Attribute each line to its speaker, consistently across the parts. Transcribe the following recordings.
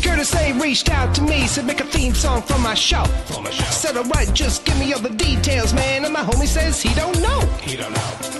Speaker 1: Curtis A reached out to me, said make a theme song for my show. Said alright, just give me all the details, man. And my homie says he don't know.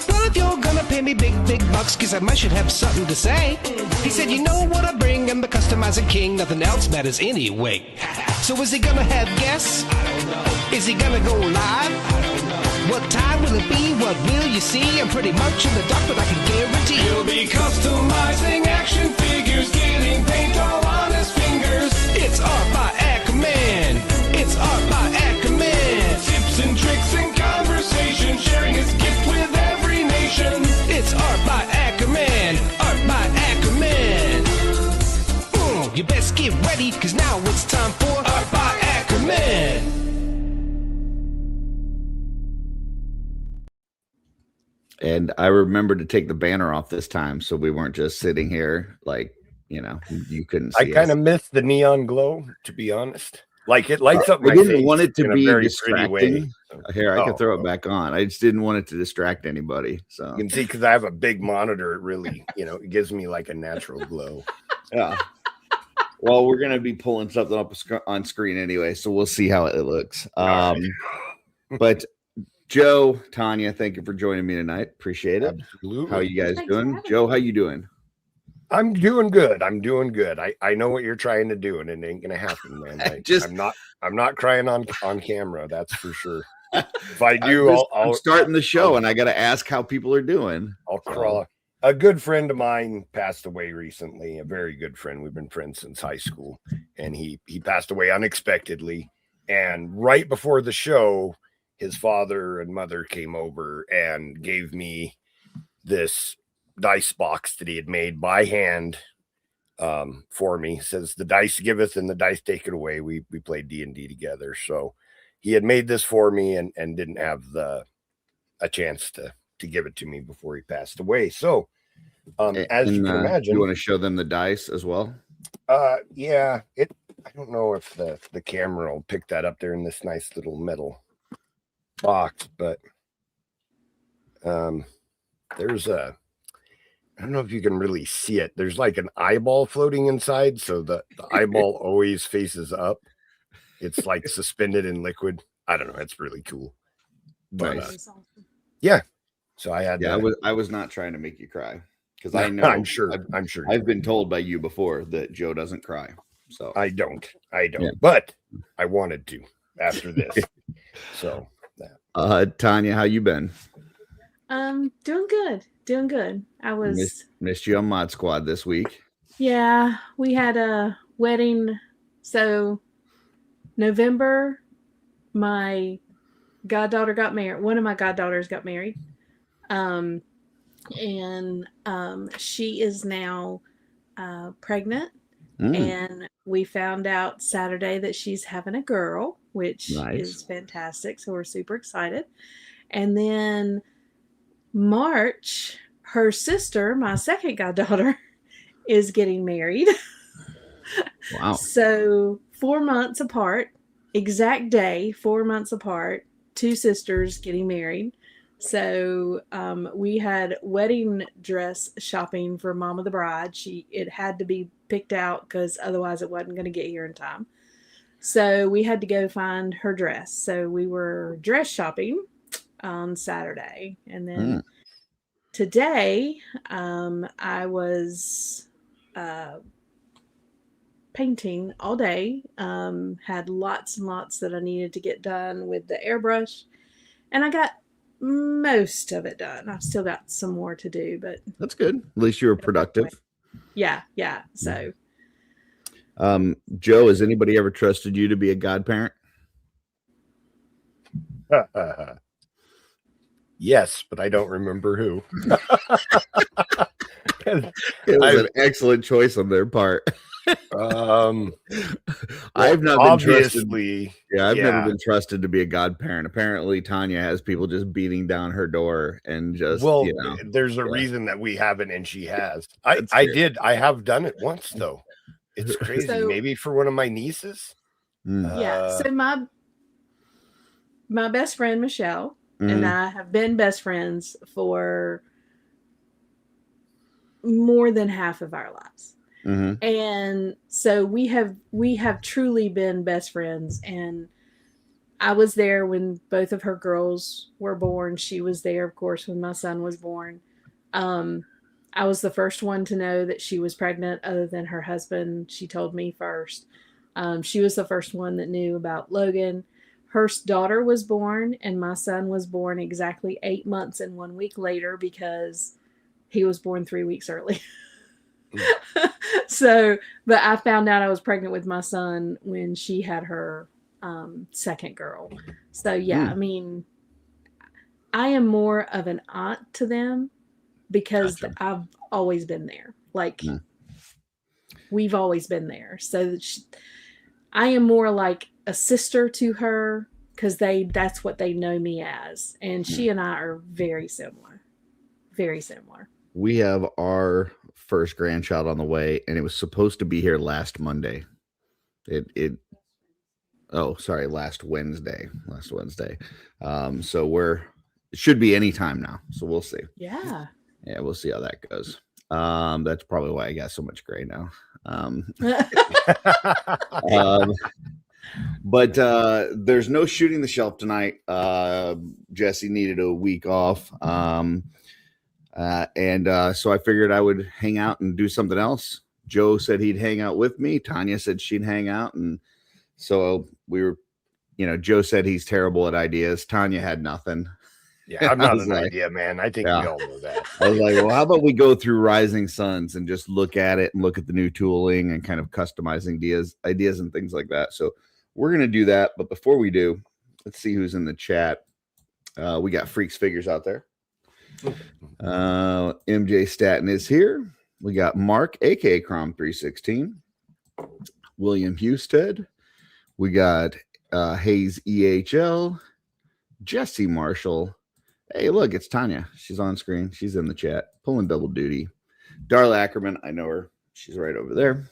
Speaker 1: Well, if you're gonna pay me big bucks, cause I might should have something to say. He said, you know what I bring, I'm the customizing king, nothing else matters anyway. So is he gonna have guests? I don't know. Is he gonna go live? I don't know. What time will it be? What will you see? I'm pretty much in the dark, but I can guarantee he'll be customizing action figures, getting paint all on his fingers. It's art by Ackerman. It's art by Ackerman. Tips and tricks and conversation, sharing his gift with every nation. It's art by Ackerman. Art by Ackerman. You best get ready, cause now it's time for Art by Ackerman.
Speaker 2: And I remember to take the banner off this time, so we weren't just sitting here like, you know, you couldn't see
Speaker 3: I kind of missed the neon glow, to be honest. Like it lights up my face.
Speaker 2: I didn't want it to be distracting.
Speaker 3: So.
Speaker 2: Here, I could throw it back on. I just didn't want it to distract anybody. So
Speaker 3: you can see, because I have a big monitor, it really, it gives me like a natural glow.
Speaker 2: Yeah. Well, we're going to be pulling something up on screen anyway, so we'll see how it looks. But Joe, Tanya, thank you for joining me tonight. Appreciate it.
Speaker 3: Absolutely.
Speaker 2: How are you guys doing? Joe, how you doing?
Speaker 3: I'm doing good. I know what you're trying to do, and it ain't gonna happen, man. I'm not crying on camera, that's for sure. If I do, I'm
Speaker 2: starting the show, and I got to ask how people are doing.
Speaker 3: I'll crawl. A good friend of mine passed away recently. A very good friend. We've been friends since high school, and he passed away unexpectedly. And right before the show, his father and mother came over and gave me this dice box that he had made by hand for me. He says, the dice giveth and the dice take it away. We played D&D together. So he had made this for me and didn't have a chance to give it to me before he passed away. So as you can imagine,
Speaker 2: you want to show them the dice as well?
Speaker 3: Yeah, I don't know if the camera will pick that up there in this nice little metal box, but there's I don't know if you can really see it. There's like an eyeball floating inside, so the eyeball always faces up. It's like suspended in liquid. I don't know. It's really cool. But,
Speaker 2: nice.
Speaker 3: Yeah. So I had.
Speaker 2: Yeah, I was not trying to make you cry, because I know.
Speaker 3: I'm sure.
Speaker 2: I've been told by you before that Joe doesn't cry. So
Speaker 3: I don't. Yeah. But I wanted to after this. So.
Speaker 2: Tanya, how you been?
Speaker 4: Doing good. I was
Speaker 2: missed you on Mod Squad this week.
Speaker 4: Yeah, we had a wedding. So November, my goddaughter got married. One of my goddaughters got married. And she is now pregnant. And we found out Saturday that she's having a girl, which is fantastic. So we're super excited. And then March, her sister, my second goddaughter, is getting married.
Speaker 2: Wow.
Speaker 4: So 4 months apart, exact day, 4 months apart, two sisters getting married. So we had wedding dress shopping for Mama the Bride. It had to be picked out because otherwise it wasn't going to get here in time. So we had to go find her dress. So we were dress shopping on Saturday. And then today I was painting all day. Had lots and lots that I needed to get done with the airbrush. And I got most of it done. I've still got some more to do, but
Speaker 2: that's good. At least you were productive.
Speaker 4: Yeah. So,
Speaker 2: Joe, has anybody ever trusted you to be a godparent?
Speaker 3: Yes, but I don't remember who.
Speaker 2: It was an excellent choice on their part. I've not been trusted. I've never been trusted to be a godparent. Apparently, Tanya has people just beating down her door and just.
Speaker 3: Well, there's a reason that we haven't, and she has. I have done it once though. It's crazy. So, maybe for one of my nieces.
Speaker 4: So my best friend Michelle and I have been best friends for more than half of our lives.
Speaker 2: Mm-hmm.
Speaker 4: And so we have truly been best friends. And I was there when both of her girls were born. She was there, of course, when my son was born. I was the first one to know that she was pregnant, other than her husband. She told me first. She was the first one that knew about Logan. Her daughter was born, and my son was born exactly 8 months and 1 week later, because he was born 3 weeks early. So, but I found out I was pregnant with my son when she had her second girl. So yeah, I mean, I am more of an aunt to them because
Speaker 2: Gotcha.
Speaker 4: I've always been there. Like, we've always been there. So I am more like a sister to her, because that's what they know me as. And she and I are very similar. Very similar.
Speaker 2: We have our first grandchild on the way, and it was supposed to be here last Monday. Last Wednesday. So it should be any time now. So we'll see.
Speaker 4: Yeah.
Speaker 2: Yeah, we'll see how that goes. That's probably why I got so much gray now. But there's no shooting the shelf tonight. Jesse needed a week off. So I figured I would hang out and do something else. Joe said he'd hang out with me. Tanya said she'd hang out. And so we were, Joe said he's terrible at ideas. Tanya had nothing.
Speaker 3: Yeah, I'm not an idea man. I think we all know that.
Speaker 2: I was like, well, how about we go through Rising Suns and just look at it and look at the new tooling and kind of customizing ideas and things like that. So we're going to do that. But before we do, let's see who's in the chat. We got Freaks Figures out there. MJ Staten is here. We got Mark, aka Crom 316, William Husted. We got Hayes EHL, Jesse Marshall. Hey, look, it's Tanya. She's on screen. She's in the chat, pulling double duty. Darla Ackerman, I know her. She's right over there.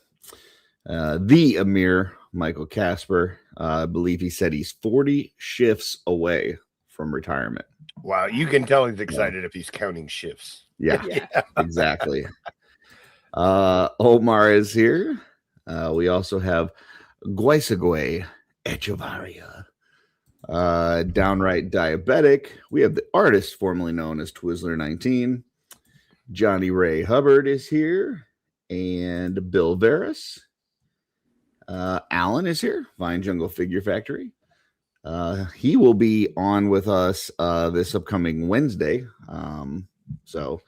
Speaker 2: The Amir, Michael Casper. I believe he said he's 40 shifts away from retirement.
Speaker 3: Wow, you can tell he's excited if he's counting shifts.
Speaker 2: Yeah. Exactly. Omar is here. We also have Guaisagüe Echevarria. Downright Diabetic. We have the artist formerly known as Twizzler19. Johnny Ray Hubbard is here. And Bill Veras. Alan is here. Vine Jungle Figure Factory. He will be on with us this upcoming Wednesday. So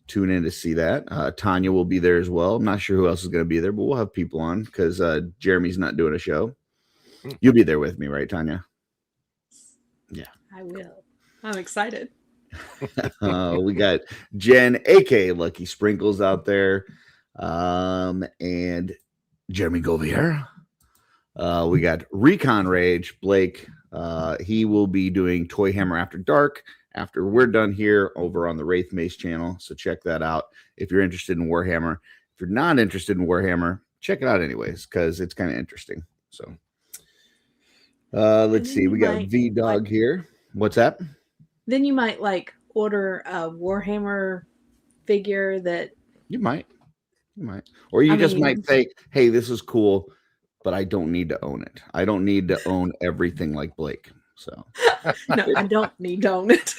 Speaker 2: tune in to see that. Tanya will be there as well. I'm not sure who else is going to be there, but we'll have people on because Jeremy's not doing a show. You'll be there with me, right, Tanya? Yeah.
Speaker 4: I will. I'm excited.
Speaker 2: We got Jen, aka Lucky Sprinkles, out there. And Jeremy Govier. We got Recon Rage, Blake. He will be doing Toy Hammer After Dark after we're done here over on the Wraith Mace channel. So check that out if you're interested in Warhammer. If you're not interested in Warhammer, check it out anyways, because it's kind of interesting. So let's see. We got V-Dog here. What's that?
Speaker 4: Then you might order a Warhammer figure that
Speaker 2: you might. Or you might say, hey, this is cool, but I don't need to own it. I don't need to own everything like Blake. So
Speaker 4: no, I don't need to own it.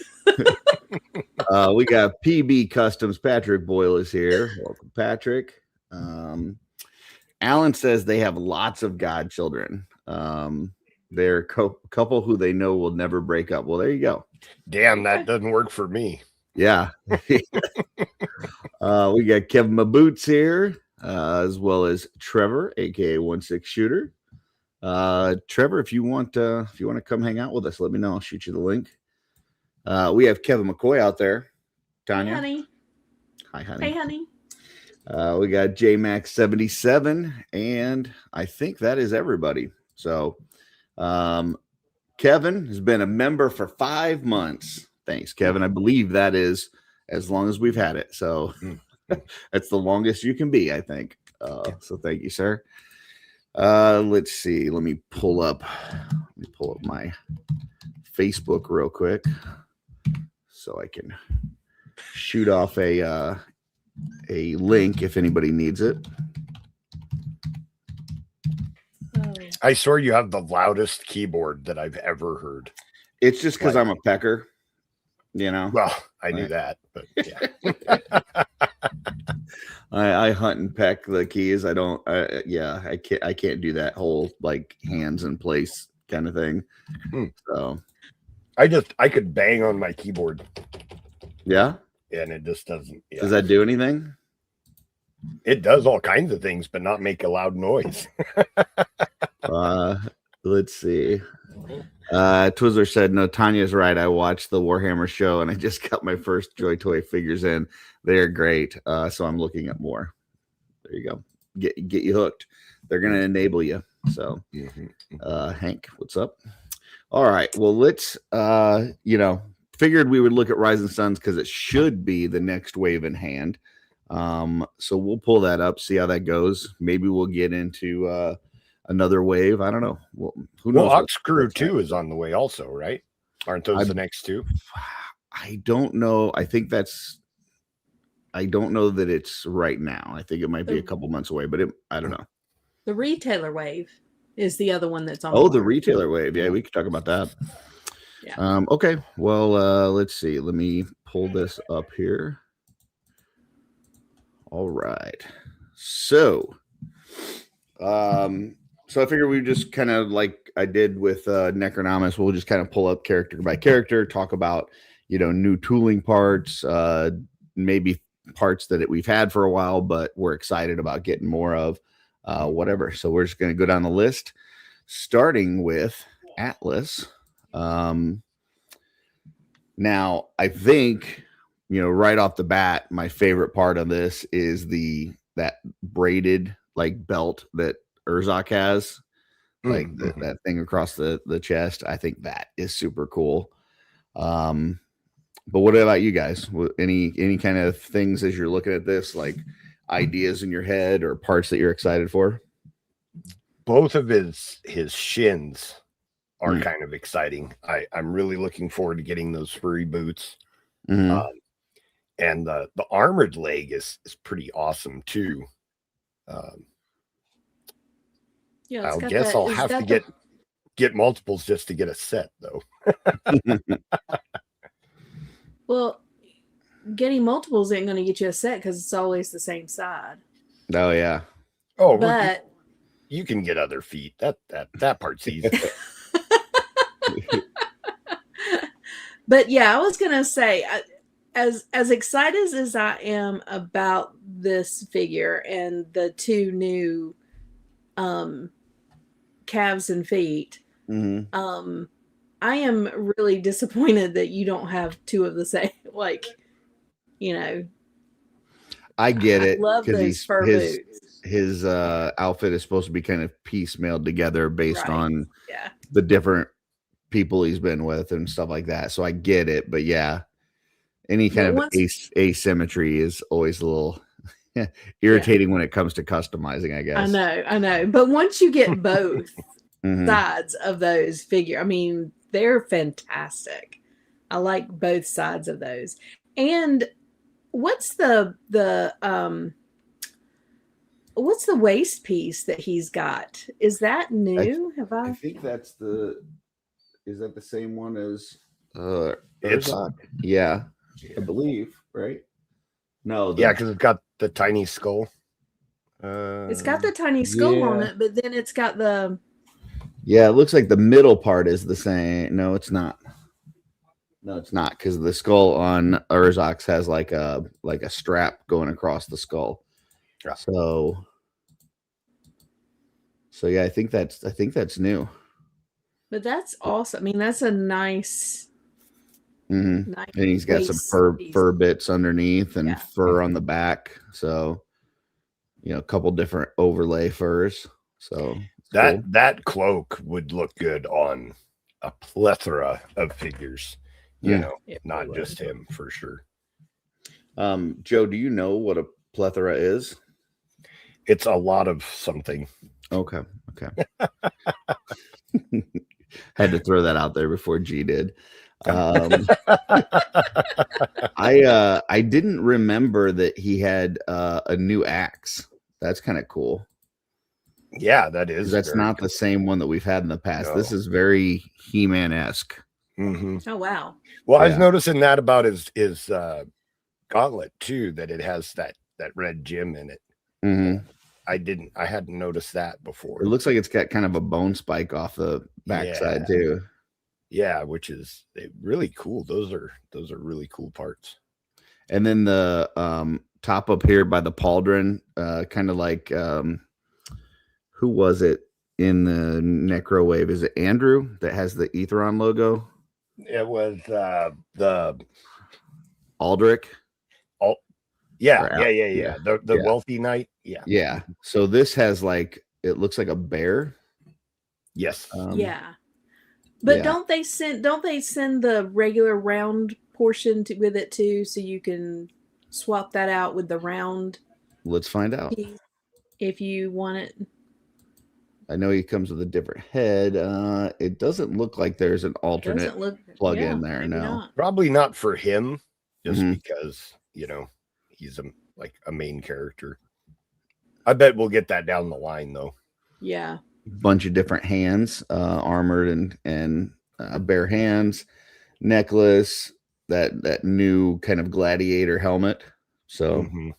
Speaker 2: We got PB Customs. Patrick Boyle is here. Welcome, Patrick. Alan says they have lots of godchildren. They're a couple who they know will never break up. Well, there you go.
Speaker 3: Damn, that doesn't work for me.
Speaker 2: Yeah. We got Kevin Maboots here, as well as Trevor, aka 16 Shooter. Trevor, if you want to come hang out with us, let me know. I'll shoot you the link. We have Kevin McCoy out there. Tanya.
Speaker 4: Hey, honey.
Speaker 2: Hi, honey.
Speaker 4: Hey, honey.
Speaker 2: We got JMax77, and I think that is everybody. So Kevin has been a member for 5 months. Thanks, Kevin. I believe that is as long as we've had it. So that's the longest you can be, I think. So thank you, sir. Let's see. Let me pull up my Facebook real quick so I can shoot off a a link if anybody needs it.
Speaker 4: Oh.
Speaker 3: I swear you have the loudest keyboard that I've ever heard.
Speaker 2: It's just because
Speaker 3: Like-
Speaker 2: I'm a pecker, you know.
Speaker 3: Well, I knew
Speaker 2: Right.
Speaker 3: that, but yeah.
Speaker 2: I hunt and peck the keys. I don't. I can't do that whole like hands in place kind of thing. So
Speaker 3: I could bang on my keyboard
Speaker 2: yeah.
Speaker 3: and it just doesn't. Yeah.
Speaker 2: Does that do anything?
Speaker 3: It does all kinds of things, but not make a loud noise.
Speaker 2: Let's see. Twizzler said, no, Tanya's right. I watched the Warhammer show and I just got my first Joy Toy figures in. They're great. So I'm looking at more. There you go. Get you hooked. They're going to enable you. So, Hank, what's up? All right. Well, let's, figured we would look at Rising Suns because it should be the next wave in hand. So we'll pull that up, see how that goes. Maybe we'll get into another wave. I don't know. Well, who knows?
Speaker 3: Well, Ox Crew 2 is on the way also, right? Aren't those the next two?
Speaker 2: I don't know. I don't know that it's right now. I think it might be a couple months away, but I don't know.
Speaker 4: The retailer wave is the other one that's on.
Speaker 2: Oh, the retailer wave. Yeah, we could talk about that.
Speaker 4: Yeah.
Speaker 2: Okay. Well, let's see. Let me pull this up here. All right. So I figured we just kind of like I did with Necronomus, we'll just kind of pull up character by character, talk about, new tooling parts, maybe parts that we've had for a while, but we're excited about getting more of, whatever. So we're just going to go down the list, starting with Atlas. Now, I think, right off the bat, my favorite part of this is that braided like belt that Urzak has, like that thing across the chest. I think that is super cool. But what about you guys? Any kind of things as you're looking at this, like ideas in your head or parts that you're excited for?
Speaker 3: Both of his shins are kind of exciting. I'm really looking forward to getting those furry boots. And the armored leg is pretty awesome too.
Speaker 4: Yeah,
Speaker 3: I guess I'll have to get multiples just to get a set though.
Speaker 4: Well, getting multiples ain't going to get you a set because it's always the same side.
Speaker 2: Oh yeah.
Speaker 3: Oh,
Speaker 4: but
Speaker 3: you can get other feet. That part's easy.
Speaker 4: But yeah, I was going to say, as excited as I am about this figure and the two new calves and feet, I am really disappointed that you don't have two of the same. Like,
Speaker 2: I get it.
Speaker 4: I love those fur boots.
Speaker 2: His outfit is supposed to be kind of piecemealed together based on
Speaker 4: Yeah.
Speaker 2: the different people he's been with and stuff like that. So I get it, but yeah, any kind of asymmetry is always a little irritating when it comes to customizing, I guess.
Speaker 4: I know. But once you get both sides of those figure, I mean, they're fantastic. I like both sides of those. And what's the waist piece that he's got? Is that new?
Speaker 2: I think that's is that the same one as
Speaker 3: It's
Speaker 2: yeah, I believe, right? No,
Speaker 3: yeah, because it's got the tiny skull.
Speaker 4: It's got the tiny skull on it, but then it's got the
Speaker 2: it looks like the middle part is the same. No, it's not. No, it's not, because the skull on Urzak's has like a strap going across the skull.
Speaker 3: Yeah.
Speaker 2: So yeah, I think that's new.
Speaker 4: But that's awesome. I mean, that's a nice.
Speaker 2: And he's got some fur bits underneath and fur on the back. So, a couple different overlay furs. So
Speaker 3: that cloak would look good on a plethora of figures. Not just him for sure.
Speaker 2: Joe, do you know what a plethora is?
Speaker 3: It's a lot of something.
Speaker 2: Okay. Had to throw that out there before G did. I didn't remember that he had a new axe. That's kind of cool.
Speaker 3: Yeah, that is.
Speaker 2: That's not the same one that we've had in the past.
Speaker 3: No.
Speaker 2: This is very He-Man-esque.
Speaker 3: Mm-hmm.
Speaker 4: Oh wow.
Speaker 3: Well, I was
Speaker 2: Yeah.
Speaker 3: noticing that about his gauntlet too, that it has that red gem in it.
Speaker 2: Mm-hmm.
Speaker 3: I hadn't noticed that before.
Speaker 2: It looks like it's got kind of a bone spike off the backside too.
Speaker 3: Yeah, which is really cool. Those are really cool parts.
Speaker 2: And then the top up here by the pauldron, kind of like who was it in the Necro Wave? Is it Andrew that has the Aetheron logo?
Speaker 3: It was the
Speaker 2: Aldrich.
Speaker 3: Yeah.
Speaker 2: Yeah.
Speaker 3: The wealthy knight. Yeah.
Speaker 2: Yeah. So this has like, it looks like a bear.
Speaker 3: Yes.
Speaker 4: Yeah. But
Speaker 2: yeah.
Speaker 4: don't they send the regular round portion with it too, so you can swap that out with the round
Speaker 2: Let's find out.
Speaker 4: piece if you want it?
Speaker 2: I know he comes with a different head. It doesn't look like there's an alternate plug in there.
Speaker 4: maybe
Speaker 2: No,
Speaker 4: not.
Speaker 3: Probably not for him, just
Speaker 2: Mhm.
Speaker 3: because he's a main character. I bet we'll get that down the line though.
Speaker 4: Yeah.
Speaker 2: bunch of different hands, armored and bare hands, necklace, that new kind of gladiator helmet. So,
Speaker 3: Mhm.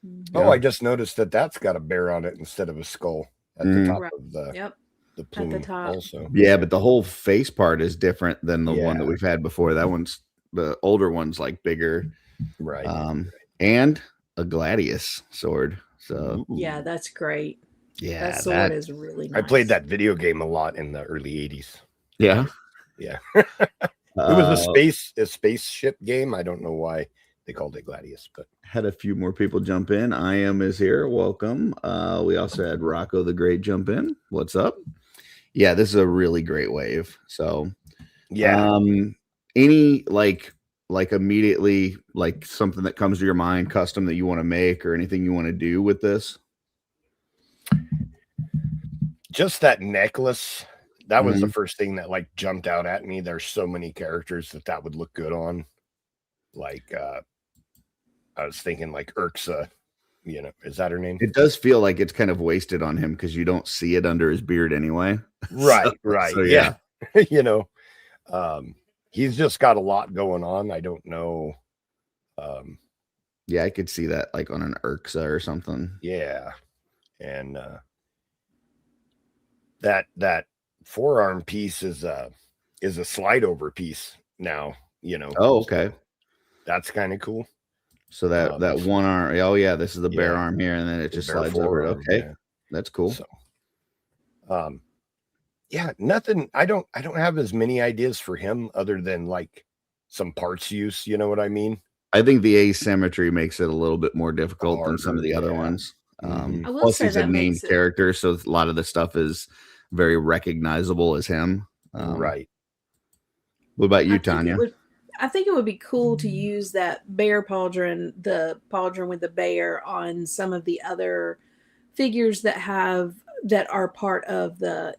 Speaker 4: Mhm.
Speaker 3: Oh, I just noticed that's got a bear on it instead of a skull at the top
Speaker 4: Right.
Speaker 3: of the
Speaker 4: Yep.
Speaker 3: the plume.
Speaker 4: top.
Speaker 3: Also,
Speaker 2: yeah, but the whole face part is different than the one that
Speaker 3: Yeah.
Speaker 2: we've had before. That one's the older one's like bigger,
Speaker 3: right.
Speaker 2: and a gladius sword. So
Speaker 4: Yeah, that's great.
Speaker 2: yeah,
Speaker 4: That sword is really nice.
Speaker 3: I played that video game a lot in the early 80s.
Speaker 2: yeah,
Speaker 3: Yeah. It was
Speaker 2: Uh,
Speaker 3: a spaceship game. I don't know why they called it Gladius, but
Speaker 2: had a few more people jump in. I am is here. Welcome. We also had Rocco the Great jump in. What's up? Yeah, this is a really great wave. So
Speaker 3: yeah.
Speaker 2: any like immediately like something that comes to your mind, custom that you want to make or anything you want to do with this?
Speaker 3: Just that necklace. That was the
Speaker 2: Mhm.
Speaker 3: first thing that like jumped out at me. There's so many characters that would look good on. Like I was thinking like Urxa, is that her name?
Speaker 2: It does feel like it's kind of wasted on him because you don't see it under his beard anyway.
Speaker 3: Right,
Speaker 2: So-
Speaker 3: right.
Speaker 2: so,
Speaker 3: yeah. He's just got a lot going on. I don't know.
Speaker 2: Yeah, I could see that like on an Urxa or something.
Speaker 3: Yeah. And that forearm piece is a slide over piece now,
Speaker 2: Oh, okay.
Speaker 3: That's kind of cool.
Speaker 2: So that one arm. Oh yeah, this is the bare
Speaker 3: Yeah.
Speaker 2: arm here, and then it just
Speaker 3: Bare
Speaker 2: slides over.
Speaker 3: forearm,
Speaker 2: Okay,
Speaker 3: yeah.
Speaker 2: that's cool.
Speaker 3: So, yeah, nothing. I don't have as many ideas for him other than like some parts use. You know what I mean?
Speaker 2: I think the asymmetry makes it a little bit more difficult than some of the
Speaker 3: Harder,
Speaker 2: other
Speaker 3: yeah.
Speaker 2: ones.
Speaker 3: Mhm.
Speaker 4: I will
Speaker 2: Plus,
Speaker 4: say
Speaker 2: he's a
Speaker 4: that
Speaker 2: named
Speaker 4: makes it-
Speaker 2: character, so a lot of the stuff is very recognizable as him.
Speaker 3: Right.
Speaker 2: What about you,
Speaker 4: I think
Speaker 2: Tanya?
Speaker 4: I think it would be cool to use that bear pauldron, the pauldron with the bear, on some of the other figures that are part of the,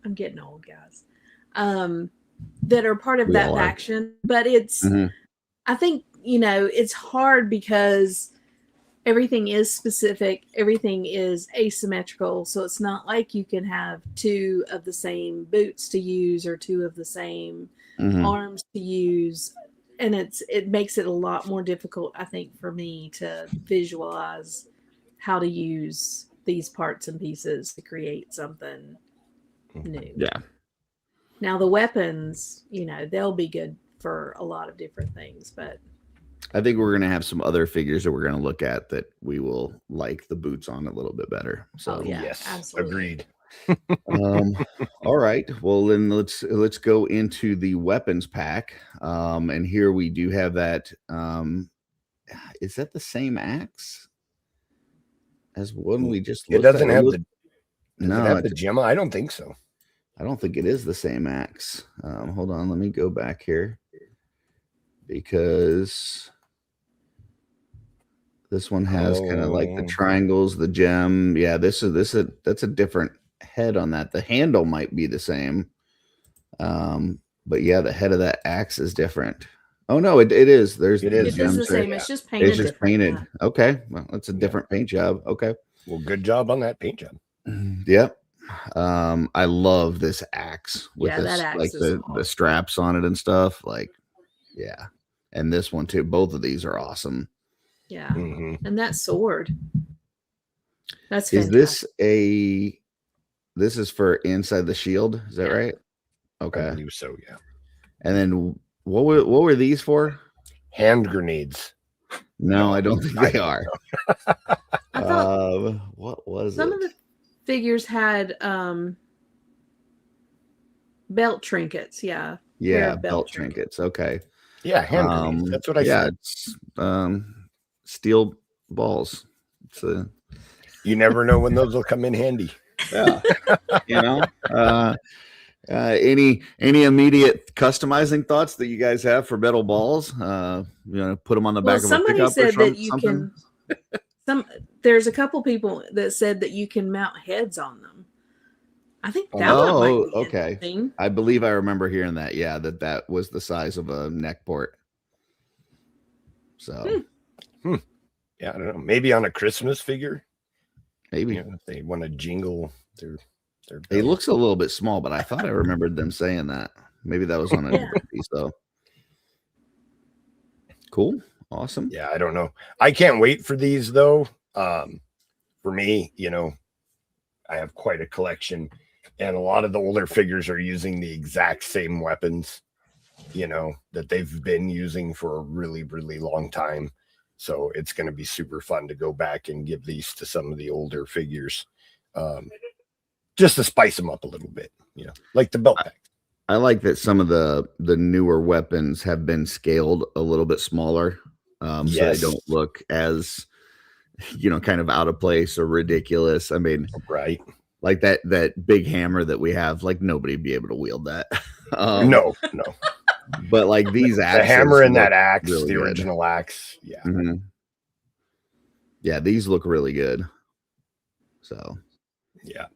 Speaker 4: I'm getting old, guys. That are part of
Speaker 2: We
Speaker 4: that
Speaker 2: all are.
Speaker 4: faction, but it's
Speaker 2: Mhm.
Speaker 4: I think, it's hard because everything is specific, everything is asymmetrical, so it's not like you can have two of the same boots to use or two of the same
Speaker 2: Mhm.
Speaker 4: arms to use, and it makes it a lot more difficult, I think, for me to visualize how to use these parts and pieces to create something new.
Speaker 2: Yeah.
Speaker 4: Now the weapons, they'll be good for a lot of different things, but
Speaker 2: I think we're gonna have some other figures that we're gonna look at that we will like the boots on a little bit better. So
Speaker 4: yeah,
Speaker 3: yes,
Speaker 4: absolutely.
Speaker 3: agreed.
Speaker 2: All right. Well, then let's go into the weapons pack. And here we do have that. Is that the same axe as one we just
Speaker 3: It
Speaker 2: looked at?
Speaker 3: doesn't have
Speaker 2: Does
Speaker 3: it have the gemma? I don't think so.
Speaker 2: I don't think it is the same axe. Hold on, let me go back here because This one has kind of like the
Speaker 3: Oh.
Speaker 2: triangles, the gem. Yeah, that's a different head on that. The handle might be the same. But yeah, the head of that axe is different. Oh no, it is. There's
Speaker 3: It
Speaker 2: the
Speaker 3: is.
Speaker 4: It is
Speaker 2: gems
Speaker 4: the
Speaker 2: there.
Speaker 4: same. It's just painted
Speaker 2: It's just
Speaker 4: different.
Speaker 2: painted.
Speaker 4: Yeah.
Speaker 2: Okay. Well, that's a different paint job. Okay.
Speaker 3: Well, good job on that paint job.
Speaker 2: Yep. I love this axe with
Speaker 4: Yeah,
Speaker 2: this
Speaker 4: that axe
Speaker 2: like
Speaker 4: is
Speaker 2: the
Speaker 4: awesome.
Speaker 2: straps on it and stuff. Like, yeah. And this one too. Both of these are awesome.
Speaker 4: Yeah.
Speaker 3: Mhm.
Speaker 4: And that sword. That's
Speaker 2: Is
Speaker 4: fantastic.
Speaker 2: this is for inside the shield? Is that
Speaker 4: Yeah.
Speaker 2: right?
Speaker 3: I
Speaker 2: Okay.
Speaker 3: believe so, yeah.
Speaker 2: And then what were these for?
Speaker 3: Hand grenades.
Speaker 2: No,
Speaker 3: No,
Speaker 2: I don't think
Speaker 3: I
Speaker 2: they
Speaker 3: don't
Speaker 2: are.
Speaker 4: I thought
Speaker 2: What was
Speaker 4: some
Speaker 2: it?
Speaker 4: of the figures had belt trinkets. Yeah. Pair
Speaker 2: Yeah,
Speaker 4: of
Speaker 2: belt trinkets. Okay.
Speaker 3: Yeah, hand grenades. That's what I
Speaker 2: Yeah,
Speaker 3: said.
Speaker 2: it's steel balls. It's a
Speaker 3: You never know when those will come in handy.
Speaker 2: yeah, you know. Any immediate customizing thoughts that you guys have for metal balls? Put them on the
Speaker 4: Well,
Speaker 2: back of a
Speaker 4: somebody
Speaker 2: pickup or
Speaker 4: said that you
Speaker 2: something.
Speaker 4: there's a couple people that said that you can mount heads on them. I think that one
Speaker 2: Oh,
Speaker 4: might be
Speaker 2: okay.
Speaker 4: interesting.
Speaker 2: I believe I remember hearing that. Yeah, that was the size of a neck port. So
Speaker 3: Yeah, I don't know. Maybe on a Christmas figure.
Speaker 2: maybe
Speaker 3: If they want to jingle their
Speaker 2: it
Speaker 3: bells.
Speaker 2: looks a little bit small, but I thought I remembered them saying that. Maybe that was on a
Speaker 4: Yeah.
Speaker 2: piece though. Cool, awesome.
Speaker 3: Yeah, I don't know. I can't wait for these though. For me, I have quite a collection, and a lot of the older figures are using the exact same weapons, that they've been using for a really, really long time. So it's going to be super fun to go back and give these to some of the older figures, just to spice them up a little bit, like the belt pack.
Speaker 2: I like that some of the newer weapons have been scaled a little bit smaller, so they don't look as kind of out of place or ridiculous. I mean,
Speaker 3: Right.
Speaker 2: like that big hammer that we have, like nobody'd be able to wield that.
Speaker 3: No.
Speaker 2: But like these axes,
Speaker 3: The hammer and that
Speaker 2: look
Speaker 3: axe,
Speaker 2: really
Speaker 3: the
Speaker 2: good.
Speaker 3: original axe. Yeah.
Speaker 2: Mhm. Yeah, these look really good. So
Speaker 3: Yeah.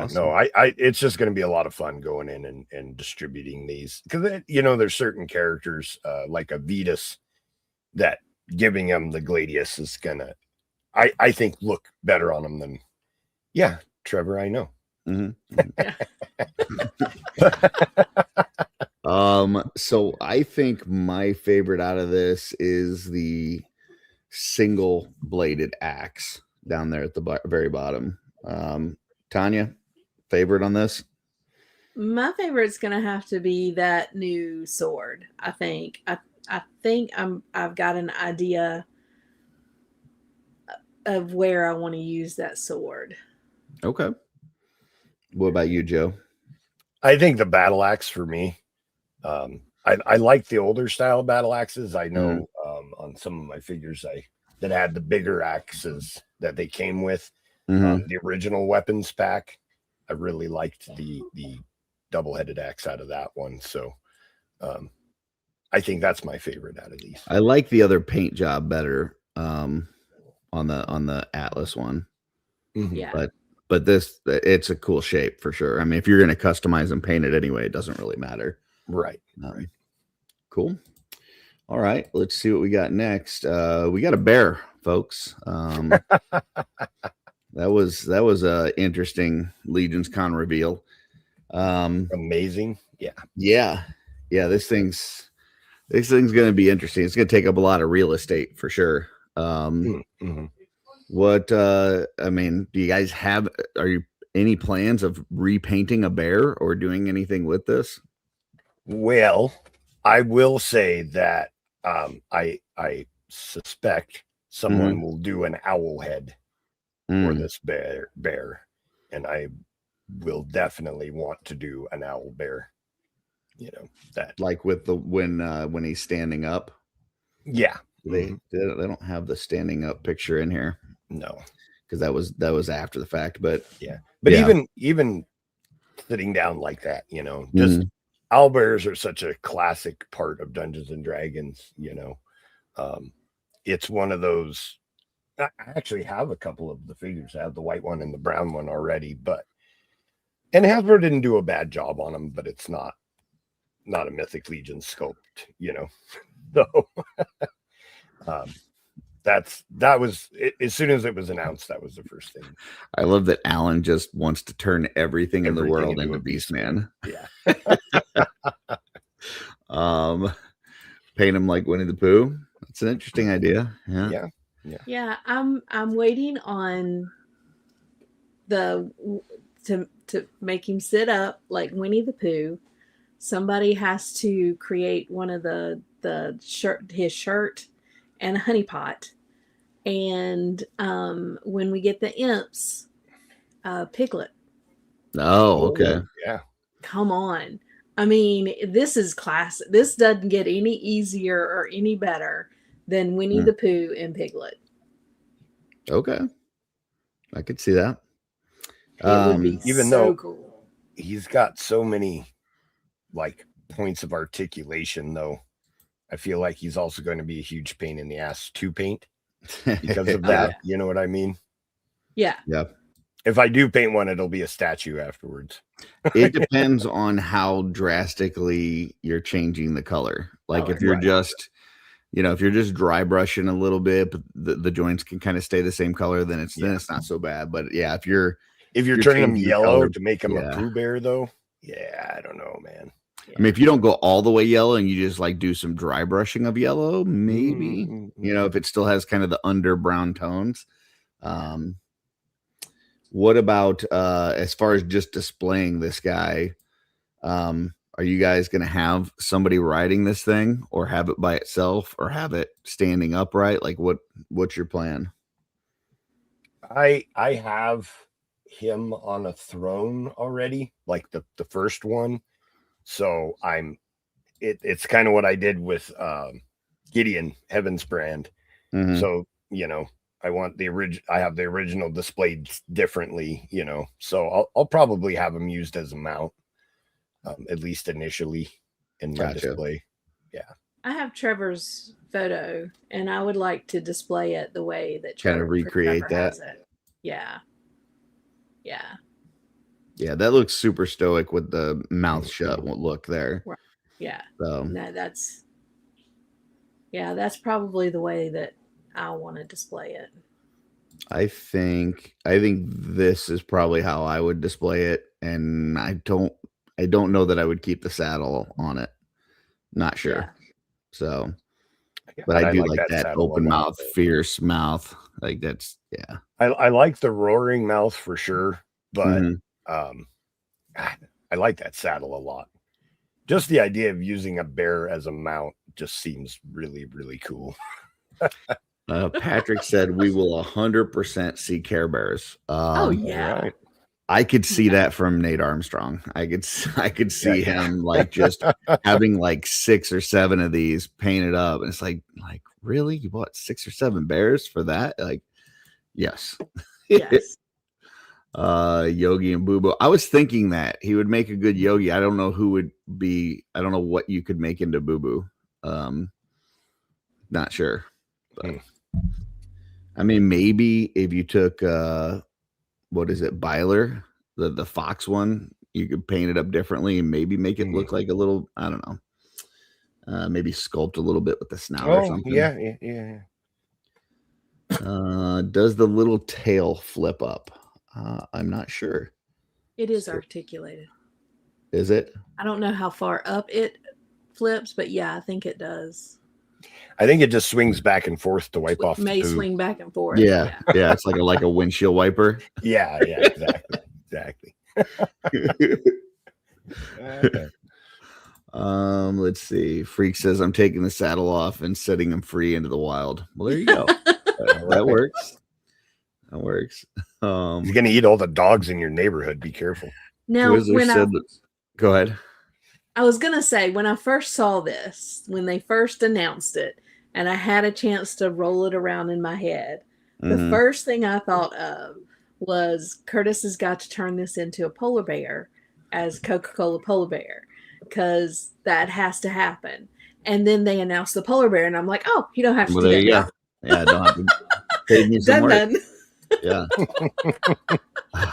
Speaker 2: awesome.
Speaker 3: No, I it's just going to be a lot of fun going in and distributing these, because there's certain characters like a Vetus that giving them the Gladius is gonna, I think, look better on them than Trevor, I know.
Speaker 2: So I think my favorite out of this is the single bladed axe down there at the very bottom. Tanya, favorite on this?
Speaker 4: My favorite's gonna have to be that new sword. I think. I think I've got an idea of where I want to use that sword.
Speaker 2: Okay. What about you, Joe?
Speaker 3: I think the battle axe for me. I like the older style battle axes. I know on some of my figures that had the bigger axes that they came with. The original weapons pack. I really liked the double-headed axe out of that one. So I think that's my favorite out of these.
Speaker 2: I like the other paint job better on the Atlas one.
Speaker 4: Yeah.
Speaker 2: But this, it's a cool shape for sure. I mean, if you're going to customize and paint it anyway, it doesn't really matter.
Speaker 3: Right.
Speaker 2: Cool. All right, let's see what we got next. We got a bear, folks. That was a interesting Legion's Con reveal.
Speaker 3: Amazing.
Speaker 2: Yeah. This thing's going to be interesting. It's going to take up a lot of real estate for sure. What I mean, do you guys have any plans of repainting a bear or doing anything with this?
Speaker 3: Well, I will say that I suspect someone will do an owl head for this bear, and I will definitely want to do an owl bear. That
Speaker 2: like with when he's standing up.
Speaker 3: Yeah.
Speaker 2: They don't have the standing up picture in here.
Speaker 3: No,
Speaker 2: because that was after the fact. But
Speaker 3: even sitting down like that, just owlbears are such a classic part of Dungeons and Dragons. It's one of those I actually have a couple of the figures. I have the white one and the brown one already, and Hasbro didn't do a bad job on them, but it's not a Mythic Legion sculpt, So that was it, as soon as it was announced, that was the first thing.
Speaker 2: I love that Alan just wants to turn everything in the world into Beastman.
Speaker 3: Yeah.
Speaker 2: Paint him like Winnie the Pooh. That's an interesting idea. Yeah.
Speaker 4: Yeah, I'm waiting on to make him sit up like Winnie the Pooh. Somebody has to create one of his shirt and a honey pot. And when we get the imps, Piglet.
Speaker 2: Oh, okay.
Speaker 3: Yeah.
Speaker 4: Come on. I mean, this is class. This doesn't get any easier or any better than Winnie the Pooh and Piglet.
Speaker 2: Okay. I could see that.
Speaker 4: It would be
Speaker 3: even
Speaker 4: so
Speaker 3: though
Speaker 4: cool.
Speaker 3: He's got so many like points of articulation, though. I feel like he's also going to be a huge pain in the ass to paint because of that. You know what I mean?
Speaker 4: Yeah.
Speaker 2: Yeah.
Speaker 3: If I do paint one, it'll be a statue afterwards.
Speaker 2: It depends on how drastically you're changing the color. Like if you're just, if you're just dry brushing a little bit, but the joints can kind of stay the same color, then it's not so bad. But yeah, if you're
Speaker 3: turning them yellow
Speaker 2: color,
Speaker 3: to make them a Pooh Bear, though, I don't know, man.
Speaker 2: I mean, if you don't go all the way yellow and you just like do some dry brushing of yellow, maybe, if it still has kind of the under brown tones. What about as far as just displaying this guy? Are you guys going to have somebody riding this thing, or have it by itself, or have it standing upright? Like what's your plan?
Speaker 3: I have him on a throne already, like the first one. So it's kind of what I did with Gideon Heaven's Brand.
Speaker 2: Mm-hmm.
Speaker 3: So, I want I have the original displayed differently, so I'll probably have them used as a mount, at least initially in my display. Yeah.
Speaker 4: I have Trevor's photo and I would like to display it the way that
Speaker 2: Trevor, kind of recreate
Speaker 4: Trevor
Speaker 2: that.
Speaker 4: Has it. Yeah. Yeah.
Speaker 2: Yeah. That looks super stoic with the mouth shut look there.
Speaker 4: Yeah.
Speaker 2: So
Speaker 4: no, that's probably the way that I want to display it.
Speaker 2: I think this is probably how I would display it, and I don't know that I would keep the saddle on it. Not sure. Yeah. So, but I do like that open mouth, fierce mouth. Like that's
Speaker 3: I like the roaring mouth for sure, but I like that saddle a lot. Just the idea of using a bear as a mount just seems really, really cool.
Speaker 2: Patrick said we will 100% see Care Bears.
Speaker 4: Oh yeah.
Speaker 3: Right.
Speaker 2: I could see that from Nate Armstrong. I could see him like just having like 6 or 7 of these painted up, and it's like really, you bought 6 or 7 bears for that? Like, yes. Yogi and Boo Boo. I was thinking that he would make a good Yogi. I don't know who would be. I don't know what you could make into Boo Boo. Not sure. But, I mean, maybe if you took what is it, Byler, the fox one, you could paint it up differently and maybe make it look like a little, I don't know, maybe sculpt a little bit with the snout or something.
Speaker 3: Yeah.
Speaker 2: Does the little tail flip up? I'm not sure.
Speaker 4: It is articulated.
Speaker 2: Is it?
Speaker 4: I don't know how far up it flips, but yeah, I think it does.
Speaker 3: I think it just swings back and forth to wipe off.
Speaker 4: May swing back and forth.
Speaker 2: Yeah. It's like a windshield wiper.
Speaker 3: Yeah, exactly.
Speaker 2: Okay. Let's see. Freak says I'm taking the saddle off and setting him free into the wild. Well, there you go. That works. That works.
Speaker 3: He's gonna eat all the dogs in your neighborhood. Be careful.
Speaker 4: Now,
Speaker 2: go ahead.
Speaker 4: I was gonna say, when I first saw this, when they first announced it, and I had a chance to roll it around in my head, the first thing I thought of was Curtis has got to turn this into a polar bear as Coca-Cola polar bear, because that has to happen. And then they announced the polar bear, and I'm like, oh, you don't have to do that.
Speaker 2: Yeah, don't have to. Paid me some
Speaker 4: Done,
Speaker 2: work.
Speaker 4: done.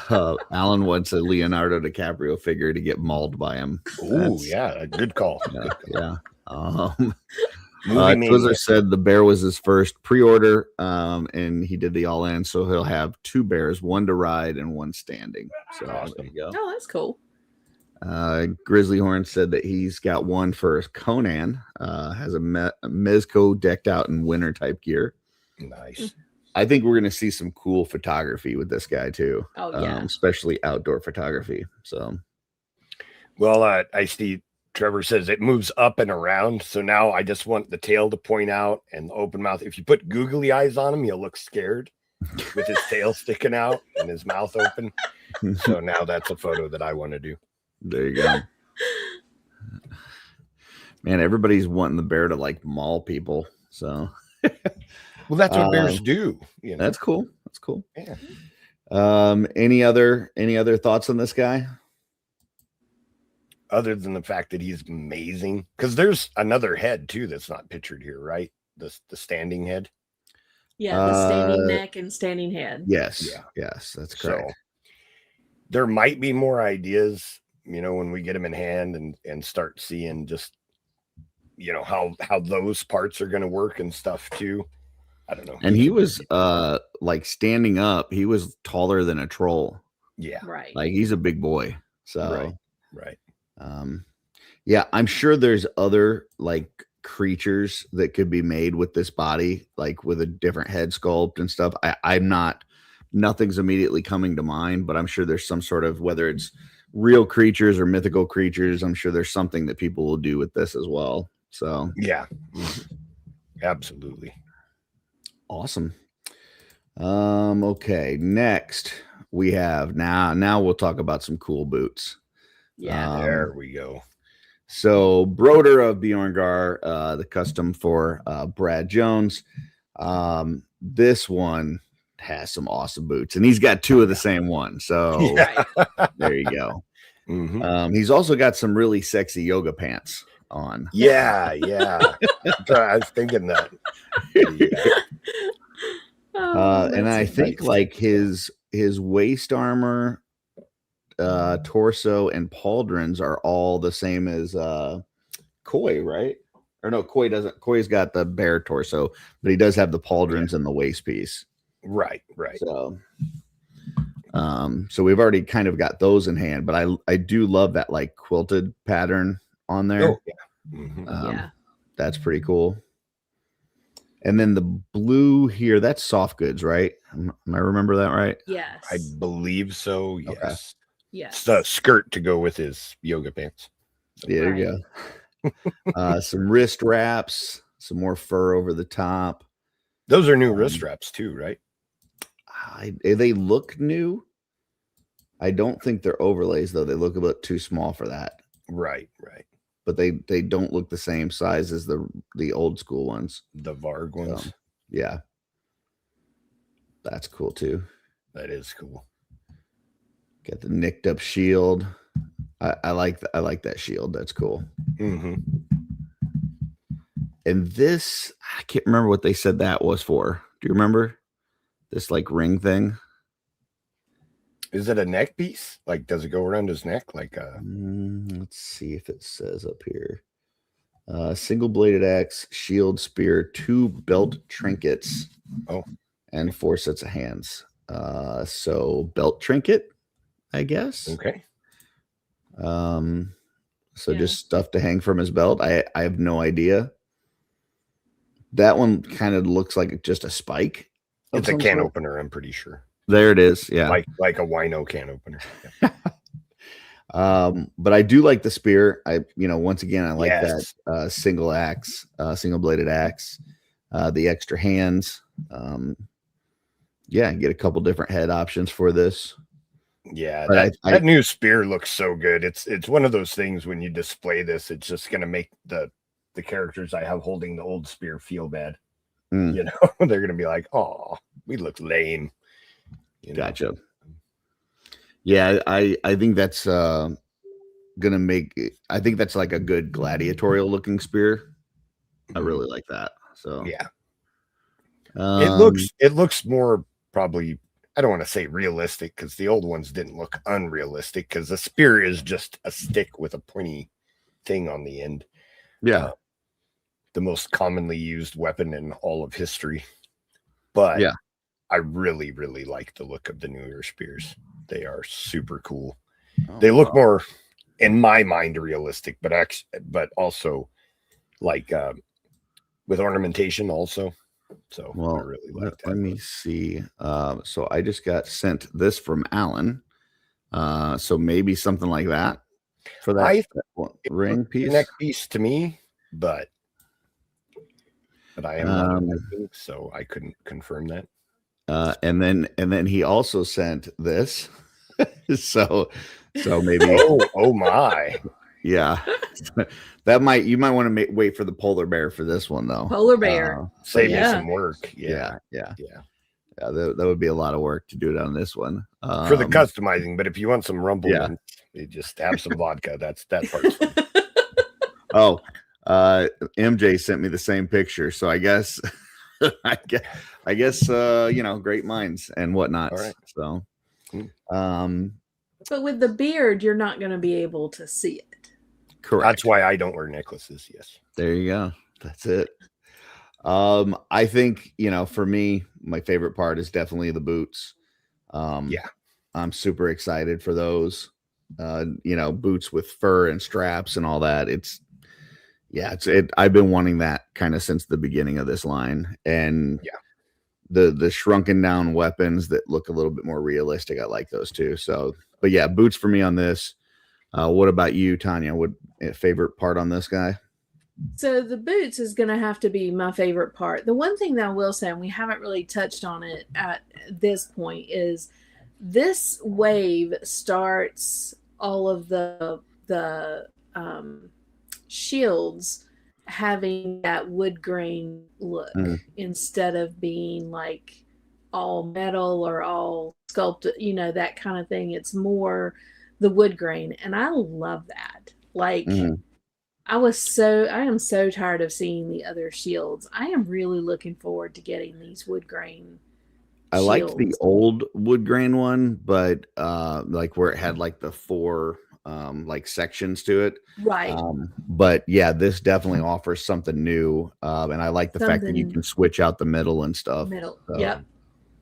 Speaker 2: Yeah. Alan wants a Leonardo DiCaprio figure to get mauled by him.
Speaker 3: Ooh, yeah, a good call.
Speaker 2: Yeah.
Speaker 3: Movie
Speaker 2: Twizzler
Speaker 3: mania.
Speaker 2: said the bear was his first pre-order, and he did the all-in, so he'll have 2 bears, one to ride and one standing. So there you go.
Speaker 4: Oh, that's cool.
Speaker 2: Grizzly Horn said that he's got one for Conan. Has a Mezco decked out in winter type gear.
Speaker 3: Nice.
Speaker 2: I think we're going to see some cool photography with this guy too.
Speaker 4: Oh yeah,
Speaker 2: especially outdoor photography. So,
Speaker 3: well, I see Trevor says it moves up and around. So now I just want the tail to point out and the open mouth. If you put googly eyes on him, he'll look scared with his tail sticking out and his mouth open. So now that's a photo that I want to do.
Speaker 2: There you go. Man, everybody's wanting the bear to like maul people. So,
Speaker 3: well, that's what bears do. You know?
Speaker 2: That's cool. That's cool.
Speaker 3: Yeah.
Speaker 2: Any other thoughts on this guy?
Speaker 3: Other than the fact that he's amazing, because there's another head too that's not pictured here, right? The standing head.
Speaker 4: Yeah, the standing neck and standing head.
Speaker 2: Yes.
Speaker 3: Yeah.
Speaker 2: Yes, that's correct.
Speaker 3: So there might be more ideas, you know, when we get them in hand and start seeing just, you know, how those parts are going to work and stuff too. I don't know.
Speaker 2: And he was like standing up, he was taller than a troll.
Speaker 3: Yeah.
Speaker 4: Right.
Speaker 2: Like he's a big boy. So
Speaker 3: right.
Speaker 2: Yeah, I'm sure there's other like creatures that could be made with this body, like with a different head sculpt and stuff. Nothing's immediately coming to mind, but I'm sure there's some sort of, whether it's real creatures or mythical creatures, I'm sure there's something that people will do with this as well. So
Speaker 3: yeah, absolutely.
Speaker 2: Awesome. Okay, next we have now we'll talk about some cool boots.
Speaker 4: Yeah,
Speaker 3: there we go.
Speaker 2: So Broder of Bjorngar, the custom for Brad Jones. This one has some awesome boots, and he's got 2 of the same one. So there you go.
Speaker 3: Mm-hmm.
Speaker 2: He's also got some really sexy yoga pants on.
Speaker 3: Yeah. I was thinking that.
Speaker 2: And I think like his waist armor, torso, and pauldrons are all the same as Koi, right? Or no, Koi doesn't. Koi's got the bare torso, but he does have the pauldrons and the waist piece.
Speaker 3: Right.
Speaker 2: So, so we've already kind of got those in hand, but I do love that like quilted pattern on there.
Speaker 3: Oh, yeah. Mm-hmm.
Speaker 2: That's pretty cool. And then the blue here, that's soft goods, right? Am I remember that right?
Speaker 4: Yes.
Speaker 3: I believe so. Yes.
Speaker 2: Okay.
Speaker 4: Yes.
Speaker 3: It's the skirt to go with his yoga pants.
Speaker 2: Yeah, there you go. Some wrist wraps, some more fur over the top.
Speaker 3: Those are new wrist wraps too, right?
Speaker 2: They look new. I don't think they're overlays though. They look a bit too small for that.
Speaker 3: Right.
Speaker 2: But they don't look the same size as the old school ones.
Speaker 3: The Varg ones.
Speaker 2: Yeah. That's cool too.
Speaker 3: That is cool.
Speaker 2: Got the nicked up shield. I like that shield. That's cool.
Speaker 3: Mm-hmm.
Speaker 2: And this, I can't remember what they said that was for. Do you remember this like ring thing?
Speaker 3: Is it a neck piece? Like, does it go around his neck? Like
Speaker 2: let's see if it says up here. Single bladed axe, shield, spear, 2 belt trinkets. And 4 sets of hands. So belt trinket, I guess.
Speaker 3: Okay.
Speaker 2: So just stuff to hang from his belt. I have no idea. That one kind of looks like just a spike.
Speaker 3: It's a can opener, I'm pretty sure.
Speaker 2: There it is. Yeah.
Speaker 3: Like a wino can opener.
Speaker 2: Yeah. But I do like the spear. Once again, I like that single bladed axe, the extra hands. Get a couple different head options for this.
Speaker 3: Yeah, that new spear looks so good. It's one of those things when you display this, it's just going to make the characters I have holding the old spear feel bad. You know, they're going to be like, "Oh, we look lame."
Speaker 2: Gotcha. Yeah, I think that's gonna make. I think that's like a good gladiatorial looking spear. I really like that. So
Speaker 3: yeah. It looks more probably, I don't want to say realistic because the old ones didn't look unrealistic because the spear is just a stick with a pointy thing on the end.
Speaker 2: Yeah.
Speaker 3: The most commonly used weapon in all of history. But
Speaker 2: yeah,
Speaker 3: I really, really like the look of the newer spears. They are super cool.
Speaker 2: Oh,
Speaker 3: They look more, in my mind, realistic, but also like with ornamentation also. So
Speaker 2: well,
Speaker 3: I really like that.
Speaker 2: Let me see. So I just got sent this from Alan. So maybe something like that for that ring piece.
Speaker 3: Neck piece to me, but I am not a Viking, so I couldn't confirm that.
Speaker 2: And then he also sent this. so maybe
Speaker 3: oh my.
Speaker 2: Yeah. You might want to wait for the polar bear for this one though.
Speaker 4: Polar bear.
Speaker 3: Save me some work.
Speaker 2: Yeah. That would be a lot of work to do it on this one.
Speaker 3: For the customizing, but if you want some rumble, you just have some vodka. That part's fun.
Speaker 2: Oh, MJ sent me the same picture, so I guess I guess great minds and whatnot.
Speaker 3: All right.
Speaker 2: So
Speaker 4: but with the beard, you're not going to be able to see it.
Speaker 2: Correct.
Speaker 3: That's why I don't wear necklaces. Yes.
Speaker 2: There you go. That's it. I think, for me, my favorite part is definitely the boots. I'm super excited for those. Boots with fur and straps and all that. I've been wanting that kind of since the beginning of this line. And the shrunken down weapons that look a little bit more realistic, I like those too. So, but yeah, boots for me on this. What about you, Tanya? What favorite part on this guy?
Speaker 4: So the boots is going to have to be my favorite part. The one thing that I will say, and we haven't really touched on it at this point, is this wave starts all of the shields having that wood grain look instead of being like all metal or all sculpted, that kind of thing. It's more the wood grain, and I love that. Like I am so tired of seeing the other shields. I am really looking forward to getting these wood grain.
Speaker 2: I liked the old wood grain one, but like where it had like the 4 like sections to it.
Speaker 4: Right.
Speaker 2: But yeah, this definitely offers something new. And I like the fact that you can switch out the middle and stuff.
Speaker 4: So. Yep.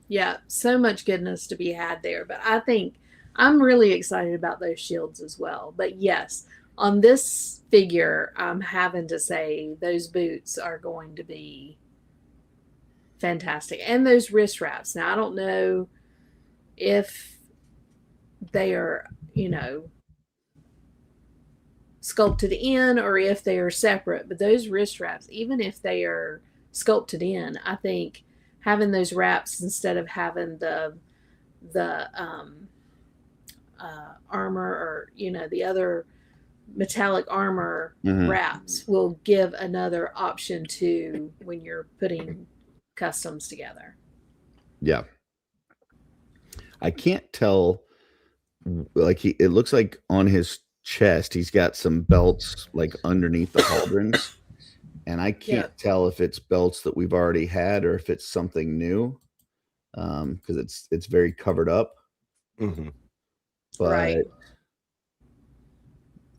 Speaker 4: Yeah. So much goodness to be had there. But I think I'm really excited about those shields as well. But yes, on this figure, I'm having to say those boots are going to be fantastic. And those wrist wraps. Now, I don't know if they are, sculpted in or if they are separate, but those wrist wraps, even if they are sculpted in, I think having those wraps instead of having the armor or the other metallic armor wraps will give another option to when you're putting customs together.
Speaker 2: Yeah, I can't tell. Like it looks like on his chest he's got some belts like underneath the pauldrons, and I can't tell if it's belts that we've already had or if it's something new, because it's very covered up. But
Speaker 4: right.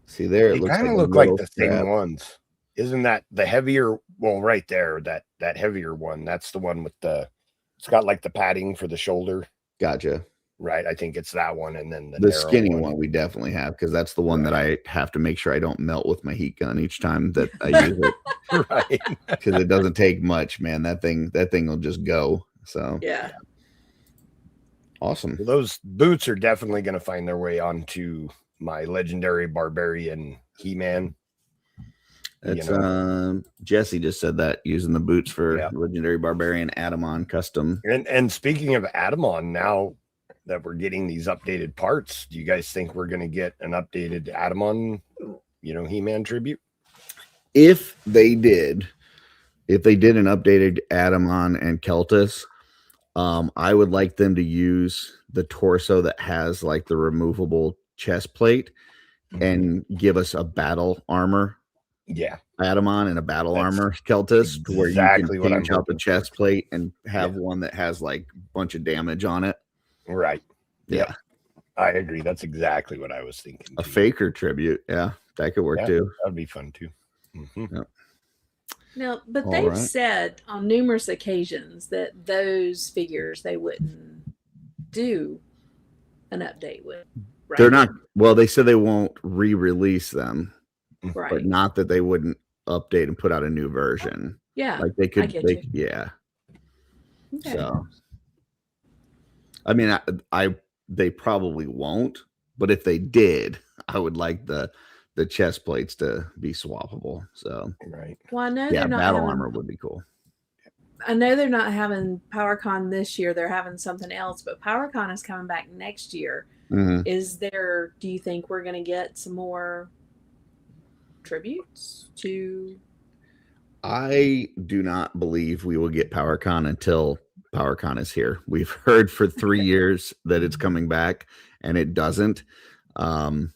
Speaker 2: See there,
Speaker 3: it kind of look like the same ones. Isn't that the heavier? Well, right there, that heavier one. That's the one with it's got like the padding for the shoulder.
Speaker 2: Gotcha.
Speaker 3: Right, I think it's that one, and then
Speaker 2: the skinny one we definitely have, because that's the one that I have to make sure I don't melt with my heat gun each time that I use it.
Speaker 3: Right,
Speaker 2: because it doesn't take much, man. That thing will just go. So
Speaker 4: yeah,
Speaker 2: awesome.
Speaker 3: Well, those boots are definitely going to find their way onto my legendary barbarian He-Man.
Speaker 2: It's Jesse just said that, using the boots for legendary barbarian Adamon custom.
Speaker 3: And speaking of Adamon, now that we're getting these updated parts, do you guys think we're going to get an updated Adamon, He-Man tribute?
Speaker 2: If they did an updated Adamon and Keltis, I would like them to use the torso that has like the removable chest plate and give us a battle armor
Speaker 3: Yeah.
Speaker 2: add them on in a battle
Speaker 3: That's
Speaker 2: armor Keltis, where you can
Speaker 3: exactly what I'm
Speaker 2: change out the
Speaker 3: hoping
Speaker 2: chest
Speaker 3: for.
Speaker 2: plate and have one that has like a bunch of damage on it.
Speaker 3: Right.
Speaker 2: Yeah.
Speaker 3: Yep. I agree. That's exactly what I was thinking.
Speaker 2: A
Speaker 3: too.
Speaker 2: faker tribute. Yeah, that could work
Speaker 3: Yeah,
Speaker 2: too.
Speaker 3: that'd be fun too. Mhm.
Speaker 2: Yep.
Speaker 4: Now, but
Speaker 2: All
Speaker 4: they've
Speaker 2: right.
Speaker 4: said on numerous occasions that those figures they wouldn't do an update with. Right?
Speaker 2: They're not. Well, they said they won't re-release them,
Speaker 4: right.
Speaker 2: but not that they wouldn't update and put out a new version.
Speaker 4: Yeah,
Speaker 2: Like they could.
Speaker 4: I get
Speaker 2: They
Speaker 4: you.
Speaker 2: yeah.
Speaker 4: Okay.
Speaker 2: So, I mean, they probably won't, but if they did, I would like the chest plates to be swappable. So,
Speaker 3: Right.
Speaker 4: Well, I know
Speaker 2: yeah,
Speaker 4: they're not
Speaker 2: battle
Speaker 4: having.
Speaker 2: armor would be cool.
Speaker 4: I know they're not having PowerCon this year. They're having something else, but PowerCon is coming back next year.
Speaker 2: Mhm.
Speaker 4: Is there? Do you think we're going to get some more tributes to?
Speaker 2: I do not believe we will get PowerCon until PowerCon is here. We've heard for 3 years that it's coming back, and it doesn't. I,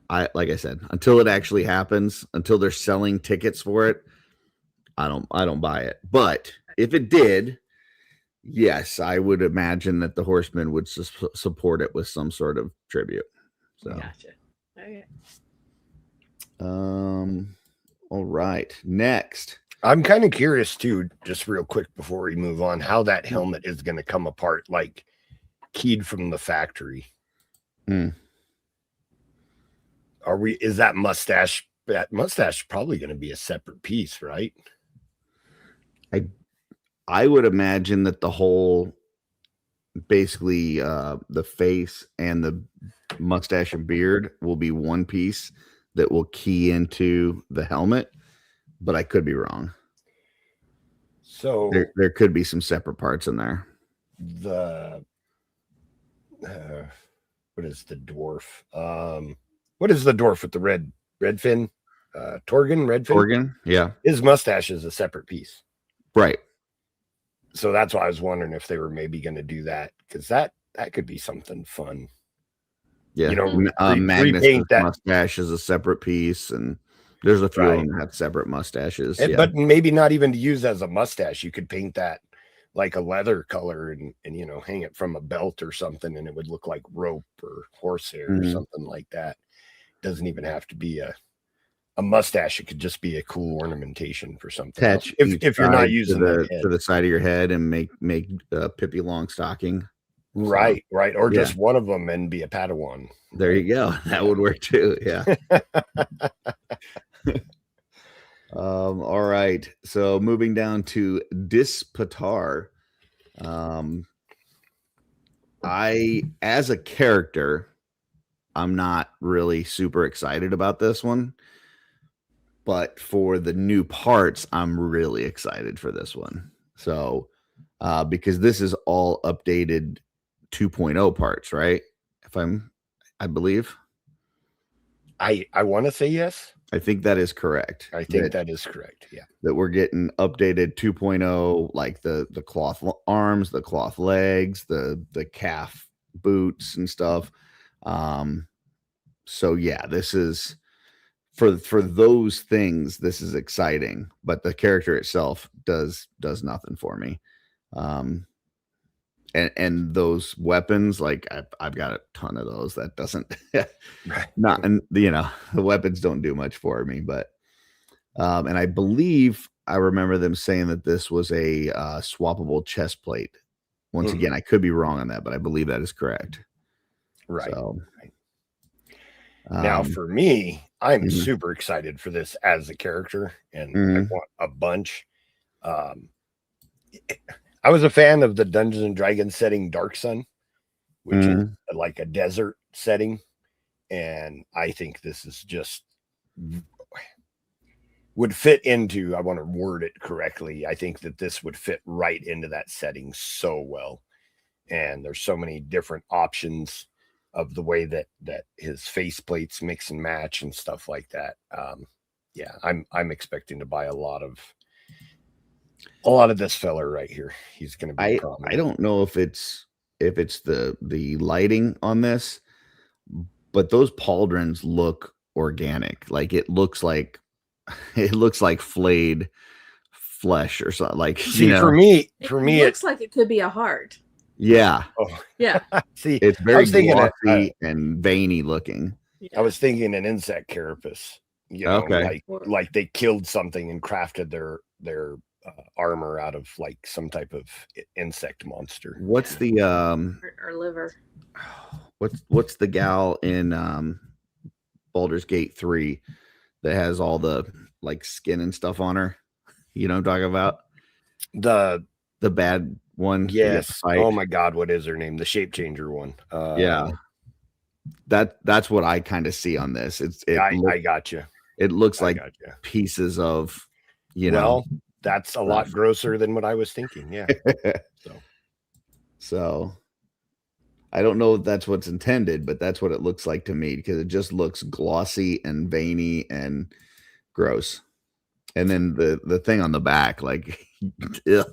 Speaker 2: I like I said, until it actually happens, until they're selling tickets for it, I don't buy it. But if it did, yes, I would imagine that the Horsemen would support it with some sort of tribute. So,
Speaker 4: Gotcha. Okay.
Speaker 2: all right. Next,
Speaker 3: I'm kind of curious too, just real quick before we move on, how that helmet is going to come apart, like keyed from the factory. Is that mustache? That mustache probably going to be a separate piece, right?
Speaker 2: I would imagine that the whole, basically, the face and the mustache and beard will be one piece that will key into the helmet, but I could be wrong.
Speaker 3: So
Speaker 2: There could be some separate parts in there.
Speaker 3: The what is the dwarf? What is the dwarf with the red fin? Torgan, red fin.
Speaker 2: Torgan, yeah.
Speaker 3: His mustache is a separate piece,
Speaker 2: right?
Speaker 3: So that's why I was wondering if they were maybe going to do that, because that could be something fun.
Speaker 2: Yeah,
Speaker 3: You know,
Speaker 2: Magnus' mustache is a separate piece, and there's a few of them that have separate mustaches.
Speaker 3: Yeah. But maybe not even to use as a mustache. You could paint that like a leather color and you know, hang it from a belt or something, and it would look like rope or horsehair or something like that. Doesn't even have to be a mustache. It could just be a cool ornamentation for something.
Speaker 2: Attach
Speaker 3: if you're not using
Speaker 2: to the side of your head and make Pippi Longstocking.
Speaker 3: Right. Or just one of them and be a Padawan.
Speaker 2: There you go. That would work too. Yeah. All right. So moving down to Dispatar. As a character, I'm not really super excited about this one. But for the new parts, I'm really excited for this one. So, because this is all updated 2.0 parts, right? I believe. I
Speaker 3: want to say yes.
Speaker 2: I think that is correct.
Speaker 3: I think that is correct. Yeah.
Speaker 2: That we're getting updated 2.0, like the cloth arms, the cloth legs, the calf boots and stuff. So yeah, this is for those things, this is exciting, but the character itself does nothing for me. And those weapons, like I've got a ton of those. That doesn't not, and you know, the weapons don't do much for me, but and I believe I remember them saying that this was a swappable chest plate. Once again, I could be wrong on that, but I believe that is correct.
Speaker 3: Right.
Speaker 2: So,
Speaker 3: now for me, I'm super excited for this as a character, and I want a bunch. I was a fan of the Dungeons and Dragons setting Dark Sun, which is like a desert setting. And I think this is just would fit into, I want to word it correctly. I think that this would fit right into that setting so well. And there's so many different options of the way that his face plates mix and match and stuff like that. Yeah, I'm expecting to buy a lot of this fella right here. He's going to be
Speaker 2: I don't know if it's the lighting on this, but those pauldrons look organic. Like it looks like flayed flesh or something. Like,
Speaker 3: See, for me,
Speaker 4: it looks like it could be a heart.
Speaker 2: yeah.
Speaker 3: Oh,
Speaker 4: Yeah.
Speaker 3: See,
Speaker 2: It's very
Speaker 3: I was thinking
Speaker 2: glossy and veiny looking.
Speaker 3: I was thinking an insect carapace. You know,
Speaker 2: Okay.
Speaker 3: like they killed something and crafted their armor out of like some type of insect monster.
Speaker 2: What's the
Speaker 4: or liver?
Speaker 2: what's the gal in Baldur's Gate 3 that has all the like skin and stuff on her? You know what I'm talking about? The bad one.
Speaker 3: Yes. Oh my God, what is her name? The shape changer one.
Speaker 2: Yeah. That's what I kind of see on this.
Speaker 3: I got you.
Speaker 2: It looks like pieces of,
Speaker 3: well, that's a lot grosser than what I was thinking. Yeah.
Speaker 2: So I don't know if that's what's intended, but that's what it looks like to me, because it just looks glossy and veiny and gross. And then the thing on the back, like, give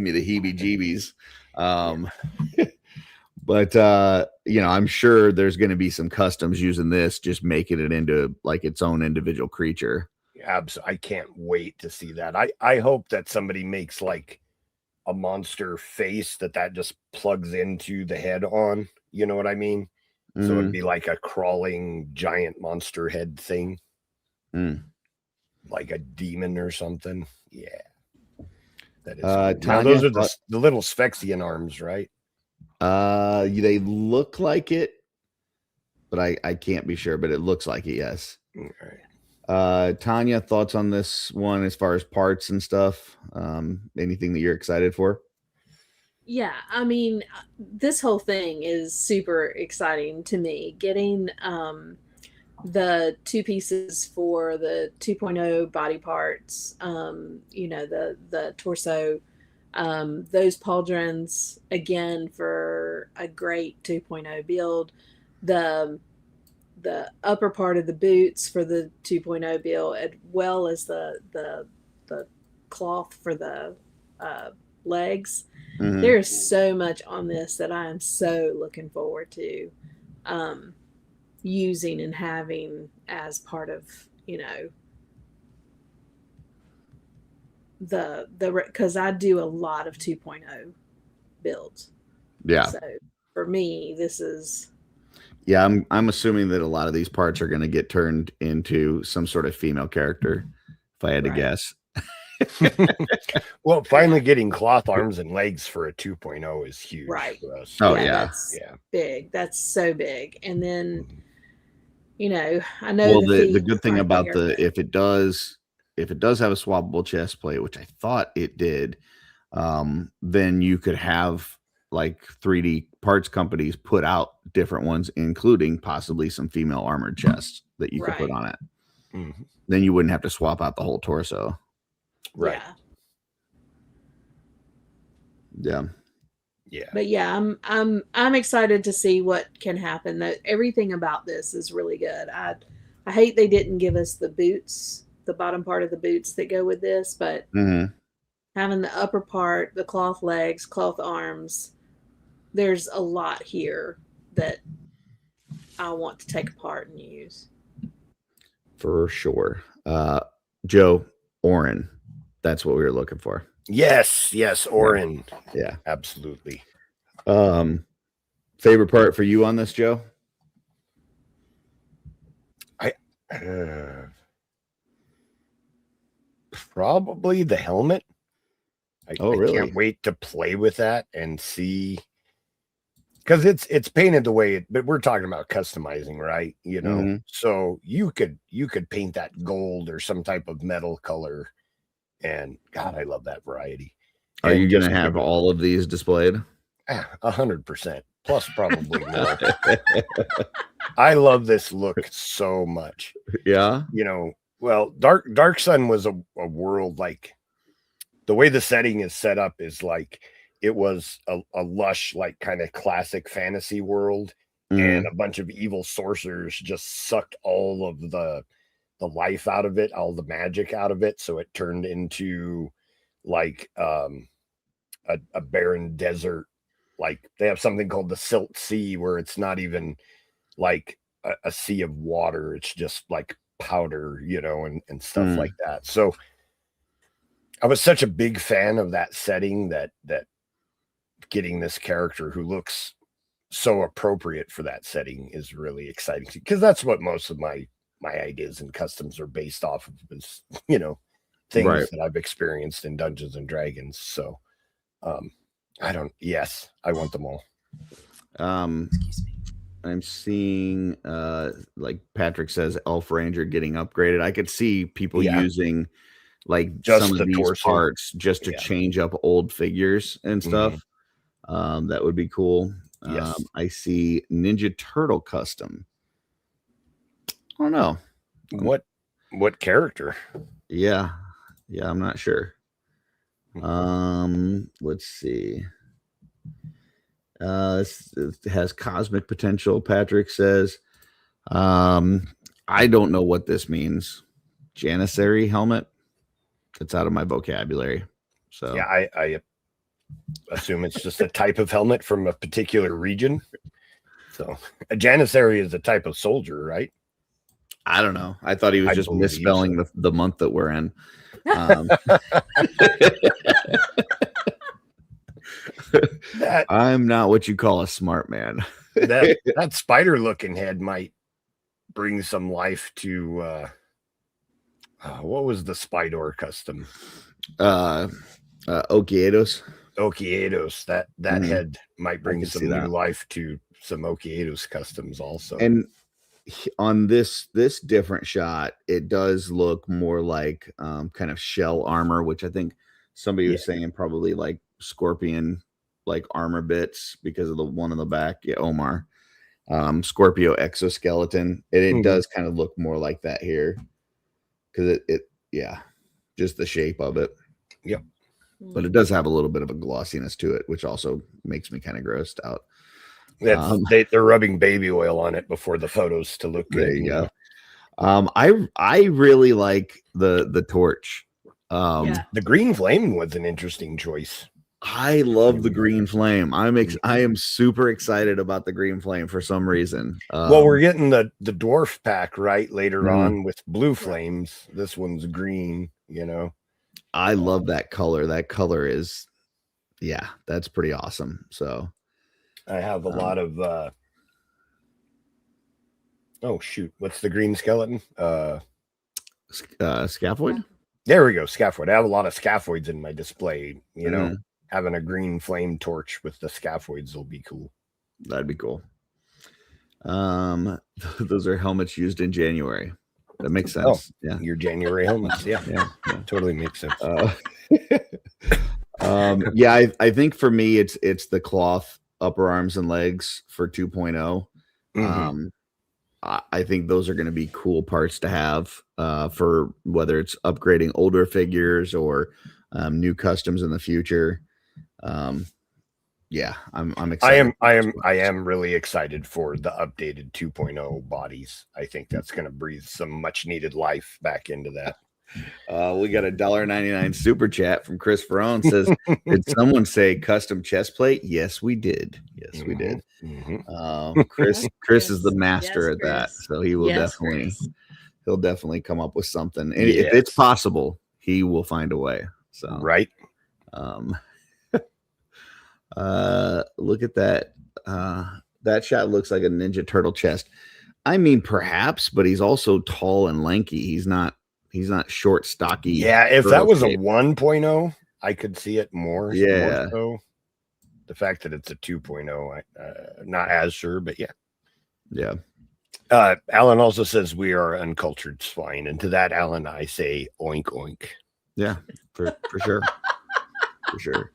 Speaker 2: me the heebie-jeebies. But I'm sure there's going to be some customs using this, just making it into like its own individual creature.
Speaker 3: Absolutely. I can't wait to see that. I hope that somebody makes like a monster face that just plugs into the head on. You know what I mean? So it'd be like a crawling giant monster head thing. Like a demon or something. Yeah. That is cool. Now, those are the little Sphexian arms, right?
Speaker 2: They look like it, but I can't be sure, but it looks like it, yes.
Speaker 3: Okay.
Speaker 2: Tanya, thoughts on this one as far as parts and stuff? Anything that you're excited for?
Speaker 4: Yeah, I mean, this whole thing is super exciting to me. Getting the two pieces for the 2.0 body parts, the torso, those pauldrons again for a great 2.0 build, the upper part of the boots for the 2.0 build, as well as the cloth for the legs. There's so much on this that I am so looking forward to using and having as part of the because I do a lot of 2.0 builds.
Speaker 2: Yeah.
Speaker 4: So for me, this is.
Speaker 2: Yeah, I'm assuming that a lot of these parts are going to get turned into some sort of female character, if I had to guess.
Speaker 3: Well, finally getting cloth arms and legs for a 2.0 is huge for us.
Speaker 2: Oh
Speaker 4: That's big. That's so big. And then I know.
Speaker 2: Well, the good thing about if it does have a swappable chest plate, which I thought it did, then you could have like 3D parts companies put out different ones, including possibly some female armored chests that you could put on it. Then you wouldn't have to swap out the whole torso.
Speaker 3: Right.
Speaker 2: Yeah.
Speaker 4: But yeah, I'm excited to see what can happen. That everything about this is really good. I hate they didn't give us the boots, the bottom part of the boots that go with this, but having the upper part, the cloth legs, cloth arms, there's a lot here that I want to take apart and use. For
Speaker 2: sure. Joe, Orin, that's what we were looking for.
Speaker 3: Yes, Orin.
Speaker 2: Yeah,
Speaker 3: absolutely.
Speaker 2: Favorite part for you on this, Joe?
Speaker 3: Probably the helmet.
Speaker 2: Really?
Speaker 3: I can't wait to play with that and see, because it's painted the way but we're talking about customizing, right? So you could paint that gold or some type of metal color. And God, I love that variety.
Speaker 2: Are you going to have all of these displayed?
Speaker 3: 100%. Plus probably more. I love this look so much.
Speaker 2: Yeah.
Speaker 3: Well, Dark Sun was a world, like the way the setting is set up is like it was a lush, like kind of classic fantasy world, and a bunch of evil sorcerers just sucked all of the life out of it, all the magic out of it. So it turned into like a barren desert. Like they have something called the Silt Sea, where it's not even like a sea of water. It's just like powder, and stuff like that. So I was such a big fan of that setting that getting this character who looks so appropriate for that setting is really exciting, because that's what most of my ideas and customs are based off of, is, things that I've experienced in Dungeons and Dragons. So I want them all.
Speaker 4: Excuse me.
Speaker 2: I'm seeing like Patrick says, Elf Ranger getting upgraded. I could see people using like
Speaker 3: just
Speaker 2: some of these
Speaker 3: torso
Speaker 2: parts just to change up old figures and stuff. That would be cool.
Speaker 3: Yes.
Speaker 2: I see Ninja Turtle custom. I don't know
Speaker 3: what character.
Speaker 2: Yeah, I'm not sure. Let's see. It has cosmic potential, Patrick says. I don't know what this means. Janissary helmet. It's out of my vocabulary. So
Speaker 3: yeah, I assume it's just a type of helmet from a particular region. So a Janissary is a type of soldier, right?
Speaker 2: I don't know. I thought he was just misspelling the month that we're in. I'm not what you call a smart man.
Speaker 3: that spider looking head might bring some life to what was the Spydor custom?
Speaker 2: Okiatos.
Speaker 3: That head might bring some new life to some Okiatos customs also.
Speaker 2: And on this different shot, it does look more like kind of shell armor, which I think somebody was saying probably like Scorpion like armor bits because of the one on the back. Yeah, Omar. Scorpio exoskeleton. It does kind of look more like that here. Because it just the shape of it.
Speaker 3: Yep.
Speaker 2: But it does have a little bit of a glossiness to it, which also makes me kind of grossed out.
Speaker 3: They're rubbing baby oil on it before the photos to look good.
Speaker 2: There you go. I really like the torch.
Speaker 3: The green flame was an interesting choice.
Speaker 2: I love the green flame. I am super excited about the green flame for some reason.
Speaker 3: Well, we're getting the dwarf pack right later on with blue flames. This one's green,
Speaker 2: I love that color. That color is that's pretty awesome. So
Speaker 3: I have a lot of oh shoot, what's the green skeleton?
Speaker 2: Scaphoid?
Speaker 3: There we go, scaphoid. I have a lot of scaphoids in my display, having a green flame torch with the scaphoids will be cool.
Speaker 2: That'd be cool. Those are helmets used in January. That makes sense.
Speaker 3: Your January helmets. Yeah, totally makes sense.
Speaker 2: I think for me it's the cloth upper arms and legs for 2.0. I think those are going to be cool parts to have for whether it's upgrading older figures or new customs in the future. I'm excited.
Speaker 3: I am really excited for the updated 2.0 bodies. I think that's going to breathe some much needed life back into that.
Speaker 2: We got a $1.99 super chat from Chris Ferrone. Says, did someone say custom chest plate? Yes, we did. Yes, we did. Chris is the master at that, so he will he'll definitely come up with something. And if it's possible, he will find a way. So
Speaker 3: right.
Speaker 2: Look at that. That shot looks like a Ninja Turtle chest. I mean, perhaps, but he's also tall and lanky. He's not short, stocky.
Speaker 3: Yeah, if that was a 1.0, I could see it more.
Speaker 2: Yeah.
Speaker 3: More so. The fact that it's a 2.0, not as sure, but yeah.
Speaker 2: Yeah.
Speaker 3: Alan also says we are uncultured swine. And to that, Alan, I say oink, oink.
Speaker 2: Yeah, for sure. For sure.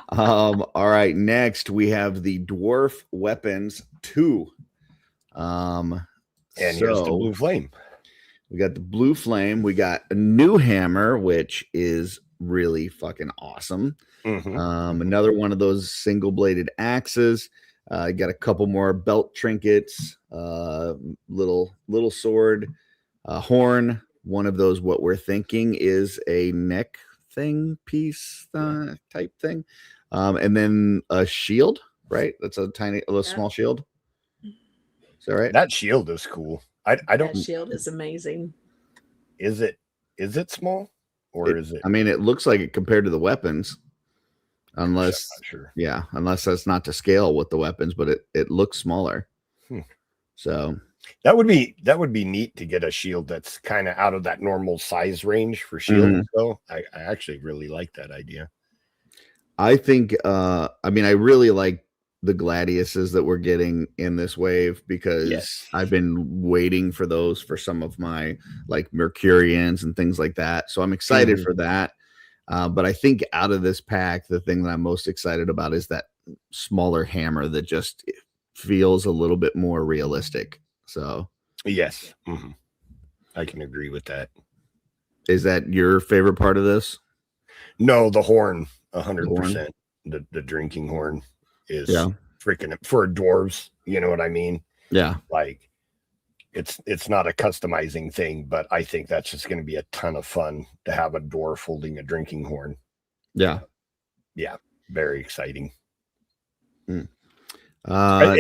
Speaker 2: All right. Next, we have the Dwarf Weapons 2.
Speaker 3: And here's the blue flame.
Speaker 2: We got the blue flame. We got a new hammer, which is really fucking awesome. Another one of those single-bladed axes. Got a couple more belt trinkets. Little sword, horn. One of those. What we're thinking is a neck thing piece type thing, and then a shield. Right, that's a small shield. Is that right?
Speaker 3: That shield is cool. I don't.
Speaker 4: That shield is amazing.
Speaker 3: Is it small or is it?
Speaker 2: I mean, it looks like it compared to the weapons, unless
Speaker 3: I'm not sure.
Speaker 2: yeah, unless that's not to scale with the weapons, but it looks smaller. So
Speaker 3: that would be neat to get a shield that's kind of out of that normal size range for shield. So I actually really like that idea.
Speaker 2: I think I mean I really like the Gladiuses that we're getting in this wave because I've been waiting for those for some of my like Mercurians and things like that. So I'm excited for that. But I think out of this pack, the thing that I'm most excited about is that smaller hammer that just feels a little bit more realistic. So
Speaker 3: yes, I can agree with that.
Speaker 2: Is that your favorite part of this?
Speaker 3: No, the horn, 100%. The drinking horn is freaking for dwarves. You know what I mean?
Speaker 2: Yeah.
Speaker 3: Like it's not a customizing thing, but I think that's just going to be a ton of fun to have a dwarf holding a drinking horn.
Speaker 2: Yeah.
Speaker 3: Yeah. Very exciting.
Speaker 2: It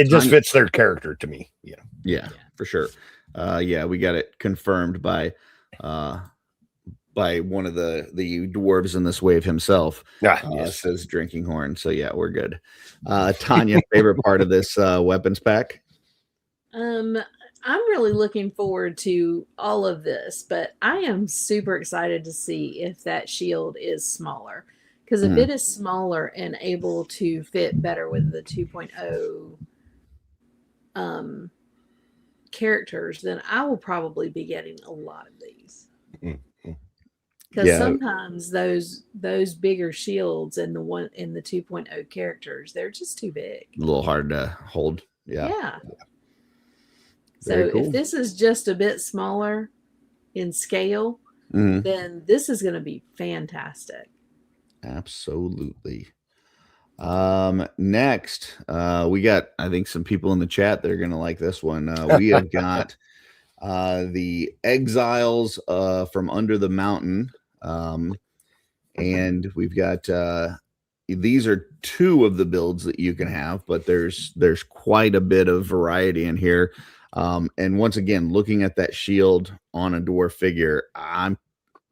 Speaker 3: just fits their character to me.
Speaker 2: Yeah, for sure. We got it confirmed by one of the dwarves in this wave himself. Says drinking horn. So yeah, we're good. Tanya, favorite part of this weapons pack?
Speaker 4: I'm really looking forward to all of this, but I am super excited to see if that shield is smaller. Because if it is smaller and able to fit better with the 2.0 characters, then I will probably be getting a lot of these. Because sometimes those bigger shields and the 2.0 characters, they're just too big.
Speaker 2: A little hard to hold.
Speaker 4: Yeah. So if this is just a bit smaller in scale, then this is going to be fantastic.
Speaker 2: Absolutely. Next, we got, I think, some people in the chat that are going to like this one. We have got the Exiles from Under the Mountain. And we've got these are two of the builds that you can have, but there's quite a bit of variety in here. And once again, looking at that shield on a dwarf figure,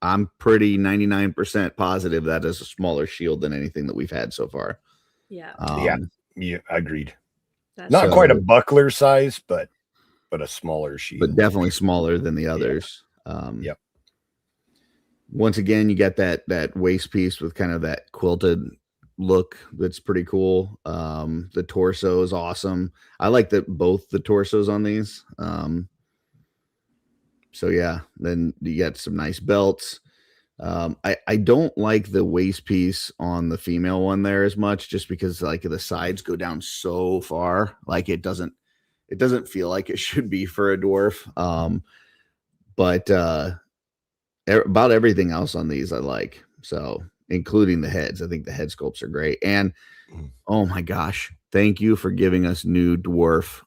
Speaker 2: I'm pretty 99% positive that is a smaller shield than anything that we've had so far.
Speaker 4: Yeah.
Speaker 3: Agreed. Not quite a buckler size, but a smaller shield.
Speaker 2: But definitely smaller than the others.
Speaker 3: Yep.
Speaker 2: Once again, you got that waist piece with kind of that quilted look that's pretty cool. The torso is awesome. I like both the torsos on these. So yeah, then you got some nice belts. I don't like the waist piece on the female one there as much, just because like the sides go down so far. Like it doesn't feel like it should be for a dwarf. But about everything else on these I like. So including the heads. I think the head sculpts are great. And oh my gosh, thank you for giving us new dwarf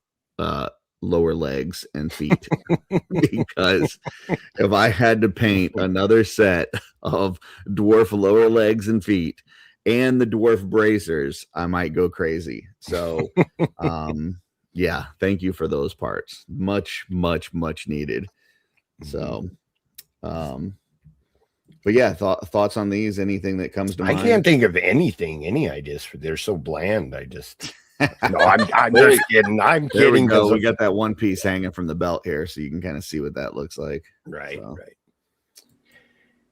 Speaker 2: lower legs and feet. Because if I had to paint another set of dwarf lower legs and feet and the dwarf bracers, I might go crazy. So yeah, thank you for those parts. Much needed. So but yeah, thoughts on these? Anything that comes to mind?
Speaker 3: I can't think of any ideas for. They're so bland. I just no, I'm just kidding. I'm kidding.
Speaker 2: We got that one piece hanging from the belt here, so you can kind of see what that looks like.
Speaker 3: Right.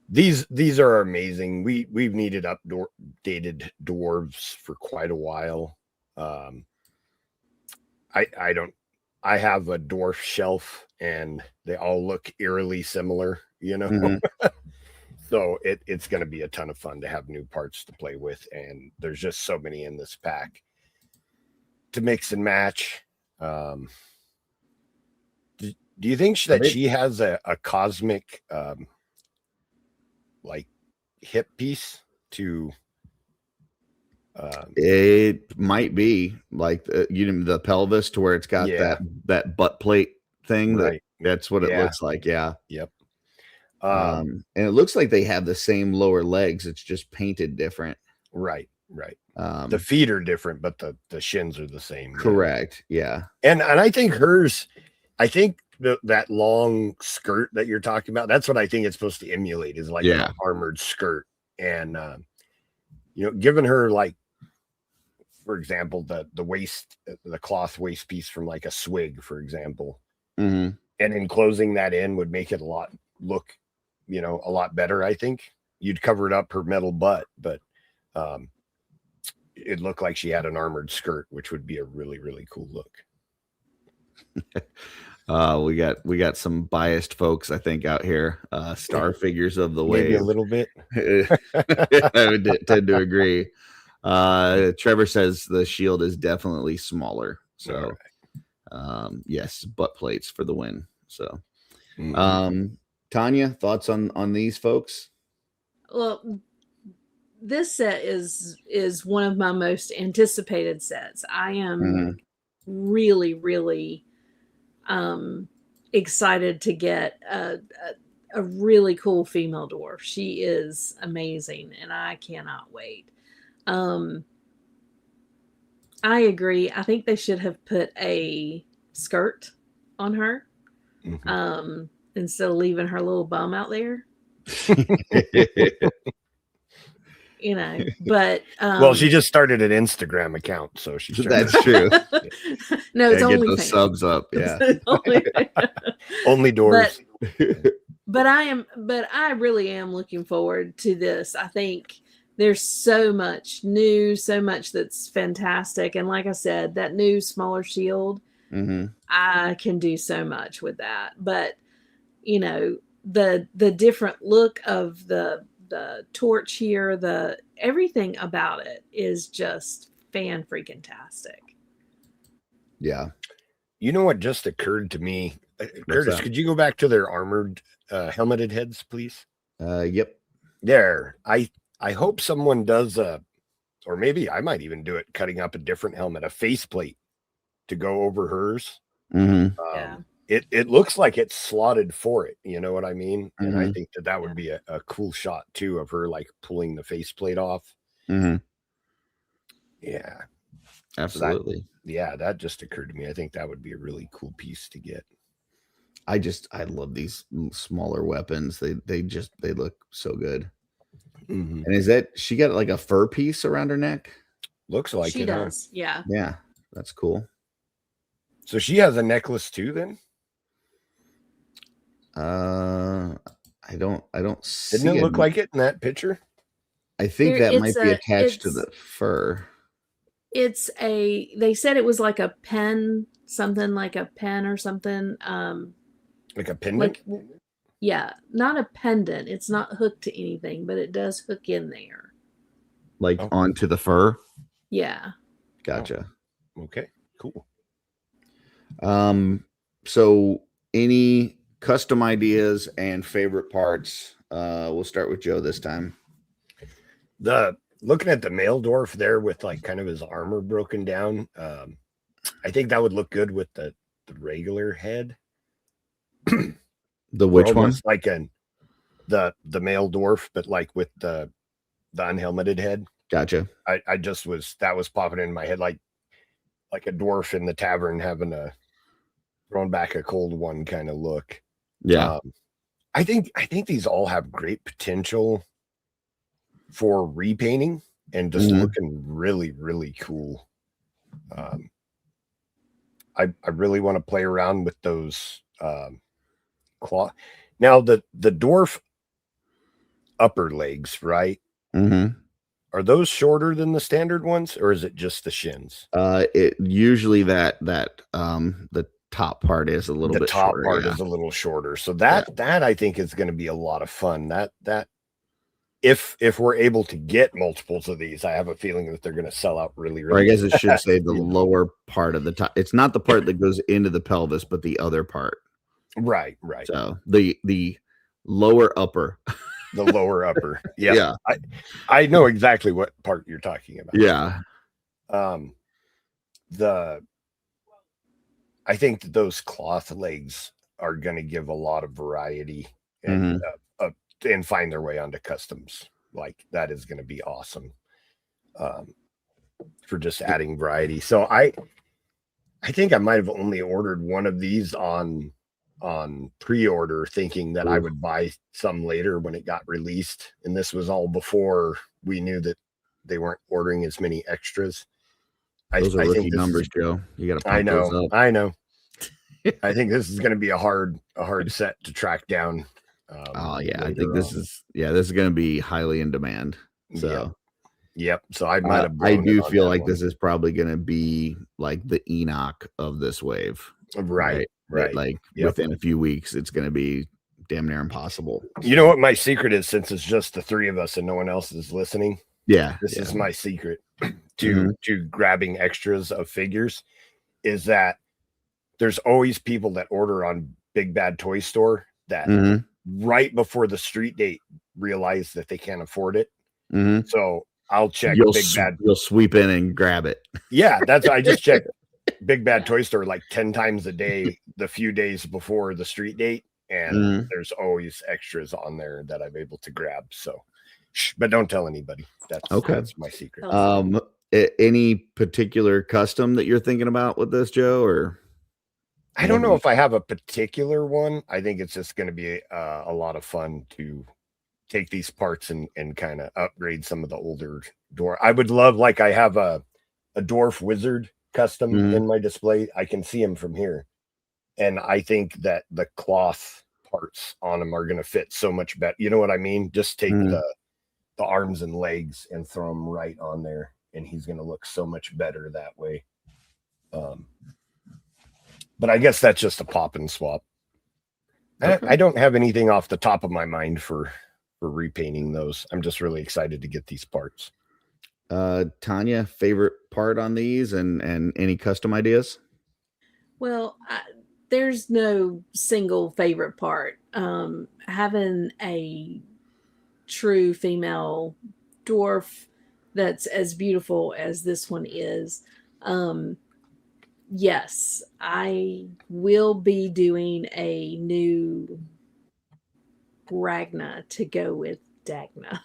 Speaker 3: These are amazing. We've needed updated dwarves for quite a while. I have a dwarf shelf, and they all look eerily similar. So it's going to be a ton of fun to have new parts to play with, and there's just so many in this pack to mix and match. Do you think that she has a cosmic like hip piece to?
Speaker 2: It might be like the pelvis to where it's got that butt plate thing.
Speaker 3: Right.
Speaker 2: That's what it looks like. Yeah.
Speaker 3: Yep.
Speaker 2: And it looks like they have the same lower legs. It's just painted different.
Speaker 3: Right. Right. The feet are different, but the shins are the same.
Speaker 2: Correct. Yeah.
Speaker 3: And I think hers, that long skirt that you're talking about, that's what I think it's supposed to emulate, is like an armored skirt. And giving her, like, for example, the waist, the cloth waist piece from like a swig, for example, and enclosing that in would make it look a lot better. I think you'd cover it up her metal butt, but it looked like she had an armored skirt, which would be a really, really cool look.
Speaker 2: We got some biased folks, I think, out here. Star figures of the wave.
Speaker 3: Maybe a little bit.
Speaker 2: I would tend to agree. Trevor says the shield is definitely smaller. So, yes, butt plates for the win. So, Tanya, thoughts on these folks?
Speaker 4: Well, this set is one of my most anticipated sets. I am really, really excited to get a really cool female dwarf. She is amazing, and I cannot wait. I agree. I think they should have put a skirt on her instead of leaving her little bum out there. But
Speaker 3: well, she just started an Instagram account, so she's
Speaker 2: that's true.
Speaker 4: No, it's only
Speaker 2: get those subs up. Yeah,
Speaker 3: only doors.
Speaker 4: But I really am looking forward to this. I think there's so much new, so much that's fantastic, and like I said, that new smaller shield, I can do so much with that. But the different look of the torch here, everything about it is just fan-freaking-tastic.
Speaker 2: Yeah.
Speaker 3: You know what just occurred to me? Curtis, could you go back to their armored helmeted heads, please?
Speaker 2: Yep.
Speaker 3: There. I hope someone does or maybe I might even do it, cutting up a different helmet, a faceplate to go over hers.
Speaker 4: Yeah.
Speaker 3: It looks like it's slotted for it. You know what I mean? And I think that would be a cool shot too, of her like pulling the faceplate off. Yeah.
Speaker 2: Absolutely.
Speaker 3: So that just occurred to me. I think that would be a really cool piece to get.
Speaker 2: I love these smaller weapons. They look so good. And is that she got like a fur piece around her neck?
Speaker 3: Looks like
Speaker 4: she does. Yeah.
Speaker 2: Yeah. That's cool.
Speaker 3: So she has a necklace too then?
Speaker 2: I don't see.
Speaker 3: Didn't it look like it in that picture?
Speaker 2: I think that might be attached to the fur.
Speaker 4: They said it was like a pen, something like a pen or something.
Speaker 3: Like a pendant?
Speaker 4: Not a pendant. It's not hooked to anything, but it does hook in there.
Speaker 2: Like onto the fur?
Speaker 4: Yeah.
Speaker 2: Gotcha.
Speaker 3: Oh. Okay, cool.
Speaker 2: So any custom ideas and favorite parts? We'll start with Joe this time.
Speaker 3: Looking at the male dwarf there with like kind of his armor broken down, I think that would look good with the regular head.
Speaker 2: The which one?
Speaker 3: Like the male dwarf, but like with the unhelmeted head.
Speaker 2: Gotcha.
Speaker 3: That was popping in my head like a dwarf in the tavern having throwing back a cold one kind of look.
Speaker 2: Yeah.
Speaker 3: I think these all have great potential for repainting and just looking really, really cool. I really want to play around with those claw. Now the dwarf upper legs, right? Are those shorter than the standard ones, or is it just the shins?
Speaker 2: It usually that the top part is a little bit shorter.
Speaker 3: The top part is a little shorter. So that I think is going to be a lot of fun. That if we're able to get multiples of these, I have a feeling that they're going to sell out really, really.
Speaker 2: Or I guess it should say the lower part of the top. It's not the part that goes into the pelvis, but the other part.
Speaker 3: Right.
Speaker 2: So the lower upper.
Speaker 3: The lower upper. Yeah. I know exactly what part you're talking about.
Speaker 2: Yeah.
Speaker 3: I think that those cloth legs are going to give a lot of variety and find their way onto customs. Like that is going to be awesome. for just adding variety. So I think I might have only ordered one of these on pre-order, thinking that I would buy some later when it got released. And this was all before we knew that they weren't ordering as many extras.
Speaker 2: Those are rookie numbers, Joe. You got to pump those up.
Speaker 3: I know. I think this is going to be a hard set to track down.
Speaker 2: I think this is going to be highly in demand. So,
Speaker 3: yep. So I
Speaker 2: do feel like this is probably going to be like the Enoch of this wave.
Speaker 3: Right.
Speaker 2: Like within a few weeks, it's going to be damn near impossible.
Speaker 3: You know what my secret is, since it's just the three of us and no one else is listening?
Speaker 2: Yeah.
Speaker 3: This is my secret to grabbing extras of figures, is that there's always people that order on Big Bad Toy Store that right before the street date realize that they can't afford it. So I'll check
Speaker 2: You'll sweep in and grab it.
Speaker 3: Yeah, I just checked Big Bad Toy Store like 10 times a day, the few days before the street date. And there's always extras on there that I'm able to grab. So, but don't tell anybody. That's my secret.
Speaker 2: Any particular custom that you're thinking about with this, Joe, or?
Speaker 3: I don't know if I have a particular one. I think it's just going to be a lot of fun to take these parts and kind of upgrade some of the older dwarf. I would love, like I have a dwarf wizard custom in my display. I can see him from here. And I think that the cloth parts on him are going to fit so much better. You know what I mean? Just take the arms and legs and throw them right on there. And he's going to look so much better that way. But I guess that's just a pop and swap. Okay. I don't have anything off the top of my mind for repainting those. I'm just really excited to get these parts.
Speaker 2: Tanya, favorite part on these and any custom ideas?
Speaker 4: Well, there's no single favorite part. Having a true female dwarf that's as beautiful as this one is, yes, I will be doing a new Ragna to go with Dagna.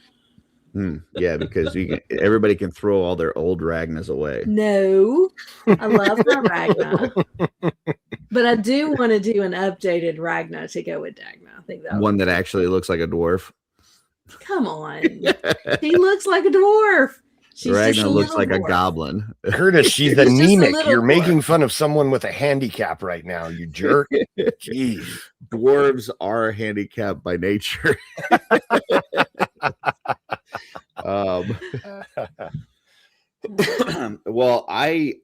Speaker 2: Yeah, because everybody can throw all their old Ragnas away.
Speaker 4: No, I love my Ragna, but I do want to do an updated Ragna to go with Dagna. I think that
Speaker 2: one that actually looks like a dwarf.
Speaker 4: Come on, he looks like a dwarf.
Speaker 2: Ragna looks like a goblin.
Speaker 3: Curtis, she's anemic. You're making fun of someone with a handicap right now, you jerk. Jeez.
Speaker 2: Dwarves are handicapped by nature. Well, I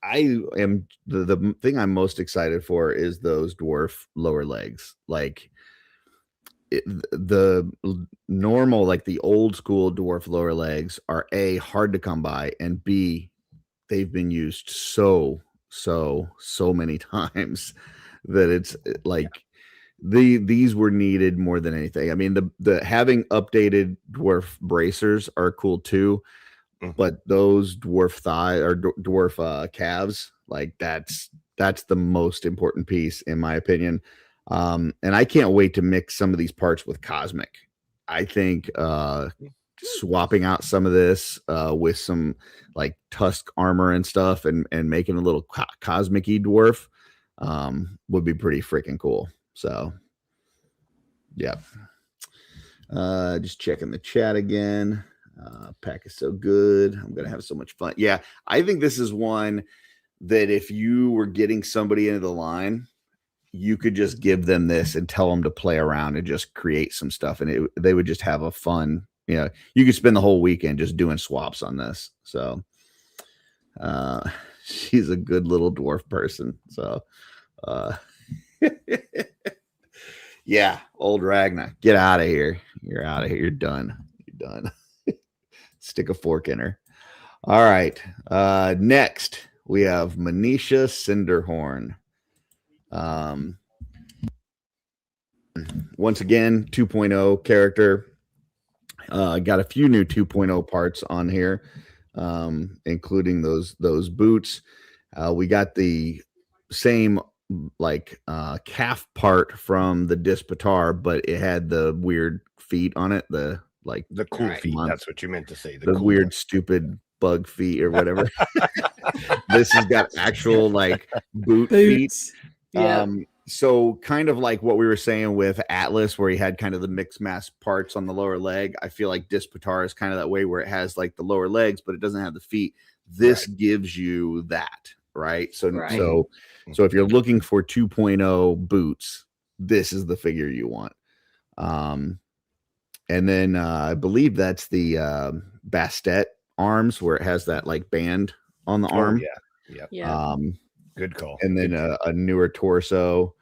Speaker 2: am the thing I'm most excited for is those dwarf lower legs. Like the normal, like the old school dwarf lower legs are A, hard to come by, and B, they've been used so many times that it's like these were needed more than anything. I mean, the having updated dwarf bracers are cool too, but those dwarf thigh or dwarf calves, like that's the most important piece in my opinion. And I can't wait to mix some of these parts with Cosmic. I think swapping out some of this with some like tusk armor and stuff and making a little Cosmic-y dwarf would be pretty freaking cool. So, yeah. Just checking the chat again. Pack is so good. I'm going to have so much fun. Yeah, I think this is one that if you were getting somebody into the line, you could just give them this and tell them to play around and just create some stuff. And they would just have a fun, you could spend the whole weekend just doing swaps on this. So she's a good little dwarf person. So yeah, old Ragna, get out of here. You're out of here. You're done. You're done. Stick a fork in her. All right. Next we have Manisha Cinderhorn. Once again, 2.0 character. Got a few new 2.0 parts on here, including those boots. We got the same calf part from the Dispatar, but it had the weird feet on it, the like
Speaker 3: The cool
Speaker 4: Right.
Speaker 3: feet. That's what you meant to say.
Speaker 2: the
Speaker 3: cool
Speaker 2: weird,
Speaker 3: ones.
Speaker 2: stupid bug feet or whatever. This has got actual like boot feet.
Speaker 4: Boots. Yeah.
Speaker 2: So kind of like what we were saying with Atlas, where he had kind of the mixed mass parts on the lower leg. I feel like Dispatar is kind of that way, where it has like the lower legs, but it doesn't have the feet. This gives you that, right? So
Speaker 4: Right.
Speaker 2: so if you're looking for 2.0 boots, this is the figure you want. And then I believe that's the Bastet arms, where it has that like band on the arm.
Speaker 4: Yeah.
Speaker 3: Good call.
Speaker 2: And then a newer torso.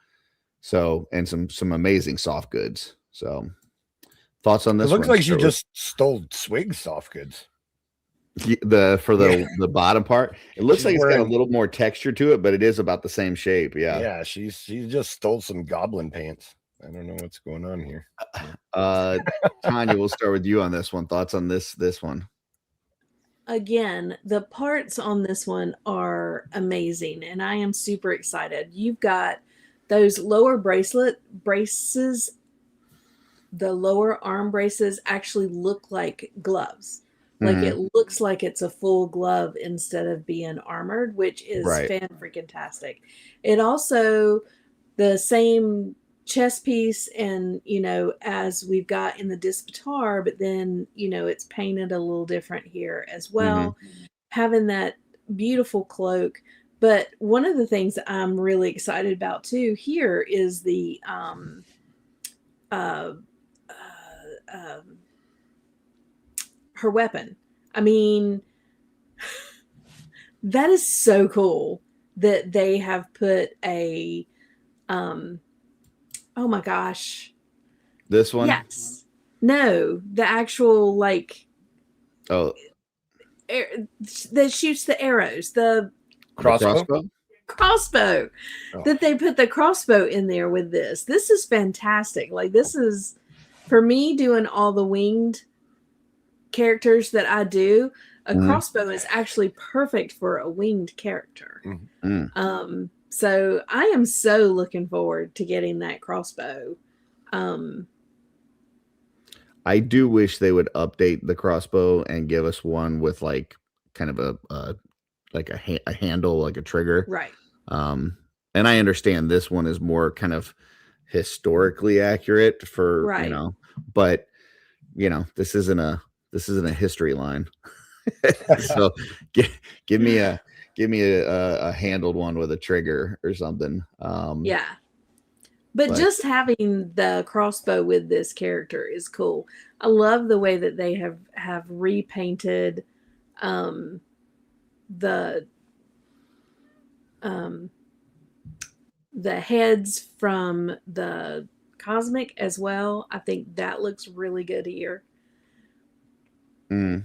Speaker 2: So, and some amazing soft goods. So, thoughts on
Speaker 3: It
Speaker 2: this?
Speaker 3: looks
Speaker 2: one,
Speaker 3: like you
Speaker 2: Stuart?
Speaker 3: just stole Swig's soft goods.
Speaker 2: The bottom part. It looks
Speaker 3: She's
Speaker 2: like it's got a
Speaker 3: wearing-
Speaker 2: little more texture to it, but it is about the same shape. Yeah.
Speaker 3: Yeah, she just stole some goblin pants. I don't know what's going on here.
Speaker 2: Tanya, we'll start with you on this one. Thoughts on this one?
Speaker 4: Again, the parts on this one are amazing, and I am super excited. You've got those lower braces. The lower arm braces actually look like gloves. Like it looks like it's a full glove instead of being armored, which is fan-freaking-tastic. It also, the same chest piece and, as we've got in the Dispatar, but then, it's painted a little different here as well. Having that beautiful cloak. But one of the things that I'm really excited about too here is the her weapon. I mean, that is so cool that they have put a oh my gosh.
Speaker 2: This one?
Speaker 4: Yes. No, the actual like
Speaker 2: Oh,
Speaker 4: that shoots the arrows, the
Speaker 3: Crossbow?
Speaker 4: crossbow.
Speaker 3: Oh.
Speaker 4: That they put the crossbow in there with this. This is fantastic. Like, this is, for me, doing all the winged characters that I do, a crossbow is actually perfect for a winged character. So I am so looking forward to getting that crossbow.
Speaker 2: I do wish they would update the crossbow and give us one with like kind of a handle, like a trigger.
Speaker 4: Right.
Speaker 2: And I understand this one is more kind of historically accurate for, but this isn't a history line. So give me a handled one with a trigger or something.
Speaker 4: Yeah. But just having the crossbow with this character is cool. I love the way that they have repainted the heads from the Cosmic as well. I think that looks really good here.
Speaker 3: The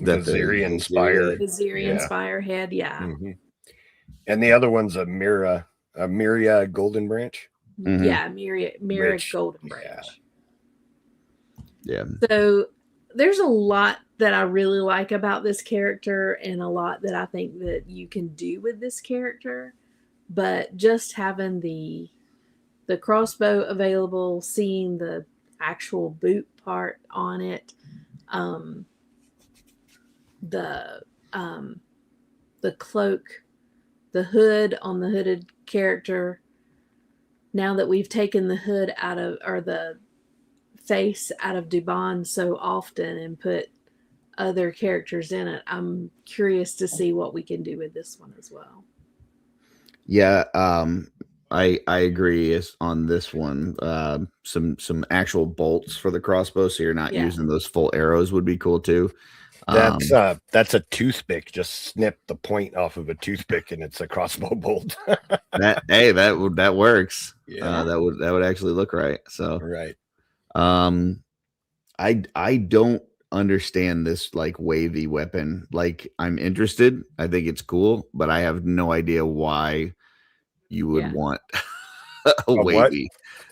Speaker 3: Zirian Spire.
Speaker 4: The Zirian Spire head,
Speaker 3: And the other one's a Myria Golden Branch.
Speaker 4: Yeah, Myria Golden Branch.
Speaker 2: Yeah.
Speaker 4: So there's a lot that I really like about this character and a lot that I think that you can do with this character. But just having the crossbow available, seeing the actual boot part on it, the cloak, the hood on the hooded character. Now that we've taken the hood out of, or the face out of Dubon so often and put other characters in it, I'm curious to see what we can do with this one as well.
Speaker 2: Yeah, I agree on this one. Some actual bolts for the crossbow, so you're not using those full arrows, would be cool too.
Speaker 3: That's a toothpick. Just snip the point off of a toothpick, and it's a crossbow bolt.
Speaker 2: that works.
Speaker 3: Yeah,
Speaker 2: that would actually look right. So
Speaker 3: right.
Speaker 2: I don't understand this like wavy weapon. Like, I'm interested. I think it's cool, but I have no idea why you would want a wavy.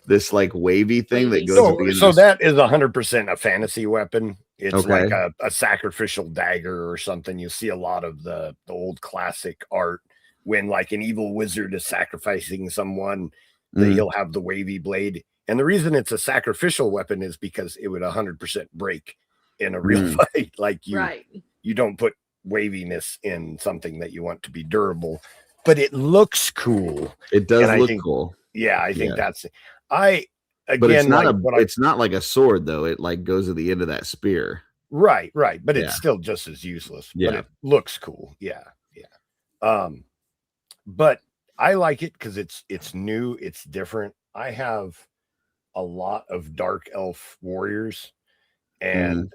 Speaker 2: This like wavy thing that goes.
Speaker 3: So that is 100% a fantasy weapon. It's like a sacrificial dagger or something. You see a lot of the old classic art when like an evil wizard is sacrificing someone, that he'll have the wavy blade. And the reason it's a sacrificial weapon is because it would 100% break in a real fight. Like you don't put waviness in something that you want to be durable, but it looks cool.
Speaker 2: It does look cool.
Speaker 3: Yeah, I think that's it.
Speaker 2: But it's not it's not like a sword though. It like goes at the end of that spear.
Speaker 3: Right. But it's still just as useless.
Speaker 2: Yeah.
Speaker 3: But it looks cool. Yeah. But I like it because it's new, it's different. I have a lot of dark elf warriors, and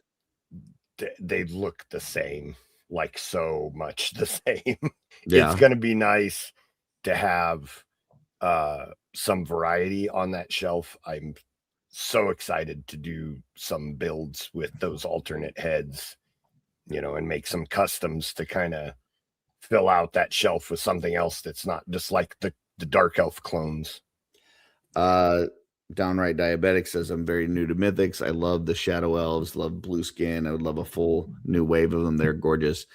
Speaker 3: they look the same, like so much the same. It's gonna be nice to have some variety on that shelf. I'm so excited to do some builds with those alternate heads, and make some customs to kind of fill out that shelf with something else that's not just like the dark elf clones.
Speaker 2: Downright Diabetic says, I'm very new to Mythics. I love the Shadow Elves, love blue skin. I would love a full new wave of them. They're gorgeous.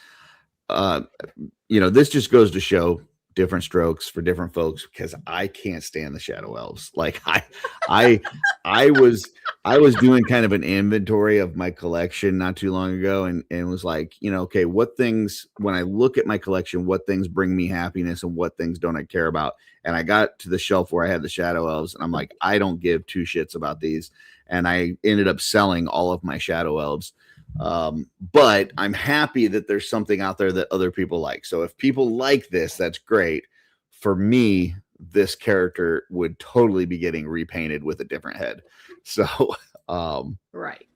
Speaker 2: This just goes to show different strokes for different folks, because I can't stand the Shadow Elves. Like I was doing kind of an inventory of my collection not too long ago, and was like, okay, what things, when I look at my collection, what things bring me happiness and what things don't I care about? And I got to the shelf where I had the Shadow Elves, and I'm like, I don't give two shits about these. And I ended up selling all of my Shadow Elves. But I'm happy that there's something out there that other people like. So if people like this, that's great. For me, this character would totally be getting repainted with a different head. So,
Speaker 4: right.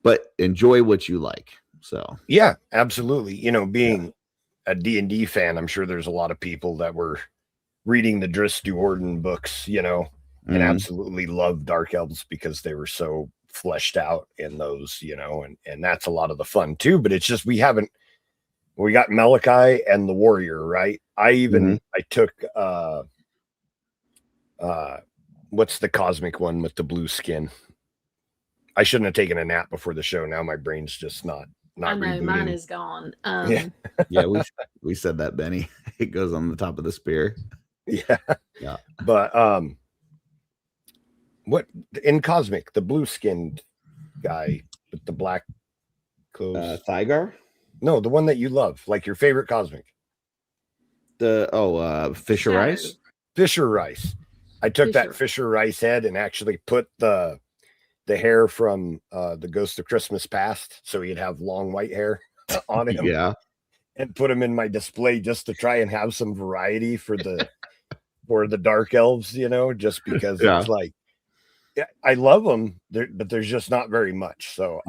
Speaker 2: But enjoy what you like. So,
Speaker 3: yeah, absolutely. Being a D&D fan, I'm sure there's a lot of people that were reading the Driss Duorden books, and absolutely love Dark Elves because they were so fleshed out in those, and that's a lot of the fun too. But it's just we got Malachi and the Warrior, right? I took what's the cosmic one with the blue skin? I shouldn't have taken a nap before the show. Now my brain's just not
Speaker 4: I know
Speaker 3: rebooting.
Speaker 4: mine is gone.
Speaker 2: Yeah, we said that, Benny. It goes on the top of the spear.
Speaker 3: Yeah. But what in Cosmic, the blue skinned guy with the black clothes?
Speaker 2: Thygar?
Speaker 3: No, the one that you love, like your favorite Cosmic.
Speaker 2: Fisher Rice?
Speaker 3: Fisher Rice. I took that Fisher Rice head and actually put the hair from the Ghost of Christmas Past, so he'd have long white hair on him.
Speaker 2: Yeah.
Speaker 3: And put him in my display just to try and have some variety for the Dark Elves, just because it's like, I love them, but there's just not very much. So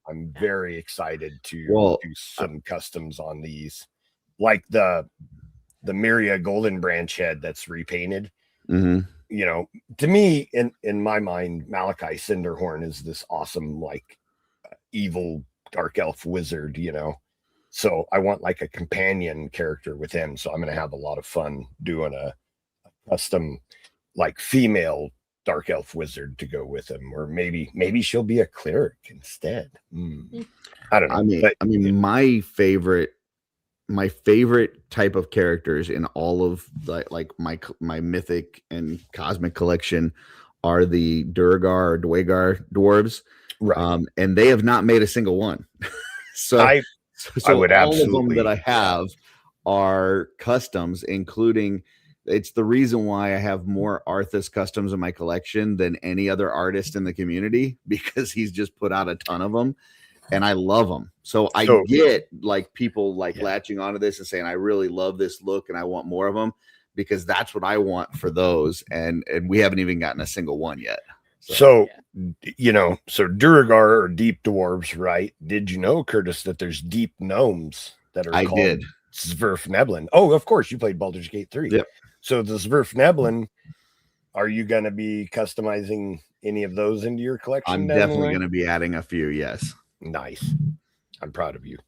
Speaker 3: I'm very excited to do some customs on these, like the Miria Golden Branch head that's repainted. To me, in my mind, Malachi Cinderhorn is this awesome, like evil dark elf wizard, so I want like a companion character with him. So I'm going to have a lot of fun doing a custom, like female dark elf wizard to go with him, or maybe she'll be a cleric instead. I don't know.
Speaker 2: I mean, my favorite type of characters in all of my Mythic and Cosmic collection are the Duergar or Dwagar dwarves,
Speaker 3: right?
Speaker 2: And they have not made a single one. So
Speaker 3: I would
Speaker 2: all
Speaker 3: absolutely
Speaker 2: of them that I have are customs, including. It's the reason why I have more Arthas customs in my collection than any other artist in the community, because he's just put out a ton of them, and I love them. So I get like people latching onto this and saying, I really love this look and I want more of them, because that's what I want for those. And we haven't even gotten a single one yet.
Speaker 3: So Duergar or deep dwarves, right? Did you know, Curtis, that there's deep gnomes that are called Zwerfneblin? Oh, of course, you played Baldur's Gate 3.
Speaker 2: Yep.
Speaker 3: So the Zwerfneblin, are you going to be customizing any of those into your collection?
Speaker 2: I'm definitely going to be adding a few. Yes.
Speaker 3: Nice. I'm proud of you.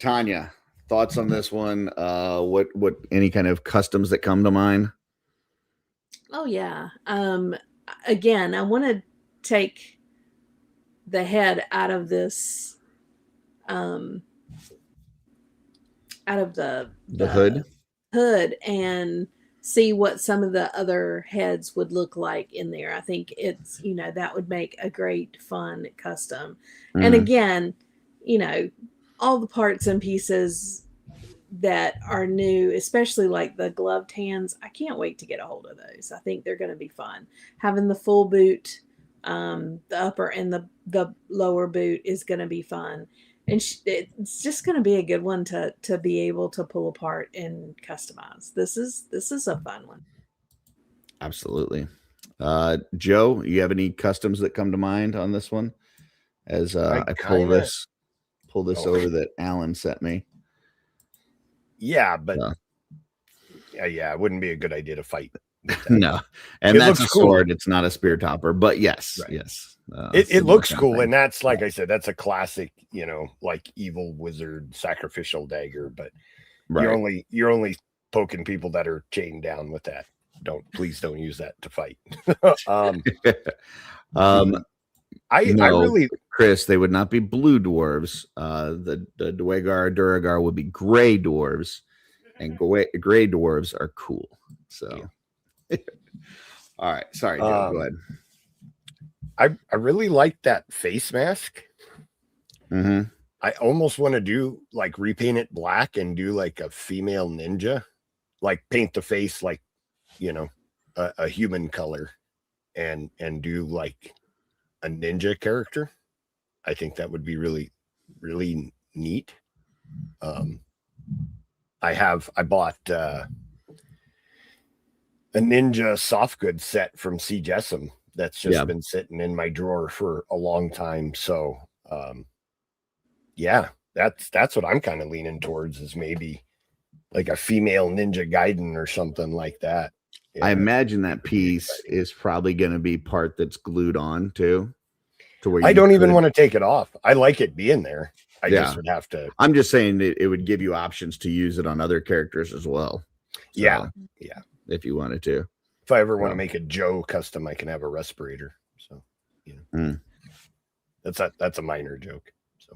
Speaker 2: Tanya, thoughts on this one? What any kind of customs that come to mind?
Speaker 4: Oh yeah. Again, I want to take the head out of this, out of the
Speaker 2: hood
Speaker 4: and see what some of the other heads would look like in there. I think it's, that would make a great fun custom. And
Speaker 2: Mm.
Speaker 4: again, all the parts and pieces that are new, especially like the gloved hands, I can't wait to get a hold of those. I think they're going to be fun. Having the full boot, the upper and the lower boot is going to be fun. And it's just going to be a good one to be able to pull apart and customize. This is a fun one.
Speaker 2: Absolutely. Joe, you have any customs that come to mind on this one? As I pull this over that Alan sent me.
Speaker 3: Yeah, but yeah, it wouldn't be a good idea to fight.
Speaker 2: No, and that's a sword. It's not a spear topper, but yes,
Speaker 3: right.
Speaker 2: Yes,
Speaker 3: it looks cool, and that's like I said, that's a classic, like evil wizard sacrificial dagger. But you're only poking people that are chained down with that. Please don't use that to fight.
Speaker 2: Chris, they would not be blue dwarves. The Dwegar Duragar would be gray dwarves, and gray dwarves are cool. So, all right, sorry, Joe, go ahead.
Speaker 3: I really like that face mask.
Speaker 2: Mm-hmm.
Speaker 3: I almost want to do like repaint it black and do like a female ninja, like paint the face like a human color, and do like a ninja character. I think that would be really, really neat. I bought a ninja soft goods set from C. Jessam that's just been sitting in my drawer for a long time. So that's what I'm kind of leaning towards, is maybe like a female ninja Gaiden or something like that.
Speaker 2: Yeah. I imagine that piece is probably going to be part that's glued on too. To where
Speaker 3: I don't even want to take it off. I like it being there. I just would have to.
Speaker 2: I'm just saying that it would give you options to use it on other characters as well. So,
Speaker 3: yeah.
Speaker 2: If you wanted to.
Speaker 3: If I ever want to make a Joe custom, I can have a respirator. So, that's a minor joke. So,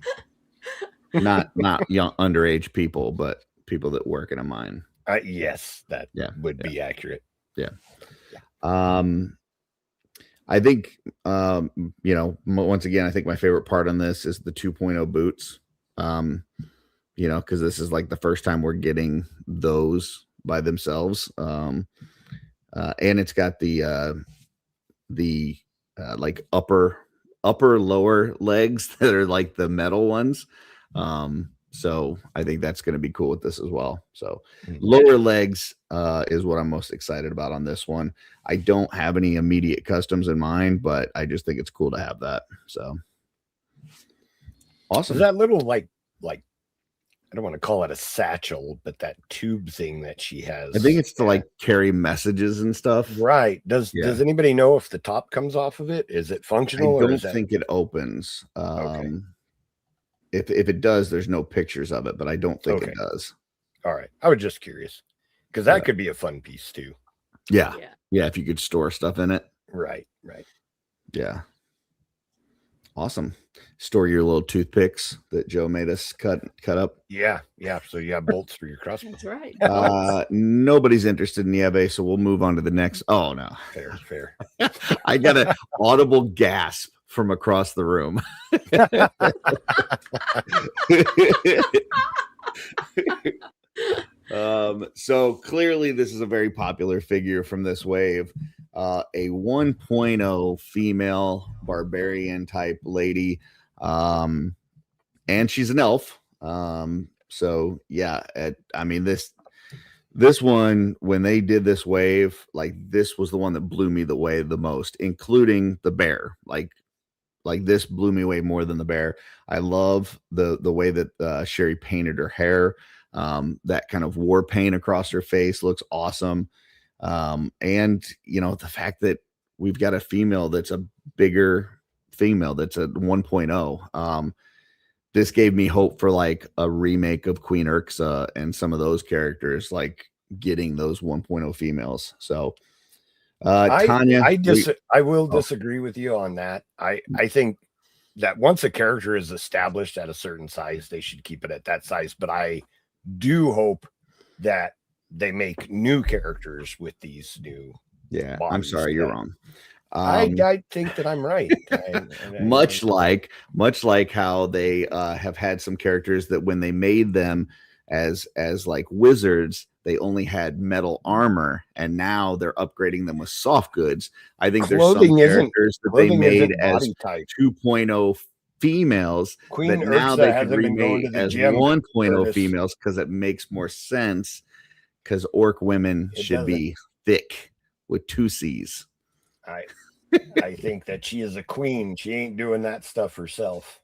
Speaker 2: not young underage people, but people that work in a mine.
Speaker 3: Yes, that would be accurate.
Speaker 2: Yeah. I think, once again, I think my favorite part on this is the 2.0 boots, because this is like the first time we're getting those by themselves. And it's got the like upper lower legs that are like the metal ones. So I think that's going to be cool with this as well. So lower legs is what I'm most excited about on this one. I don't have any immediate customs in mind, but I just think it's cool to have that. So awesome.
Speaker 3: Is that little like I don't want to call it a satchel, but that tube thing that she has.
Speaker 2: I think it's to like carry messages and stuff.
Speaker 3: Right. Does anybody know if the top comes off of it? Is it functional?
Speaker 2: I don't think it opens. Okay. If it does, there's no pictures of it, but I don't think it does.
Speaker 3: All right. I was just curious, because that could be a fun piece too.
Speaker 2: Yeah. If you could store stuff in it.
Speaker 3: Right.
Speaker 2: Yeah. Awesome. Store your little toothpicks that Joe made us cut up.
Speaker 3: Yeah. So you have bolts for your crossbow.
Speaker 4: That's right.
Speaker 2: Nobody's interested in Nieve, so we'll move on to the next. Oh no.
Speaker 3: Fair.
Speaker 2: I got an audible gasp from across the room. So clearly this is a very popular figure from this wave. A 1.0 female barbarian type lady. And she's an elf. So yeah, this one, when they did this wave, like this was the one that blew me away the most, including the bear. Like this blew me away more than the bear. I love the way that Sherry painted her hair. That kind of war paint across her face looks awesome. And the fact that we've got a female that's a bigger female, that's a 1.0. This gave me hope for like a remake of Queen Urxa and some of those characters, like getting those 1.0 females. So Tanya,
Speaker 3: I will disagree with you on that. I think that once a character is established at a certain size, they should keep it at that size. But I do hope that they make new characters with these new.
Speaker 2: Yeah, I'm
Speaker 3: bodies
Speaker 2: sorry, you're
Speaker 3: that-
Speaker 2: wrong.
Speaker 3: I think that I'm right.
Speaker 2: Much like how they have had some characters that when they made them as like wizards, they only had metal armor, and now they're upgrading them with soft goods. I think there's some characters that they made as 2.0 females
Speaker 3: Queen
Speaker 2: that now
Speaker 3: Ursa
Speaker 2: they can
Speaker 3: hasn't been going
Speaker 2: remake
Speaker 3: to the
Speaker 2: as
Speaker 3: gym,
Speaker 2: 1.0
Speaker 3: Curtis.
Speaker 2: females because it makes more sense, because orc women should be thick with 2 C's.
Speaker 3: I think that she is a queen. She ain't doing that stuff herself.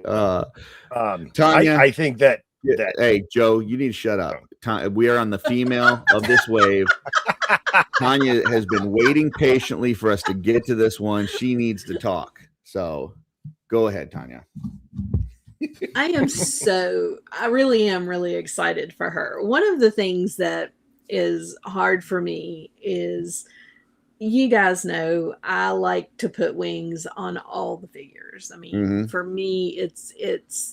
Speaker 2: Tanya,
Speaker 3: I think that
Speaker 2: hey, Joe, you need to shut up. We are on the female of this wave. Tanya has been waiting patiently for us to get to this one. She needs to talk. So go ahead, Tanya.
Speaker 4: I really am really excited for her. One of the things that is hard for me is, you guys know I like to put wings on all the figures. I mean, for me,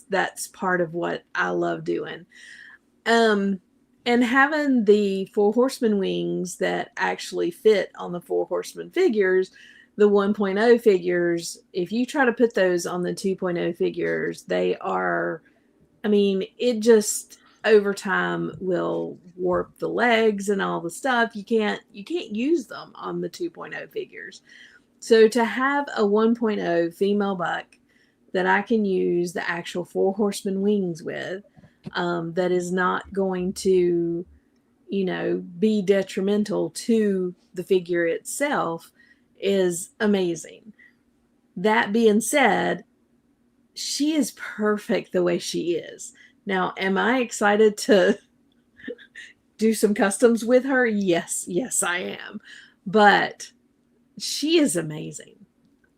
Speaker 4: that's part of what I love doing. And having the 4 Horsemen wings that actually fit on the 4 Horsemen figures, the 1.0 figures, if you try to put those on the 2.0 figures, they are, I mean, it just over time will warp the legs and all the stuff. You can't use them on the 2.0 figures. So to have a 1.0 female buck that I can use the actual 4 Horsemen wings with, that is not going to, be detrimental to the figure itself, is amazing. That being said, she is perfect the way she is. Now, am I excited to do some customs with her? Yes, I am. But she is amazing.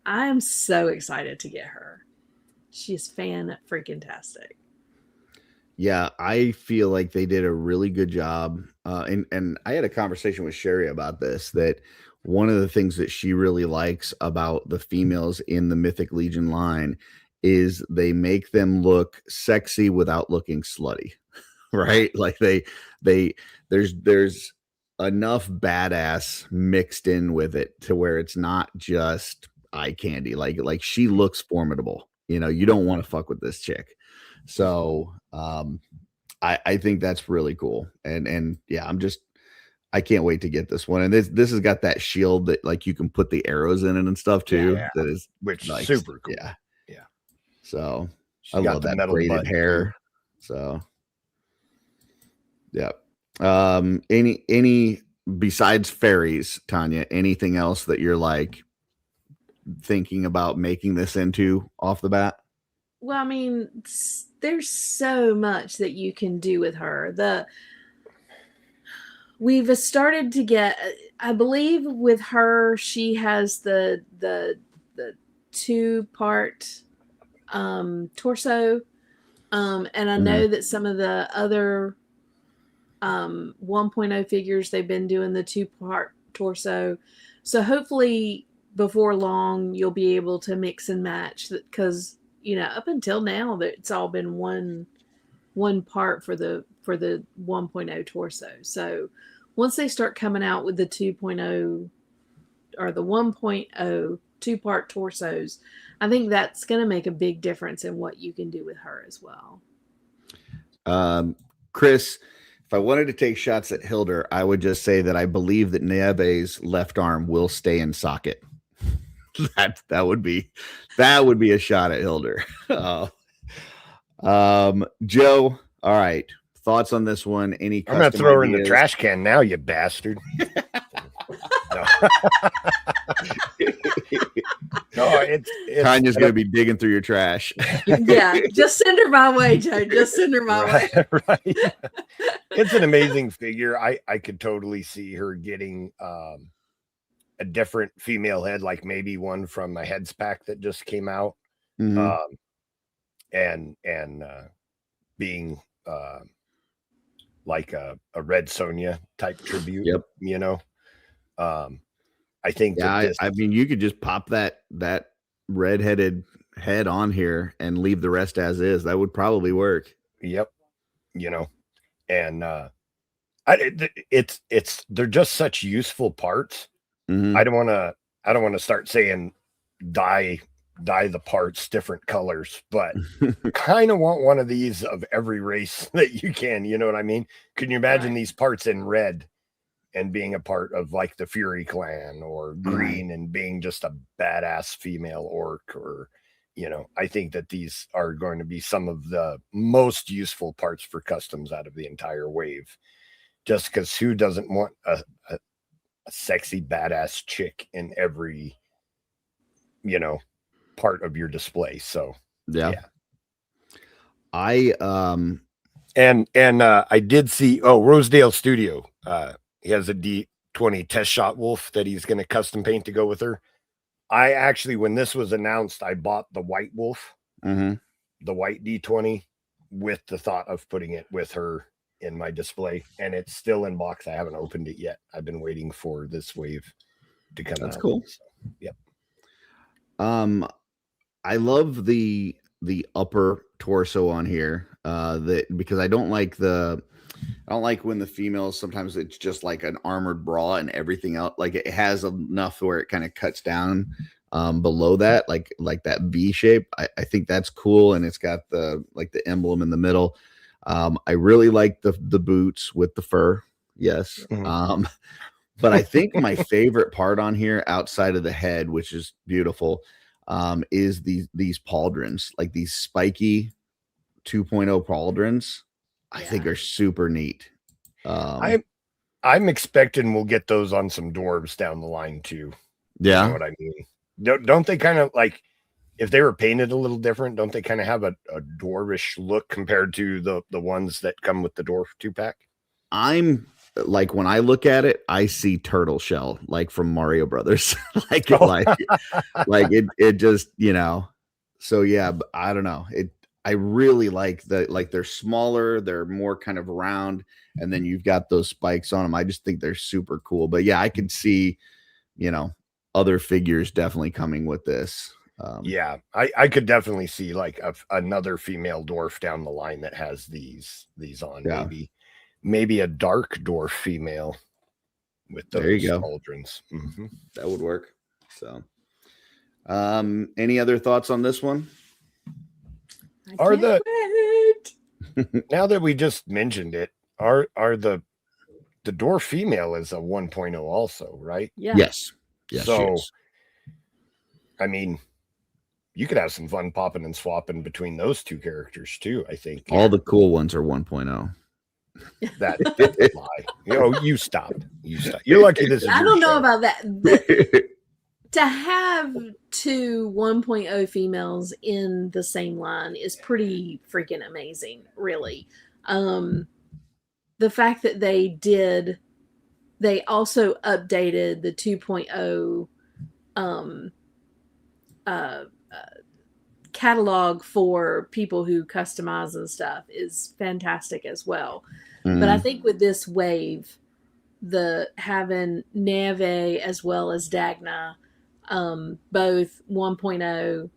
Speaker 4: I am so excited to get her. She is fan-freaking-tastic.
Speaker 2: Yeah, I feel like they did a really good job. And I had a conversation with Sherry about this, that one of the things that she really likes about the females in the Mythic Legion line is they make them look sexy without looking slutty, right? Like there's enough badass mixed in with it to where it's not just eye candy. Like she looks formidable. You don't want to fuck with this chick. So I think that's really cool. And yeah, I can't wait to get this one. And this has got that shield that like you can put the arrows in it and stuff too.
Speaker 3: Yeah.
Speaker 2: That is
Speaker 3: which super cool.
Speaker 2: Yeah.
Speaker 3: Yeah.
Speaker 2: So I love that braided hair. So yeah. Any besides fairies, Tanya, anything else that you're like thinking about making this into off the bat?
Speaker 4: Well, I mean, there's so much that you can do with her. We've started to get, I believe with her, she has the 2-part torso. And I know that some of the other 1.0 figures, they've been doing the 2-part torso. So hopefully before long, you'll be able to mix and match, because up until now, that it's all been one part for the 1.0 torso. So once they start coming out with the 2.0 or the 1.0 2-part torsos, I think that's going to make a big difference in what you can do with her as well.
Speaker 2: Chris, if I wanted to take shots at Hilder, I would just say that I believe that Nieve's left arm will stay in socket. That would be a shot at Hilder. Joe, all right. Thoughts on this one? Any
Speaker 3: I'm gonna throw her in the trash can now, you bastard. No, it's
Speaker 2: Tanya's gonna be digging through your trash.
Speaker 4: Yeah, just send her my way, Joe. Just send her my way.
Speaker 3: Right. It's an amazing figure. I could totally see her getting a different female head, like maybe one from a Heads pack that just came out, and being like a Red Sonja type tribute.
Speaker 2: Yep.
Speaker 3: I think.
Speaker 2: Yeah, I mean, you could just pop that red-headed head on here and leave the rest as is. That would probably work.
Speaker 3: Yep. And They're just such useful parts.
Speaker 2: Mhm.
Speaker 3: I don't want to start saying dye the parts different colors, but kind of want one of these of every race that you can. You know what I mean? Can you imagine these parts in red and being a part of like the Fury clan, or green and being just a badass female orc? Or, I think that these are going to be some of the most useful parts for customs out of the entire wave. Just because who doesn't want a sexy badass chick in every part of your display? So
Speaker 2: Yeah.
Speaker 3: I
Speaker 2: um
Speaker 3: I did see Rosedale Studio, he has a D20 test shot wolf that he's going to custom paint to go with her. I actually, when this was announced, I bought the white wolf, the white D20, with the thought of putting it with her in my display, and it's still in box. I haven't opened it yet. I've been waiting for this wave to come out.
Speaker 2: That's cool.
Speaker 3: So, yep.
Speaker 2: I love the upper torso on here, because I don't like when the females, sometimes it's just like an armored bra and everything else. Like it has enough where it kind of cuts down below that, like that V shape. I think that's cool. And it's got the emblem in the middle. I really like the boots with the fur. Yes. But I think my favorite part on here, outside of the head, which is beautiful, is these pauldrons, like these spiky 2.0 pauldrons. I think are super neat.
Speaker 3: I'm expecting we'll get those on some dwarves down the line too.
Speaker 2: Yeah.
Speaker 3: You know what I mean? Don't they kind of, like, if they were painted a little different, don't they kind of have a dwarvish look compared to the ones that come with the dwarf 2-pack?
Speaker 2: I'm like, when I look at it, I see turtle shell, like from Mario Brothers. like it just, so yeah, but I don't know. I really like they're smaller, they're more kind of round, and then you've got those spikes on them. I just think they're super cool. But yeah, I could see, other figures definitely coming with this.
Speaker 3: Yeah, I could definitely see like another female dwarf down the line that has these on.
Speaker 2: Yeah.
Speaker 3: Maybe a dark dwarf female with those
Speaker 2: there you go.
Speaker 3: pauldrons.
Speaker 2: That would work. So, any other thoughts on this one?
Speaker 3: Now that we just mentioned it, are the dwarf female is a 1.0 also, right?
Speaker 4: Yeah.
Speaker 2: Yes.
Speaker 3: So, I mean, you could have some fun popping and swapping between those two characters too. I think
Speaker 2: all the cool ones are 1.0.
Speaker 3: That lie. You stop. You're lucky this is
Speaker 4: I don't know
Speaker 3: show.
Speaker 4: about that. To have two 1.0 females in the same line is pretty freaking amazing, really. The fact that they also updated the 2.0 catalog for people who customize and stuff is fantastic as well. But I think with this wave, having Neve as well as Dagna, both 1.0,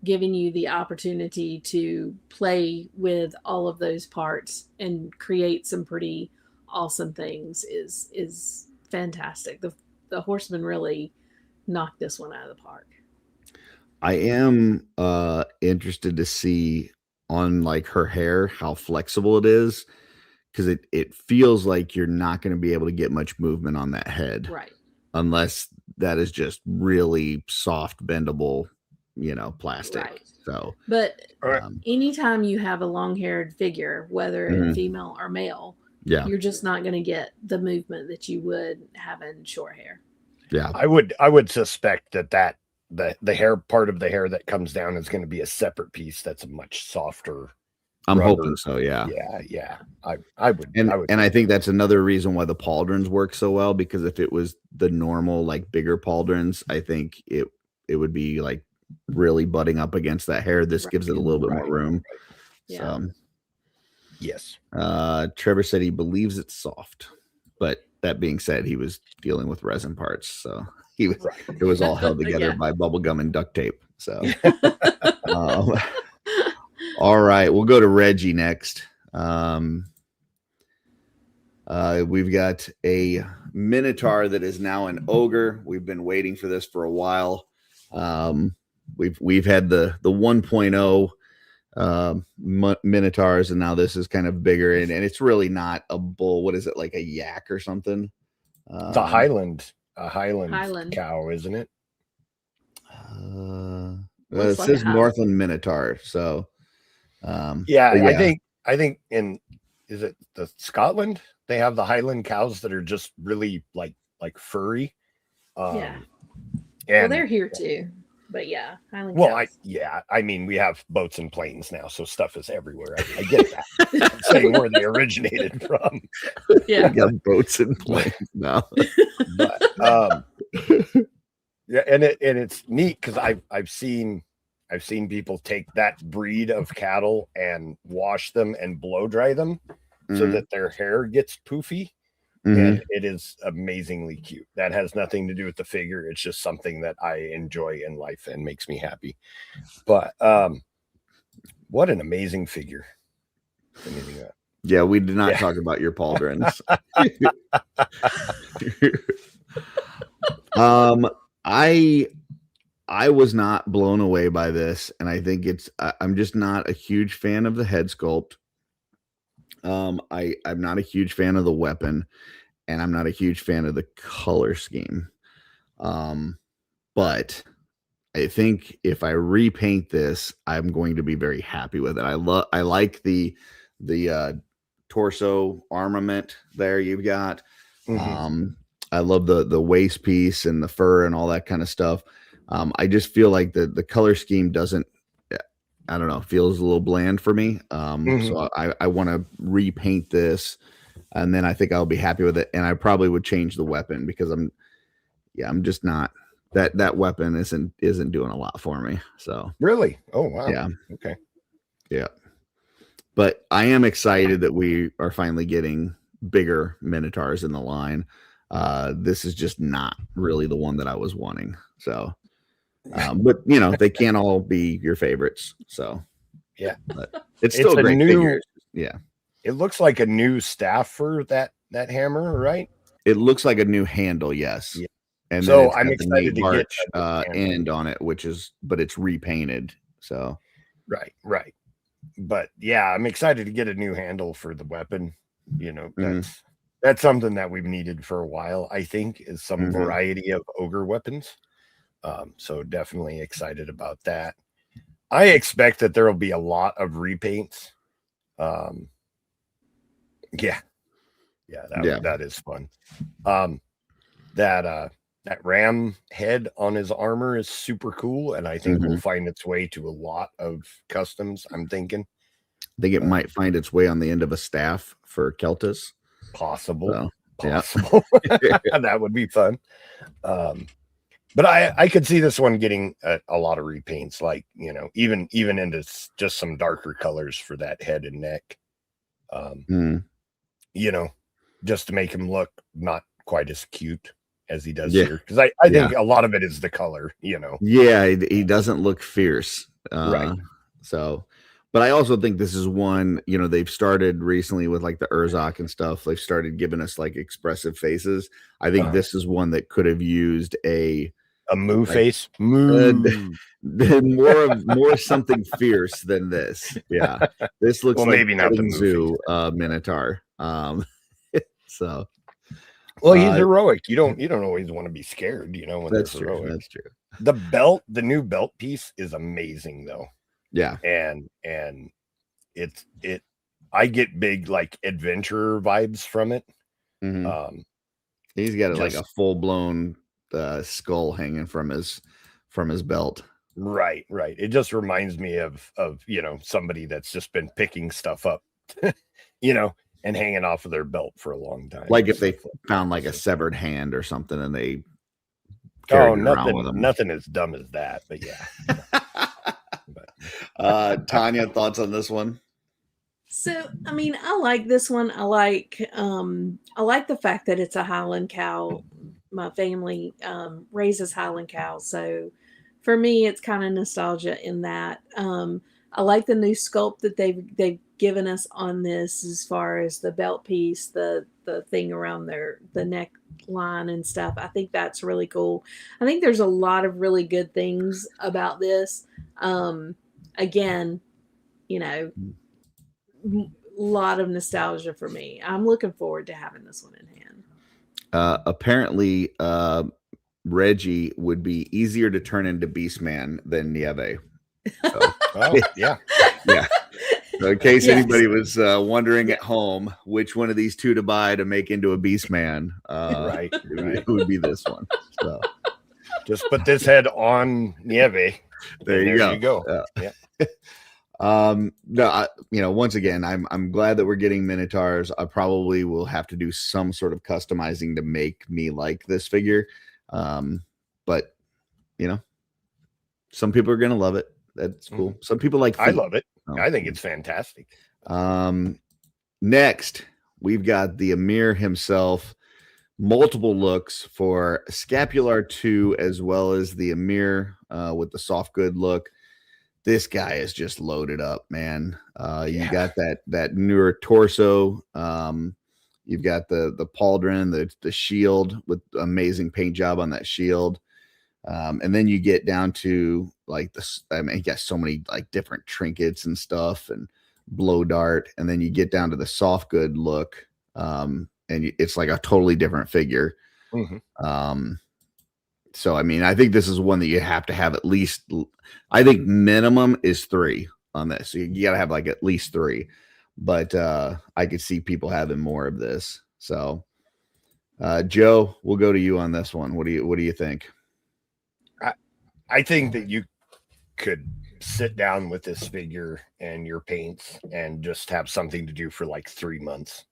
Speaker 4: giving you the opportunity to play with all of those parts and create some pretty awesome things is fantastic. The Horsemen really knocked this one out of the park.
Speaker 2: I am interested to see on like her hair how flexible it is, because it feels like you're not going to be able to get much movement on that head,
Speaker 4: right?
Speaker 2: Unless that is just really soft, bendable, plastic.
Speaker 4: Right.
Speaker 2: So,
Speaker 4: but anytime you have a long-haired figure, whether it's female or male, you're just not going to get the movement that you would having short hair.
Speaker 2: Yeah,
Speaker 3: I would suspect that the hair part of the hair that comes down is going to be a separate piece that's a much softer.
Speaker 2: I'm hoping so. Yeah.
Speaker 3: I would.
Speaker 2: And I think that's another reason why the pauldrons work so well, because if it was the normal, like bigger pauldrons, I think it would be like really butting up against that hair. This gives it a little bit more room.
Speaker 4: Yeah.
Speaker 2: So,
Speaker 3: yes.
Speaker 2: Trevor said he believes it's soft, but that being said, he was dealing with resin parts, so it was all held together by bubble gum and duct tape. So, all right, we'll go to Reggie next. We've got a Minotaur that is now an ogre. We've been waiting for this for a while. We've had the 1.0 Minotaurs, and now this is kind of bigger, and it's really not a bull. What is it, like a yak or something?
Speaker 3: It's a Highland cow, isn't it?
Speaker 2: It says Northland Minotaur. So,
Speaker 3: yeah, I think is it the Scotland? They have the Highland cows that are just really like furry.
Speaker 4: Yeah. And they're here too. But yeah,
Speaker 3: Highland cows. I mean, we have boats and planes now, so stuff is everywhere. I get that. I'm saying where they originated from.
Speaker 2: Yeah, we got boats and planes now.
Speaker 3: But yeah, and it's neat because I've seen people take that breed of cattle and wash them and blow dry them so that their hair gets poofy. And it is amazingly cute. That has nothing to do with the figure. It's just something that I enjoy in life and makes me happy. But what an amazing figure.
Speaker 2: Yeah, we did not talk about your pauldrons. I was not blown away by this, and I think I'm just not a huge fan of the head sculpt. I'm not a huge fan of the weapon, and I'm not a huge fan of the color scheme. But I think if I repaint this, I'm going to be very happy with it. I like the torso armament there you've got. I love the waist piece and the fur and all that kind of stuff. I just feel like the color scheme doesn't, I don't know, feels a little bland for me. So I want to repaint this, and then I think I'll be happy with it. And I probably would change the weapon because I'm just not, that weapon isn't doing a lot for me. So
Speaker 3: really? Oh, wow.
Speaker 2: Yeah.
Speaker 3: Okay.
Speaker 2: Yeah. But I am excited that we are finally getting bigger Minotaurs in the line. This is just not really the one that I was wanting. So, but they can't all be your favorites. So
Speaker 3: yeah,
Speaker 2: but it's still a great figure. Yeah.
Speaker 3: It looks like a new staff for that hammer, right?
Speaker 2: It looks like a new handle. Yes. Yeah. And
Speaker 3: so I'm excited to get
Speaker 2: end on it, but it's repainted. So
Speaker 3: right. But yeah, I'm excited to get a new handle for the weapon. That's something that we've needed for a while, I think, is some variety of ogre weapons. So definitely excited about that. I expect that there will be a lot of repaints. That is fun. That ram head on his armor is super cool, and I think will find its way to a lot of customs. I'm thinking.
Speaker 2: I think it might find its way on the end of a staff for Keltis.
Speaker 3: Possible. Yeah. That would be fun. But I could see this one getting a lot of repaints, like, even into just some darker colors for that head and neck. Just to make him look not quite as cute as he does here. Because I think a lot of it is the color,
Speaker 2: Yeah, he doesn't look fierce.
Speaker 3: Right.
Speaker 2: So, but I also think this is one, they've started recently with like the Urzok and stuff. They've started giving us like expressive faces. I think this is one that could have used a
Speaker 3: moo face. Moo.
Speaker 2: More something fierce than this. Yeah. This looks like
Speaker 3: maybe not the
Speaker 2: zoo Minotaur. So
Speaker 3: he's heroic. You don't always want to be scared, when
Speaker 2: that's
Speaker 3: they're
Speaker 2: true.
Speaker 3: heroic.
Speaker 2: That's true.
Speaker 3: The new belt piece is amazing though.
Speaker 2: Yeah.
Speaker 3: And I get big like adventurer vibes from it.
Speaker 2: He's got like a full-blown skull hanging from his belt.
Speaker 3: Right. It just reminds me of somebody that's just been picking stuff up, and hanging off of their belt for a long time.
Speaker 2: Like if they found like a severed hand or something and they carried it around with them.
Speaker 3: Nothing as dumb as that, but yeah.
Speaker 2: Tanya, thoughts on this one?
Speaker 4: So, I mean, I like this one. I like the fact that it's a Highland cow. My family raises Highland cows, so for me, it's kind of nostalgia in that. I like the new sculpt that they've given us on this as far as the belt piece, the thing around the neckline and stuff. I think that's really cool. I think there's a lot of really good things about this. Again, you know, lot of nostalgia for me. I'm looking forward to having this one in hand.
Speaker 2: Apparently, Reggie would be easier to turn into Beastman than Nieve. So,
Speaker 3: yeah.
Speaker 2: So in case anybody was wondering at home which one of these two to buy to make into a Beastman,
Speaker 3: right.
Speaker 2: It would be this one. So
Speaker 3: just put this head on Nieve.
Speaker 2: There you go.
Speaker 3: Yeah.
Speaker 2: No, once again, I'm glad that we're getting Minotaurs. I probably will have to do some sort of customizing to make me like this figure. But some people are gonna love it. That's cool. Some people like feet.
Speaker 3: I love it. I think it's fantastic.
Speaker 2: Next, we've got the Amir himself. Multiple looks for Scapular 2 as well as the Amir with the soft good look. This guy is just loaded up, man. You got that newer torso. You've got the pauldron, the shield with amazing paint job on that shield. And then you get down to like this. I mean, he got so many like different trinkets and stuff and blow dart. And then you get down to the soft good look. And it's like a totally different figure. So, I mean, I think this is one that you have to have at least, I think minimum is 3 on this. So you got to have like at least 3, but I could see people having more of this. So Joe, we'll go to you on this one. What do you think?
Speaker 3: I think that you could sit down with this figure and your paints and just have something to do for like 3 months.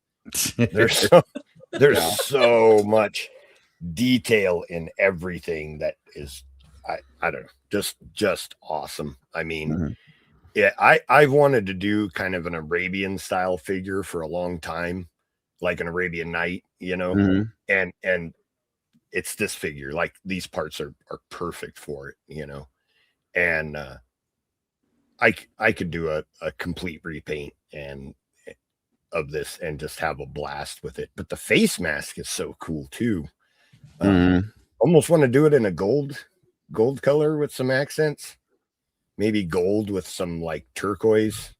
Speaker 3: There's so much detail in everything that is, I don't know, just awesome. I mean, I've wanted to do kind of an Arabian style figure for a long time, like an Arabian Night, and it's this figure. Like these parts are perfect for it, and I could do a complete repaint of this and just have a blast with it. But the face mask is so cool too. Almost want to do it in a gold color with some accents, maybe gold with some like turquoise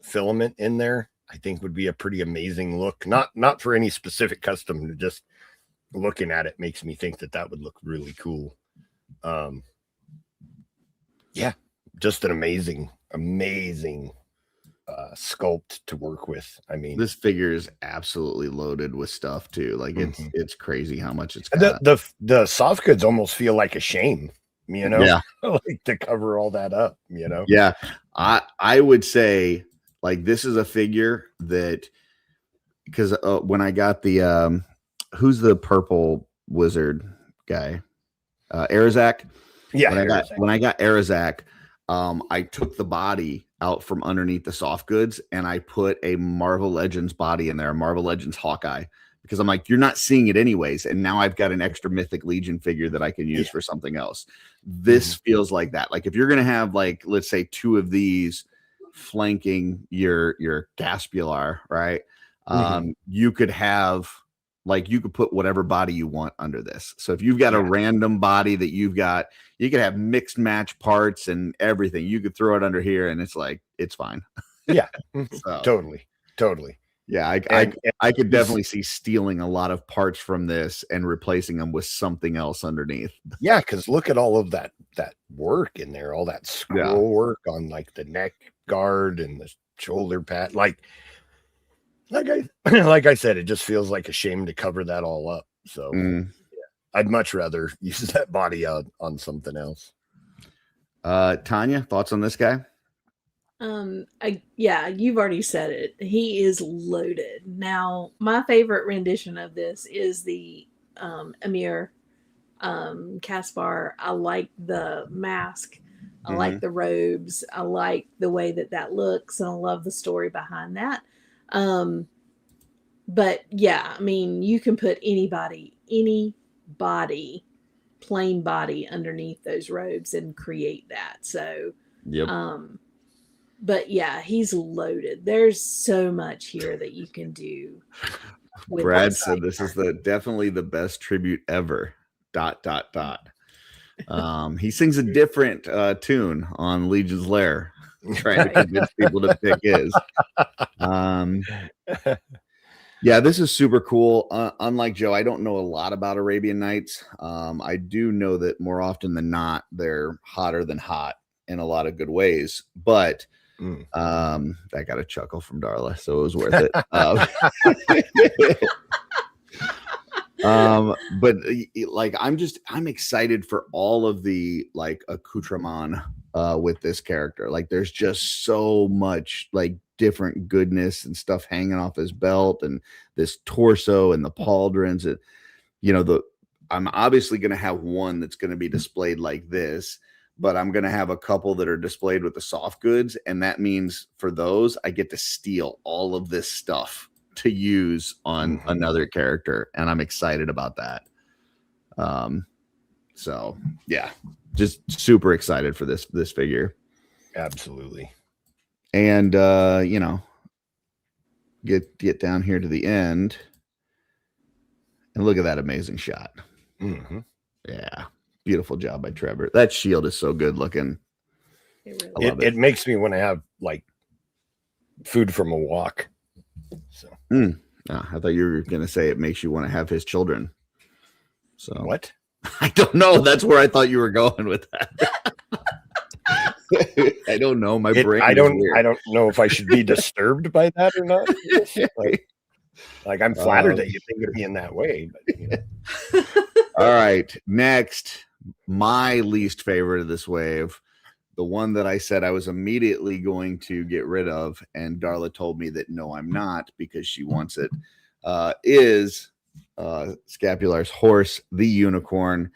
Speaker 3: filament in there. I think would be a pretty amazing look. Not for any specific custom, just looking at it makes me think that would look really cool. Just an amazing sculpt to work with. I mean,
Speaker 2: this figure is absolutely loaded with stuff too. Like it's crazy how much it's got.
Speaker 3: The soft goods almost feel like a shame, like to cover all that up,
Speaker 2: Yeah, I would say like this is a figure that, because when I got the who's the purple wizard guy, Arazak. When I got Arazak, I took the body out from underneath the soft goods and I put a Marvel Legends body in there, a Marvel Legends Hawkeye, because I'm like, you're not seeing it anyways. And now I've got an extra Mythic Legion figure that I can use for something else. This feels like that. Like if you're going to have like, let's say 2 of these flanking your Gaspular, right? You could have, like, you could put whatever body you want under this. So if you've got a random body that you could have mixed match parts and everything. You could throw it under here and it's like, it's fine.
Speaker 3: Yeah,
Speaker 2: so,
Speaker 3: totally.
Speaker 2: Yeah, I could definitely see stealing a lot of parts from this and replacing them with something else underneath.
Speaker 3: Yeah, because look at all of that work in there, all that scroll work on like the neck guard and the shoulder pad. Like I said, it just feels like a shame to cover that all up. So I'd much rather use that body on something else.
Speaker 2: Tanya, thoughts on this guy?
Speaker 4: You've already said it. He is loaded. Now, my favorite rendition of this is the Amir Caspar. I like the mask. I like the robes. I like the way that looks, and I love the story behind that. But yeah, I mean, you can put any plain body underneath those robes and create that. So, But yeah, he's loaded. There's so much here that you can do.
Speaker 2: Brad said this is definitely the best tribute ever. ... He sings a different tune on Legion's Lair, trying to convince people to pick his. Yeah, this is super cool. Unlike Joe, I don't know a lot about Arabian Nights. I do know that more often than not, they're hotter than hot in a lot of good ways. But I got a chuckle from Darla, so it was worth it. But like I'm excited for all of the like accoutrement with this character. Like there's just so much like different goodness and stuff hanging off his belt, and this torso and the pauldrons. And I'm obviously going to have one that's going to be displayed like this, but I'm going to have a couple that are displayed with the soft goods, and that means for those I get to steal all of this stuff to use on another character, and I'm excited about that. So yeah, just super excited for this figure.
Speaker 3: Absolutely.
Speaker 2: And get down here to the end and look at that amazing shot. Yeah, beautiful job by Trevor. That shield is so good looking.
Speaker 3: It makes me want to have like food from a walk. So
Speaker 2: I thought you were going to say it makes you want to have his children. So
Speaker 3: what?
Speaker 2: I don't know. That's where I thought you were going with that. I don't know. My brain.
Speaker 3: I don't know if I should be disturbed by that or not. Like I'm flattered that you think of me in that way. But,
Speaker 2: All right. Next, my least favorite of this wave. The one that I said I was immediately going to get rid of, and Darla told me that no, I'm not, because she wants it, is Scapular's horse, the unicorn.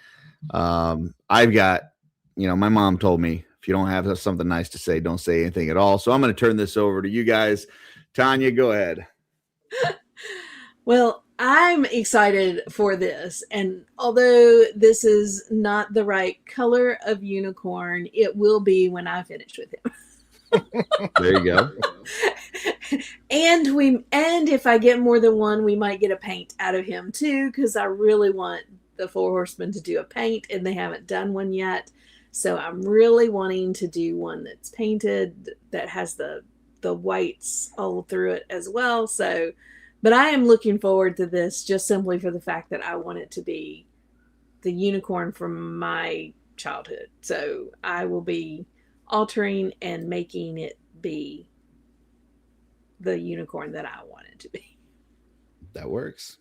Speaker 2: I've got, my mom told me, if you don't have something nice to say, don't say anything at all. So I'm going to turn this over to you guys. Tanya, go ahead.
Speaker 4: Well, I'm excited for this, and although this is not the right color of unicorn, it will be when I finish with him.
Speaker 2: There you go.
Speaker 4: And if I get more than one, we might get a paint out of him too, because I really want the Four Horsemen to do a paint, and they haven't done one yet. So I'm really wanting to do one that's painted, that has the whites all through it as well. So, but I am looking forward to this just simply for the fact that I want it to be the unicorn from my childhood. So I will be altering and making it be the unicorn that I want it to be.
Speaker 2: That works.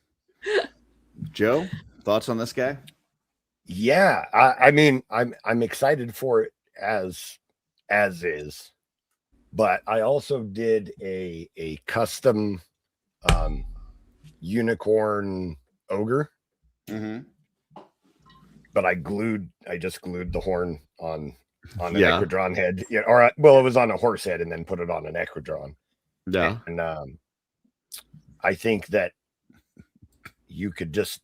Speaker 2: Joe, thoughts on this guy?
Speaker 3: Yeah, I mean, I'm excited for it as is, but I also did a custom unicorn ogre, but I just glued the horn on an Equidron head, it was on a horse head and then put it on an Equidron.
Speaker 2: Yeah,
Speaker 3: and I think that you could just.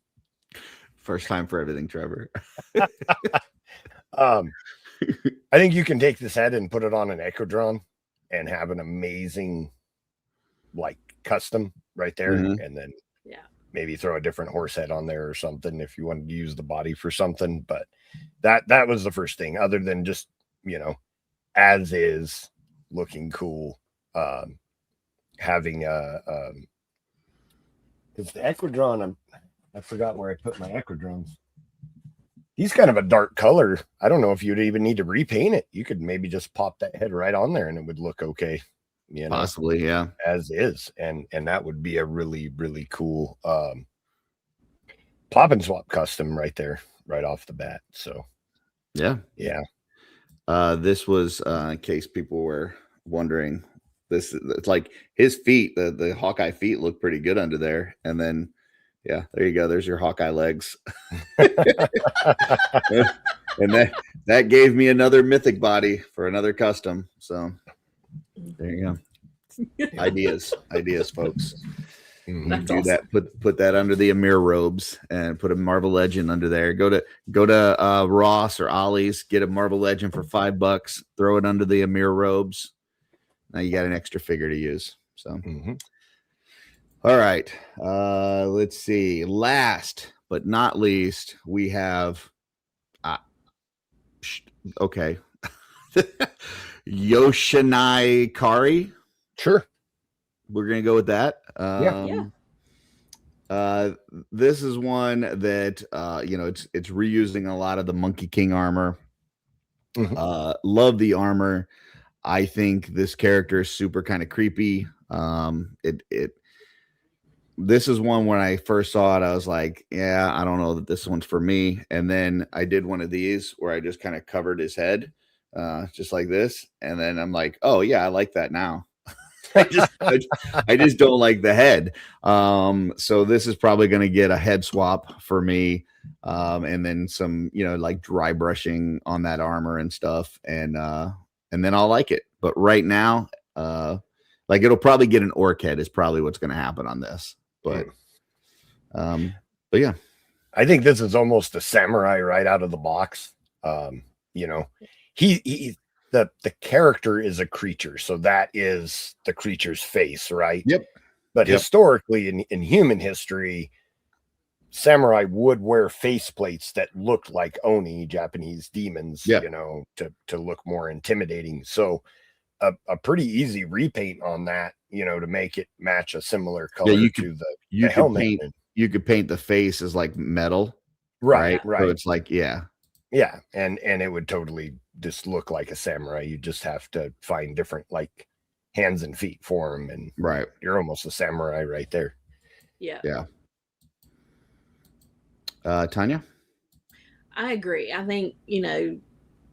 Speaker 2: First time for everything, Trevor.
Speaker 3: I think you can take this head and put it on an Equidron and have an amazing like custom right there, and then maybe throw a different horse head on there or something if you wanted to use the body for something. But that was the first thing, other than just as is looking cool. Having because the Equidron, I forgot where I put my Equidrons. He's kind of a dark color. I don't know if you'd even need to repaint it. You could maybe just pop that head right on there and it would look okay.
Speaker 2: Possibly, yeah.
Speaker 3: As is. And that would be a really, really cool pop and swap custom right there, right off the bat. So
Speaker 2: yeah. This was in case people were wondering, it's like his feet, the Hawkeye feet look pretty good under there. And then yeah, there you go. There's your Hawkeye legs. And that gave me another mythic body for another custom. So there you go. Ideas, folks.
Speaker 4: That's
Speaker 2: do
Speaker 4: awesome.
Speaker 2: That. Put that under the Amir robes and put a Marvel Legend under there. Go to Ross or Ollie's, get a Marvel Legend for $5. Throw it under the Amir robes. Now you got an extra figure to use. So,
Speaker 3: Mm-hmm.
Speaker 2: all right. Let's see. Last but not least, we have. Okay. Yoshinai Kari.
Speaker 3: Sure.
Speaker 2: We're gonna go with that.
Speaker 4: Yeah.
Speaker 2: This is one that it's reusing a lot of the Monkey King armor.
Speaker 3: Mhm.
Speaker 2: Love the armor. I think this character is super kind of creepy. This is one when I first saw it, I was like, yeah, I don't know that this one's for me. And then I did one of these where I just kind of covered his head, just like this. And then I'm like, oh yeah, I like that now. I just don't like the head. So this is probably going to get a head swap for me. And then some, like dry brushing on that armor and stuff. And then I'll like it. But right now, like it'll probably get an orc head is probably what's going to happen on this. But yeah,
Speaker 3: I think this is almost a samurai right out of the box. He the character is a creature, so that is the creature's face, right?
Speaker 2: Yep.
Speaker 3: But historically, in human history, samurai would wear face plates that looked like oni, Japanese demons, to look more intimidating. So a pretty easy repaint on that, to make it match a similar color to the helmet.
Speaker 2: You could paint the face as like metal,
Speaker 3: right?
Speaker 2: So it's like, yeah,
Speaker 3: and it would totally just look like a samurai. You just have to find different like hands and feet for him, and you're almost a samurai right there.
Speaker 4: Yeah.
Speaker 2: Tanya,
Speaker 4: I agree. I think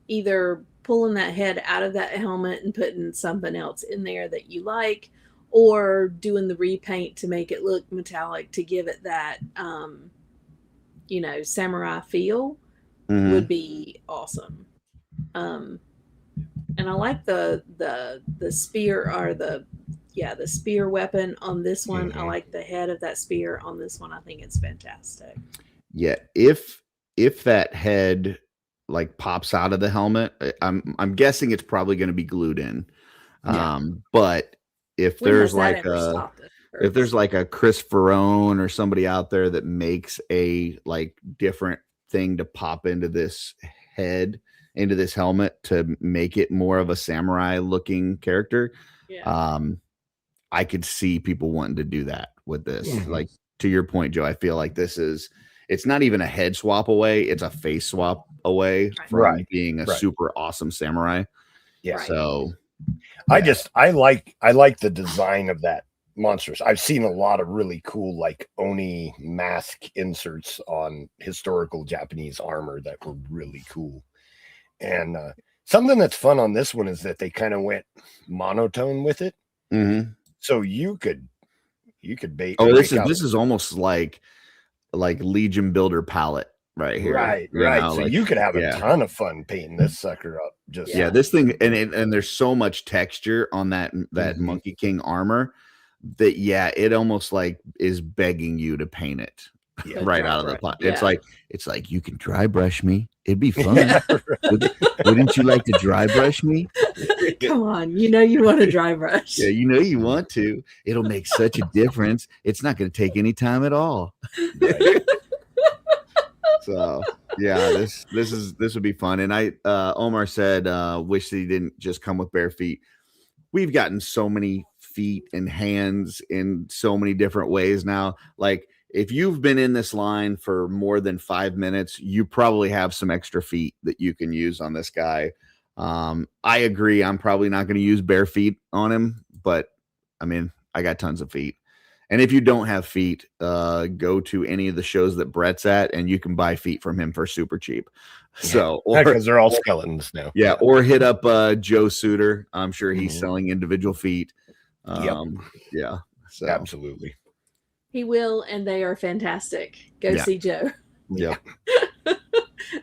Speaker 4: either pulling that head out of that helmet and putting something else in there that you like, or doing the repaint to make it look metallic to give it that samurai feel would be awesome. And I like the spear, or the spear weapon on this one. I like the head of that spear on this one. I think it's fantastic.
Speaker 2: Yeah, if that head like pops out of the helmet, I'm guessing it's probably going to be glued in. But if there's like a Chris Ferrone or somebody out there that makes a like different thing to pop into this head, into this helmet to make it more of a samurai looking character, I could see people wanting to do that with this. Like to your point, Joe, I feel like it's not even a head swap away, it's a face swap away from being a super awesome samurai. So
Speaker 3: I like the design of that monsters. I've seen a lot of really cool like oni mask inserts on historical Japanese armor that were really cool. And something that's fun on this one is that they kind of went monotone with it. So you could bait.
Speaker 2: Oh, this is almost like Legion Builder palette right here.
Speaker 3: Right. So you could have a ton of fun painting this sucker up.
Speaker 2: This thing, and there's so much texture on that Monkey King armor that it almost like is begging you to paint it right out of the pot. It's like you can dry brush me. It'd be fun. Wouldn't you like to dry brush me?
Speaker 4: Come on, you want to dry brush.
Speaker 2: Yeah, you want to. It'll make such a difference. It's not going to take any time at all. So this would be fun. And Omar said, wish that he didn't just come with bare feet. We've gotten so many feet and hands in so many different ways now. Like if you've been in this line for more than 5 minutes, you probably have some extra feet that you can use on this guy. I agree. I'm probably not going to use bare feet on him, but I mean, I got tons of feet. And if you don't have feet, go to any of the shows that Brett's at, and you can buy feet from him for super cheap. So,
Speaker 3: because they're all skeletons now.
Speaker 2: Yeah, or hit up Joe Suter. I'm sure he's selling individual feet. Yeah, so.
Speaker 3: Absolutely.
Speaker 4: He will, and they are fantastic. Go see Joe.
Speaker 2: Yep.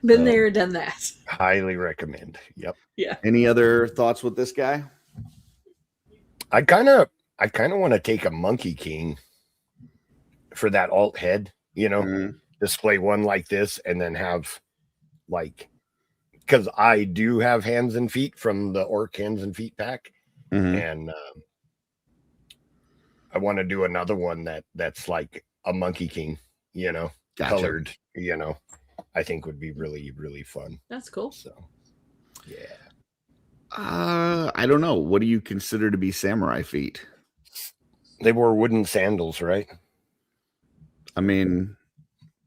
Speaker 4: Been there, done that.
Speaker 3: Highly recommend. Yep.
Speaker 4: Yeah.
Speaker 2: Any other thoughts with this guy?
Speaker 3: I kind of want to take a Monkey King for that alt head, display one like this, and then have like, because I do have hands and feet from the orc hands and feet pack, and I want to do another one that's like a Monkey King,
Speaker 2: Gotcha.
Speaker 3: colored, I think would be really, really fun.
Speaker 4: That's cool.
Speaker 3: So, yeah.
Speaker 2: I don't know. What do you consider to be samurai feet?
Speaker 3: They wore wooden sandals, right?
Speaker 2: I mean,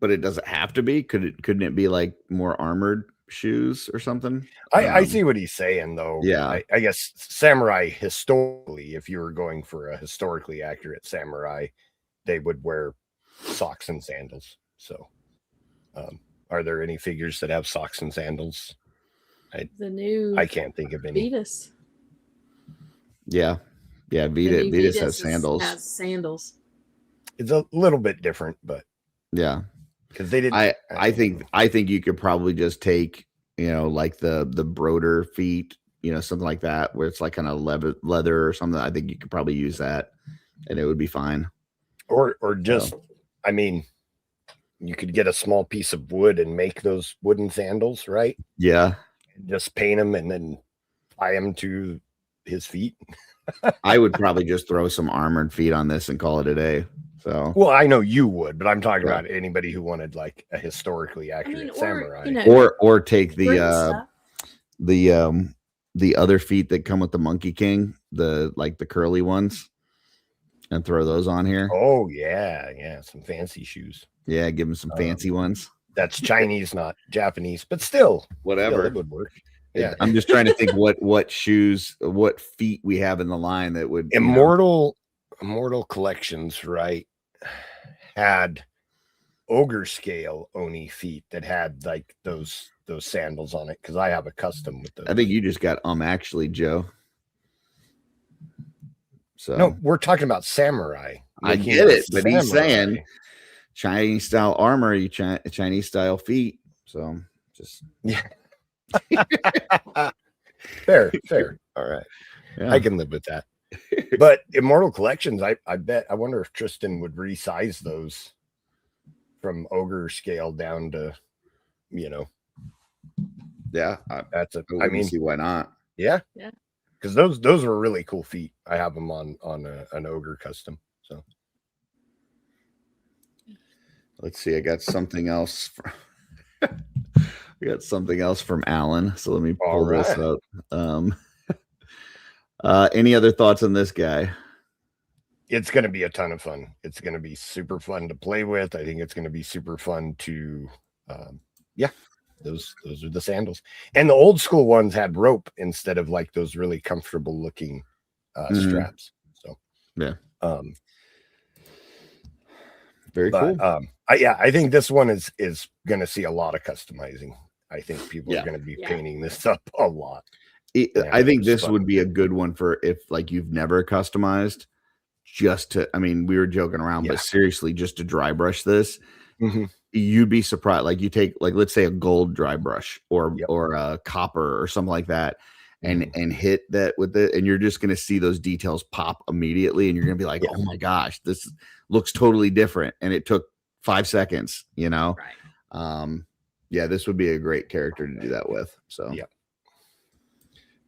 Speaker 2: but it doesn't have to be. Couldn't it be like more armored shoes or something?
Speaker 3: I see what he's saying, though.
Speaker 2: Yeah.
Speaker 3: I guess samurai historically, if you were going for a historically accurate samurai, they would wear socks and sandals. So, are there any figures that have socks and sandals? I can't think of any.
Speaker 4: Vetus.
Speaker 2: Yeah. Vetus has sandals.
Speaker 4: Has sandals.
Speaker 3: It's a little bit different, but
Speaker 2: yeah,
Speaker 3: because they didn't.
Speaker 2: I think you could probably just take like the Broder feet, something like that, where it's like kind of leather or something. I think you could probably use that, and it would be fine.
Speaker 3: Or just, I mean, you could get a small piece of wood and make those wooden sandals, right?
Speaker 2: Yeah.
Speaker 3: Just paint them and then tie them to his feet.
Speaker 2: I would probably just throw some armored feet on this and call it a day. So,
Speaker 3: well, I know you would, but I'm talking about anybody who wanted like a historically accurate samurai,
Speaker 2: or take the other feet that come with the Monkey King, the curly ones, and throw those on here.
Speaker 3: Oh yeah, some fancy shoes.
Speaker 2: Yeah, give them some fancy ones.
Speaker 3: That's Chinese, not Japanese, but still,
Speaker 2: whatever,
Speaker 3: it would work. Yeah,
Speaker 2: I'm just trying to think what shoes, what feet we have in the line that would
Speaker 3: Immortal Collections, right? Had ogre scale Oni feet that had like those sandals on it, because I have a custom with those.
Speaker 2: I think you just got actually, Joe. So
Speaker 3: no, we're talking about samurai.
Speaker 2: I get it, but he's saying Chinese style armor, Chinese style feet. So just
Speaker 3: fair. All right, yeah. I can live with that. But Immortal Collections, I wonder if Tristan would resize those from ogre scale down to,
Speaker 2: yeah.
Speaker 3: I mean,
Speaker 2: see why not?
Speaker 3: Yeah. Because those were really cool feet. I have them on an ogre custom. So
Speaker 2: let's see. I got something else. We got something else from Alan. So let me pull this up. Any other thoughts on this guy?
Speaker 3: It's going to be a ton of fun. It's going to be super fun to play with. I think it's going to be super fun to, those are the sandals. And the old school ones had rope instead of like those really comfortable looking straps. So
Speaker 2: yeah,
Speaker 3: very cool. I think this one is going to see a lot of customizing. I think people are going to be painting this up a lot.
Speaker 2: I think this would be a good one for if like you've never customized, we were joking around, but seriously, just to dry brush this, you'd be surprised. Like you take, like, let's say a gold dry brush or a copper or something like that, and hit that with it, and you're just going to see those details pop immediately, and you're going to be like, oh my gosh, this looks totally different. And it took 5 seconds, right. This would be a great character to do that with. So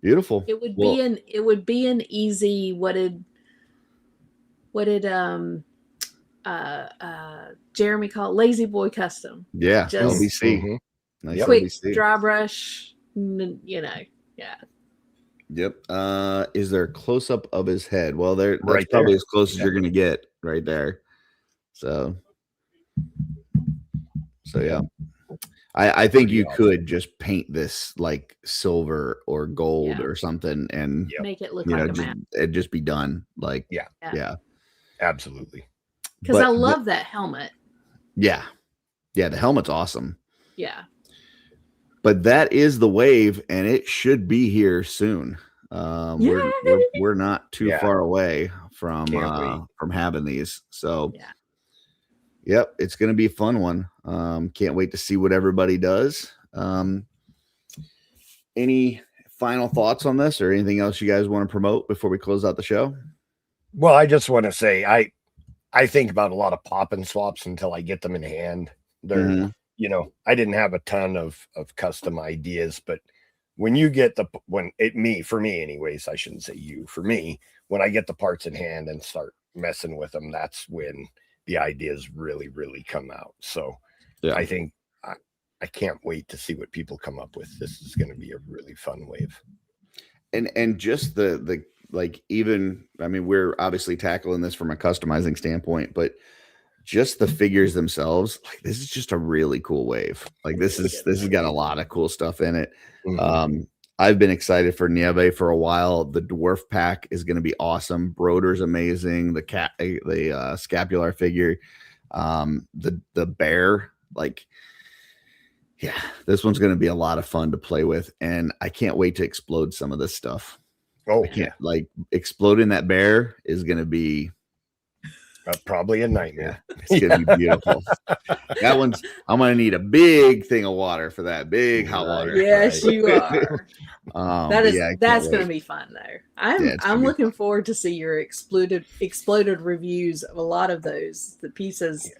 Speaker 2: beautiful.
Speaker 4: It would be an easy what did Jeremy call it? Lazy boy custom.
Speaker 2: Yeah,
Speaker 4: just
Speaker 2: LBC. Nice
Speaker 4: quick
Speaker 2: LBC.
Speaker 4: Dry brush.
Speaker 2: Yep. Is there a close up of his head? Well, that's probably as close as you're gonna get right there. So yeah. I think you could just paint this like silver or gold or something and
Speaker 4: make it look like a map.
Speaker 2: It'd just be done. Like,
Speaker 3: yeah. Absolutely.
Speaker 4: Because I love that helmet.
Speaker 2: Yeah. Yeah, the helmet's awesome.
Speaker 4: Yeah.
Speaker 2: But that is the wave, and it should be here soon. We're not too far away from having these. So yep, it's going to be a fun one. Can't wait to see what everybody does. Any final thoughts on this or anything else you guys want to promote before we close out the show?
Speaker 3: Well, I just want to say I think about a lot of pop and swaps until I get them in hand. They're I didn't have a ton of custom ideas, but when you get for me anyways, I shouldn't say you, for me, when I get the parts in hand and start messing with them, that's when the ideas really, really come out. So I think I can't wait to see what people come up with. This is going to be a really fun wave.
Speaker 2: And just the like, even, I mean, we're obviously tackling this from a customizing standpoint, but just the figures themselves, like, this is just a really cool wave. Like, this has got a lot of cool stuff in it. Mm-hmm. I've been excited for Nieve for a while. The dwarf pack is going to be awesome. Broder's amazing. The scapular figure, the bear, like, yeah, this one's going to be a lot of fun to play with, and I can't wait to explode some of this stuff.
Speaker 3: Oh,
Speaker 2: I can't, like, exploding that bear is going to be
Speaker 3: probably a nightmare.
Speaker 2: It's going to be beautiful. That one's, I'm going to need a big thing of water for that, big hot water.
Speaker 4: Yes, you are. That's going to be fun though. I'm looking forward to see your exploded reviews of a lot of the pieces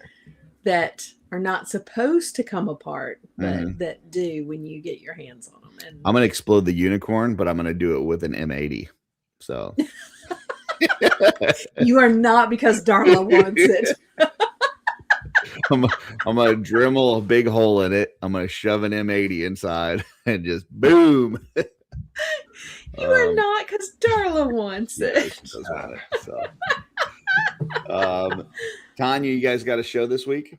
Speaker 4: that are not supposed to come apart, but that do when you get your hands on them. And
Speaker 2: I'm going to explode the unicorn, but I'm going to do it with an M80. So
Speaker 4: you are not, because Darla wants it.
Speaker 2: I'm going to Dremel a big hole in it. I'm going to shove an M80 inside and just boom.
Speaker 4: You are not, because Darla wants it.
Speaker 2: She does want it. So. Tanya, you guys got a show this week?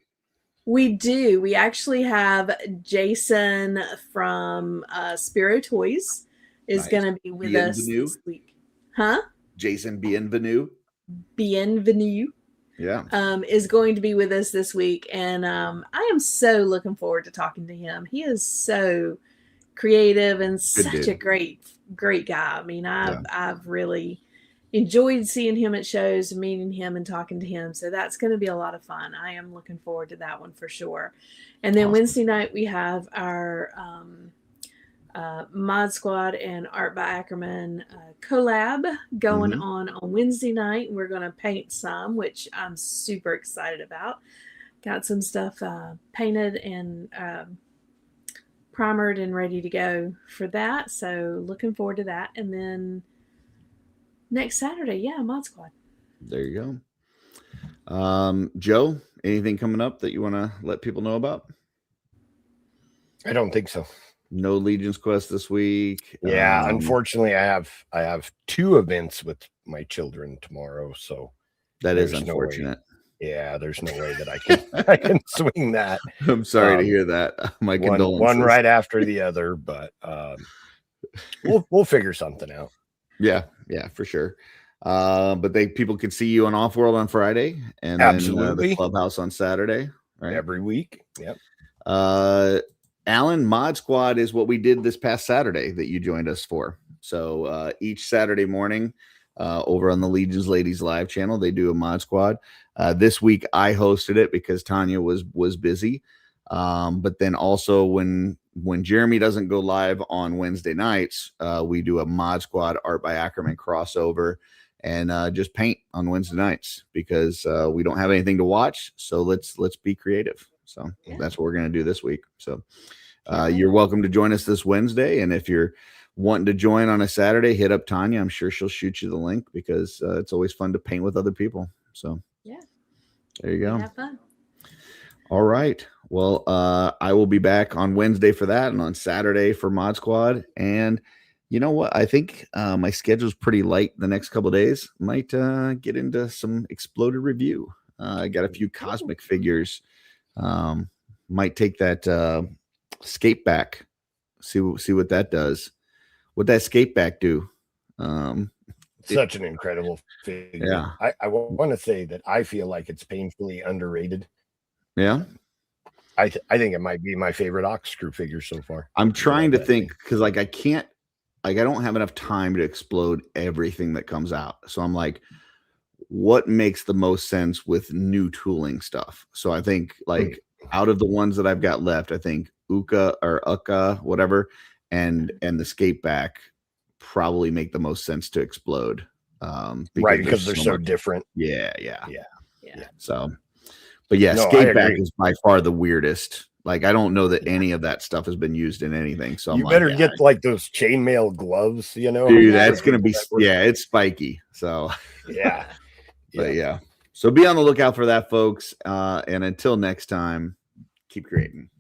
Speaker 4: We do. We actually have Jason from Spiro Toys is going to be with us this week. Huh?
Speaker 2: Jason Bienvenue. Yeah.
Speaker 4: Is going to be with us this week. And I am so looking forward to talking to him. He is so creative and such a great guy. I mean, I've really enjoyed seeing him at shows, meeting him and talking to him. So that's going to be a lot of fun. I am looking forward to that one for sure. And then Wednesday night, we have our Mod Squad and Art by Ackerman collab going on Wednesday night. We're going to paint some, which I'm super excited about. Got some stuff painted and primered and ready to go for that. So looking forward to that. And then next Saturday, Mod Squad.
Speaker 2: There you go. Joe, anything coming up that you want to let people know about?
Speaker 3: I don't think so.
Speaker 2: No Legion's Quest this week.
Speaker 3: Yeah, unfortunately, I have 2 events with my children tomorrow, so
Speaker 2: that is unfortunate.
Speaker 3: There's no way that I can swing that.
Speaker 2: I'm sorry to hear that. My condolences.
Speaker 3: One right after the other, but we'll figure something out.
Speaker 2: Yeah, for sure. But people can see you on Off World on Friday, and
Speaker 3: absolutely
Speaker 2: then, the Clubhouse on Saturday, right?
Speaker 3: Every week. Yep.
Speaker 2: Alan, Mod Squad is what we did this past Saturday that you joined us for. So each Saturday morning, over on the Legions Ladies Live channel, they do a Mod Squad. This week I hosted it because Tanya was busy. But then also when Jeremy doesn't go live on Wednesday nights, we do a Mod Squad Art by Ackerman crossover and just paint on Wednesday nights because we don't have anything to watch. So let's be creative. So that's what we're going to do this week. So you're welcome to join us this Wednesday. And if you're wanting to join on a Saturday, hit up Tanya. I'm sure she'll shoot you the link because it's always fun to paint with other people. So there you go.
Speaker 4: Have fun.
Speaker 2: All right. Well, I will be back on Wednesday for that and on Saturday for Mod Squad. And you know what? I think my schedule's pretty light the next couple of days. Might get into some exploded review. I got a few cosmic figures. Might take that skate back. See what that does. What that skate back do?
Speaker 3: Such an incredible figure.
Speaker 2: Yeah.
Speaker 3: I want to say that I feel like it's painfully underrated.
Speaker 2: Yeah.
Speaker 3: I think it might be my favorite Ox Screw figure so far.
Speaker 2: I'm trying to think because I can't, I don't have enough time to explode everything that comes out. So I'm like, what makes the most sense with new tooling stuff? So I think out of the ones that I've got left, I think Uka, whatever, and the skate back probably make the most sense to explode.
Speaker 3: Because they're so different.
Speaker 2: Yeah. So, But yeah,
Speaker 3: No, I
Speaker 2: skate back
Speaker 3: agree.
Speaker 2: is by far the weirdest. Like, I don't know that any of that stuff has been used in anything. So
Speaker 3: You
Speaker 2: I'm
Speaker 3: better
Speaker 2: like,
Speaker 3: get like those chainmail gloves, you know.
Speaker 2: dude,
Speaker 4: Yeah.
Speaker 2: that's gonna be it's spiky. So
Speaker 3: Yeah.
Speaker 2: but yeah. So be on the lookout for that, folks. And until next time, keep creating.